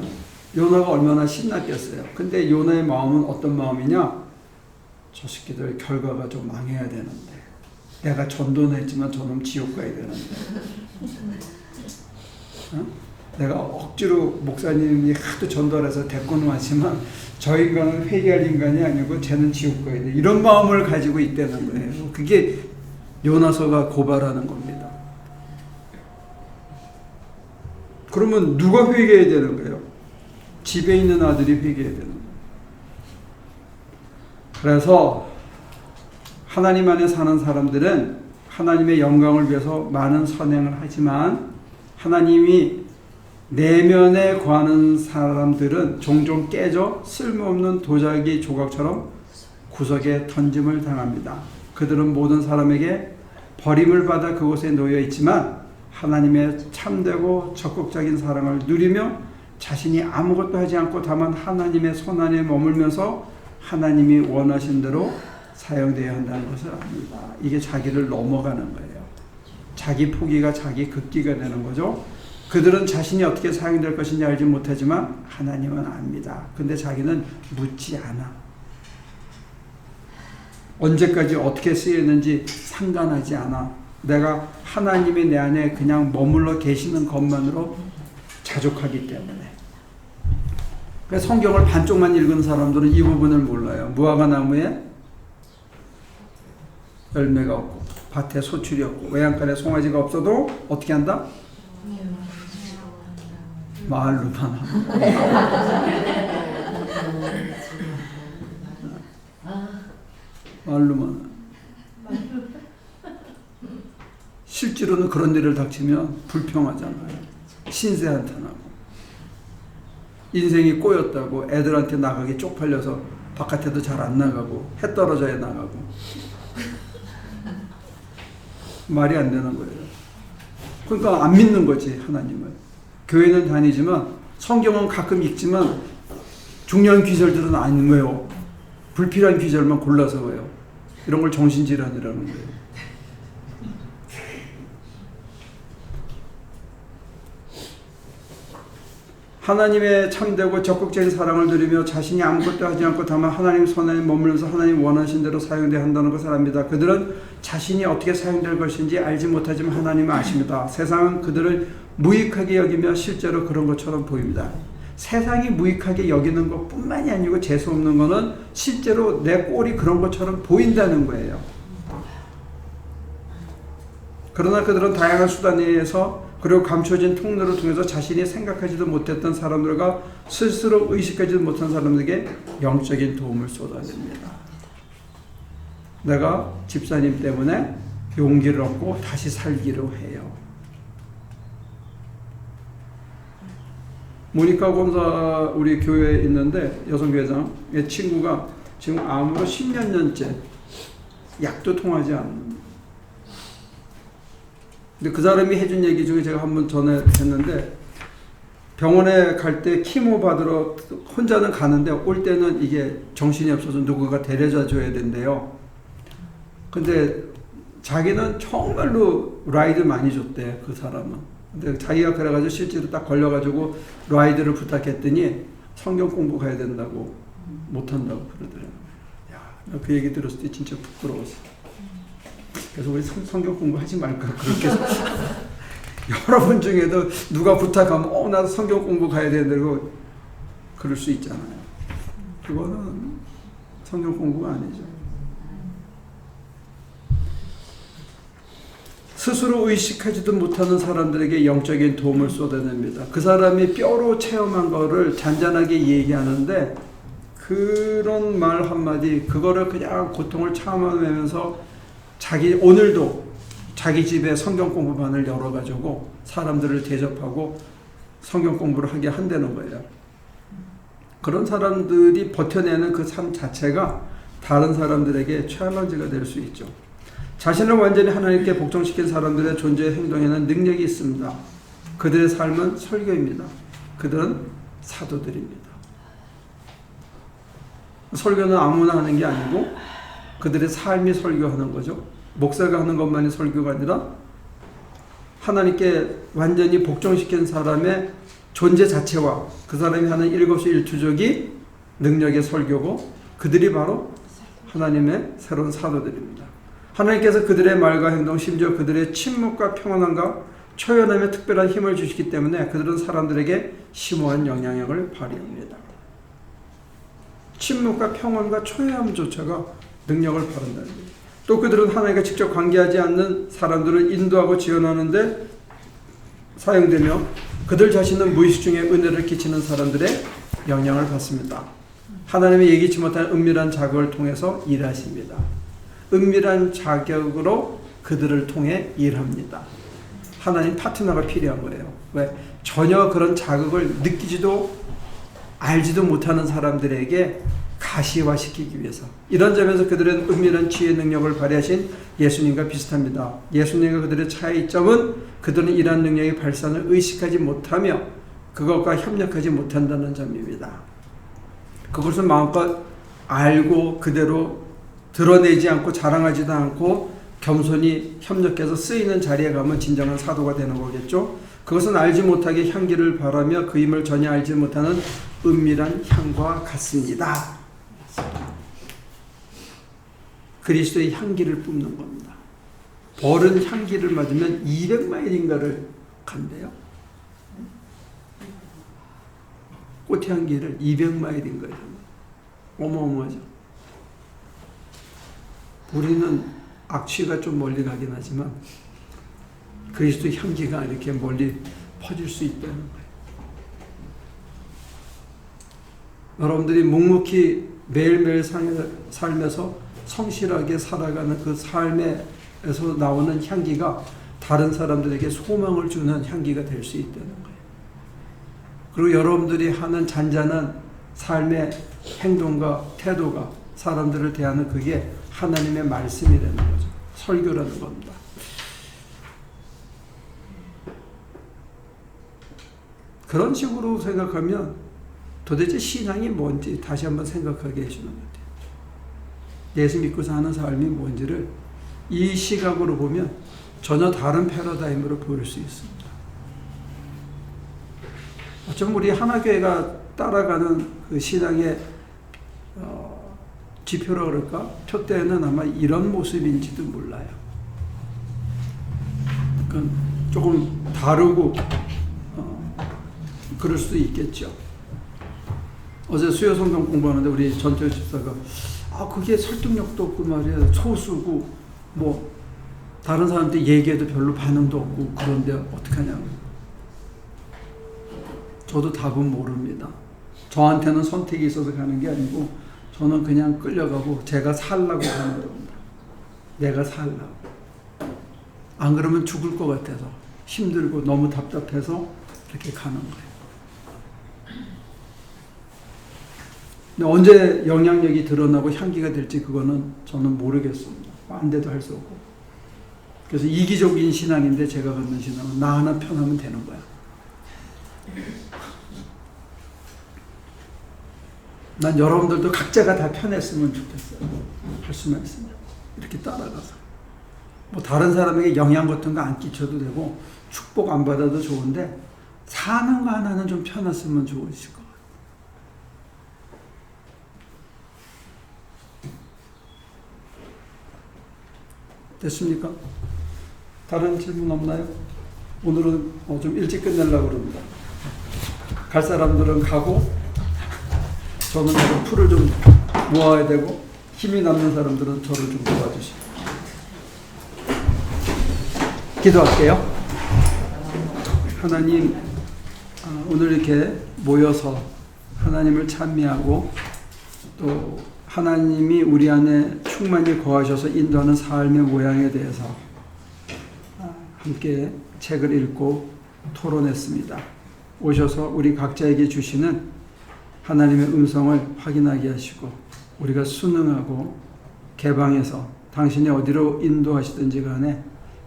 요나가 얼마나 신났겠어요. 근데 요나의 마음은 어떤 마음이냐? 저 새끼들 결과가 좀 망해야 되는데, 내가 전도는 했지만 저놈 지옥 가야 되는데, 어? 내가 억지로 목사님이 하도 전도를 해서 데리고는 왔지만 저 인간은 회개할 인간이 아니고 쟤는 지옥 가야 돼. 이런 마음을 가지고 있다는 거예요. 그게 요나서가 고발하는 겁니다. 그러면 누가 회개해야 되는 거예요? 집에 있는 아들이 회개해야 되는 거예요. 그래서 하나님 안에 사는 사람들은 하나님의 영광을 위해서 많은 선행을 하지만 하나님이 내면에 거하는 사람들은 종종 깨져 쓸모없는 도자기 조각처럼 구석에 던짐을 당합니다. 그들은 모든 사람에게 버림을 받아 그곳에 놓여 있지만 하나님의 참되고 적극적인 사랑을 누리며 자신이 아무것도 하지 않고 다만 하나님의 손 안에 머물면서 하나님이 원하신 대로 사용되어야 한다는 것을 압니다. 이게 자기를 넘어가는 거예요. 자기 포기가 자기 극기가 되는 거죠. 그들은 자신이 어떻게 사용될 것인지 알지 못하지만 하나님은 압니다. 근데 자기는 묻지 않아. 언제까지 어떻게 쓰였는지 상관하지 않아. 내가 하나님이 내 안에 그냥 머물러 계시는 것만으로 자족하기 때문에. 그래서 성경을 반쪽만 읽은 사람들은 이 부분을 몰라요. 무화과 나무에 열매가 없고 밭에 소출이 없고 외양간에 송아지가 없어도 어떻게 한다? 말로만 한다. 말로만. 실제로는 그런 일을 닥치면 불평하잖아요. 신세한탄하고 인생이 꼬였다고 애들한테 나가기 쪽팔려서 바깥에도 잘 안 나가고 해 떨어져야 나가고 말이 안 되는 거예요. 그러니까 안 믿는 거지 하나님을. 교회는 다니지만 성경은 가끔 읽지만 중요한 귀절들은 안 외워. 불필요한 귀절만 골라서 외워. 이런 걸 정신질환이라는 거예요. 하나님의 참되고 적극적인 사랑을 누리며 자신이 아무것도 하지 않고 다만 하나님 손에 머물면서 하나님 원하신 대로 사용되어야 한다는 것을 압니다. 그들은 자신이 어떻게 사용될 것인지 알지 못하지만 하나님은 아십니다. 세상은 그들을 무익하게 여기며 실제로 그런 것처럼 보입니다. 세상이 무익하게 여기는 것뿐만이 아니고 재수없는 것은 실제로 내 꼴이 그런 것처럼 보인다는 거예요. 그러나 그들은 다양한 수단에 의해서 그리고 감춰진 통로를 통해서 자신이 생각하지도 못했던 사람들과 스스로 의식하지도 못한 사람들에게 영적인 도움을 쏟아냅니다. 내가 집사님 때문에 용기를 얻고 다시 살기로 해요. 모니카 권사 우리 교회에 있는데 여성교회장의 친구가 지금 암으로 10몇 년째 약도 통하지 않는. 근데 그 사람이 해준 얘기 중에 제가 한번 전에 했는데 병원에 갈 때 키모 받으러 혼자는 가는데 올 때는 이게 정신이 없어서 누구가 데려다 줘야 된대요. 근데 자기는 정말로 라이드 많이 줬대, 그 사람은. 근데 자기가 그래가지고 실제로 딱 걸려가지고 라이드를 부탁했더니 성경 공부 가야 된다고 못한다고 그러더라고요. 야, 그 얘기 들었을 때 진짜 부끄러웠어. 그래서 우리 성경 공부하지 말까 그렇게 여러분 중에도 누가 부탁하면 나도 성경 공부 가야 되는데 그럴 수 있잖아요. 그거는 성경 공부가 아니죠. 스스로 의식하지도 못하는 사람들에게 영적인 도움을 쏟아냅니다. 그 사람이 뼈로 체험한 거를 잔잔하게 얘기하는데 그런 말 한마디, 그거를 그냥 고통을 참아내면서 오늘도 자기 집에 성경 공부반을 열어가지고 사람들을 대접하고 성경 공부를 하게 한다는 거예요. 그런 사람들이 버텨내는 그 삶 자체가 다른 사람들에게 챌린지가 될 수 있죠. 자신을 완전히 하나님께 복종시킨 사람들의 존재의 행동에는 능력이 있습니다. 그들의 삶은 설교입니다. 그들은 사도들입니다. 설교는 아무나 하는 게 아니고 그들의 삶이 설교하는 거죠. 목사가 하는 것만이 설교가 아니라 하나님께 완전히 복종시킨 사람의 존재 자체와 그 사람이 하는 일거수일투족이 능력의 설교고 그들이 바로 하나님의 새로운 사도들입니다. 하나님께서 그들의 말과 행동, 심지어 그들의 침묵과 평온함과 초연함에 특별한 힘을 주시기 때문에 그들은 사람들에게 심오한 영향력을 발휘합니다. 침묵과 평온과 초연함조차가 능력을 발휘한다는 거예요. 또 그들은 하나님과 직접 관계하지 않는 사람들을 인도하고 지원하는데 사용되며 그들 자신은 무의식 중에 은혜를 끼치는 사람들의 영향을 받습니다. 하나님의 예기치 못한 은밀한 자극을 통해서 일하십니다. 은밀한 자격으로 그들을 통해 일합니다. 하나님 파트너가 필요한 거예요. 왜? 전혀 그런 자극을 느끼지도 알지도 못하는 사람들에게 가시화시키기 위해서. 이런 점에서 그들은 은밀한 지혜 능력을 발휘하신 예수님과 비슷합니다. 예수님과 그들의 차이점은 그들은 이러한 능력의 발산을 의식하지 못하며 그것과 협력하지 못한다는 점입니다. 그것을 마음껏 알고 그대로 드러내지 않고 자랑하지도 않고 겸손히 협력해서 쓰이는 자리에 가면 진정한 사도가 되는 거겠죠. 그것은 알지 못하게 향기를 바라며 그 힘을 전혀 알지 못하는 은밀한 향과 같습니다. 그리스도의 향기를 뿜는 겁니다. 벌은 향기를 맞으면 200마일인가를 간대요. 꽃향기를 200마일인가요. 어마어마하죠. 우리는 악취가 좀 멀리 가긴 하지만 그리스도의 향기가 이렇게 멀리 퍼질 수 있다는 거예요. 여러분들이 묵묵히 매일매일 삶에서 성실하게 살아가는 그 삶에서 나오는 향기가 다른 사람들에게 소망을 주는 향기가 될 수 있다는 거예요. 그리고 여러분들이 하는 잔잔한 삶의 행동과 태도가 사람들을 대하는 그게 하나님의 말씀이 되는 거죠. 설교라는 겁니다. 그런 식으로 생각하면 도대체 신앙이 뭔지 다시 한번 생각하게 해주는 것 같아요. 예수 믿고 사는 삶이 뭔지를 이 시각으로 보면 전혀 다른 패러다임으로 보일 수 있습니다. 어쩌면 우리 하나교회가 따라가는 그 신앙의 지표라 그럴까? 표대는 아마 이런 모습인지도 몰라요. 그러니까 조금 다르고 그럴 수도 있겠죠. 어제 수요 성경 공부하는데 우리 전태호 집사가 그게 설득력도 없고 말이야 소수고 뭐 다른 사람한테 얘기해도 별로 반응도 없고 그런데 어떡하냐고. 저도 답은 모릅니다. 저한테는 선택이 있어서 가는 게 아니고 저는 그냥 끌려가고 제가 살라고 가는 겁니다. 내가 살라고. 안 그러면 죽을 것 같아서 힘들고 너무 답답해서 이렇게 가는 거예요. 근데 언제 영향력이 드러나고 향기가 될지 그거는 저는 모르겠습니다. 반대도 할 수 없고. 그래서 이기적인 신앙인데 제가 갖는 신앙은 나 하나 편하면 되는 거야. 난 여러분들도 각자가 다 편했으면 좋겠어요. 할 수만 있으면. 이렇게 따라가서. 뭐 다른 사람에게 영향 같은 거 안 끼쳐도 되고 축복 안 받아도 좋은데 사는 거 하나는 좀 편했으면 좋으실 것 같아요. 됐습니까? 다른 질문 없나요? 오늘은 좀 일찍 끝내려고 그럽니다. 갈 사람들은 가고 저는 풀을 좀 모아야 되고 힘이 남는 사람들은 저를 좀 도와주시고 기도할게요. 하나님, 오늘 이렇게 모여서 하나님을 찬미하고 또 하나님이 우리 안에 충만히 거하셔서 인도하는 삶의 모양에 대해서 함께 책을 읽고 토론했습니다. 오셔서 우리 각자에게 주시는 하나님의 음성을 확인하게 하시고 우리가 순응하고 개방해서 당신이 어디로 인도하시든지 간에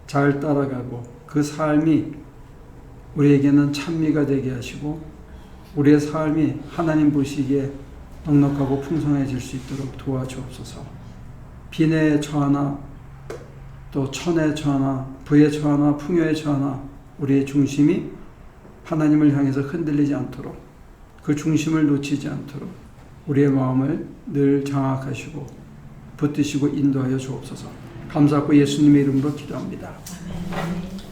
잘 따라가고 그 삶이 우리에게는 찬미가 되게 하시고 우리의 삶이 하나님 보시기에 넉넉하고 풍성해질 수 있도록 도와주옵소서. 빈에 처하나 또 천에 처하나 부에 처하나 풍요에 처하나 우리의 중심이 하나님을 향해서 흔들리지 않도록 그 중심을 놓치지 않도록 우리의 마음을 늘 장악하시고 붙드시고 인도하여 주옵소서. 감사하고 예수님의 이름으로 기도합니다. 아멘.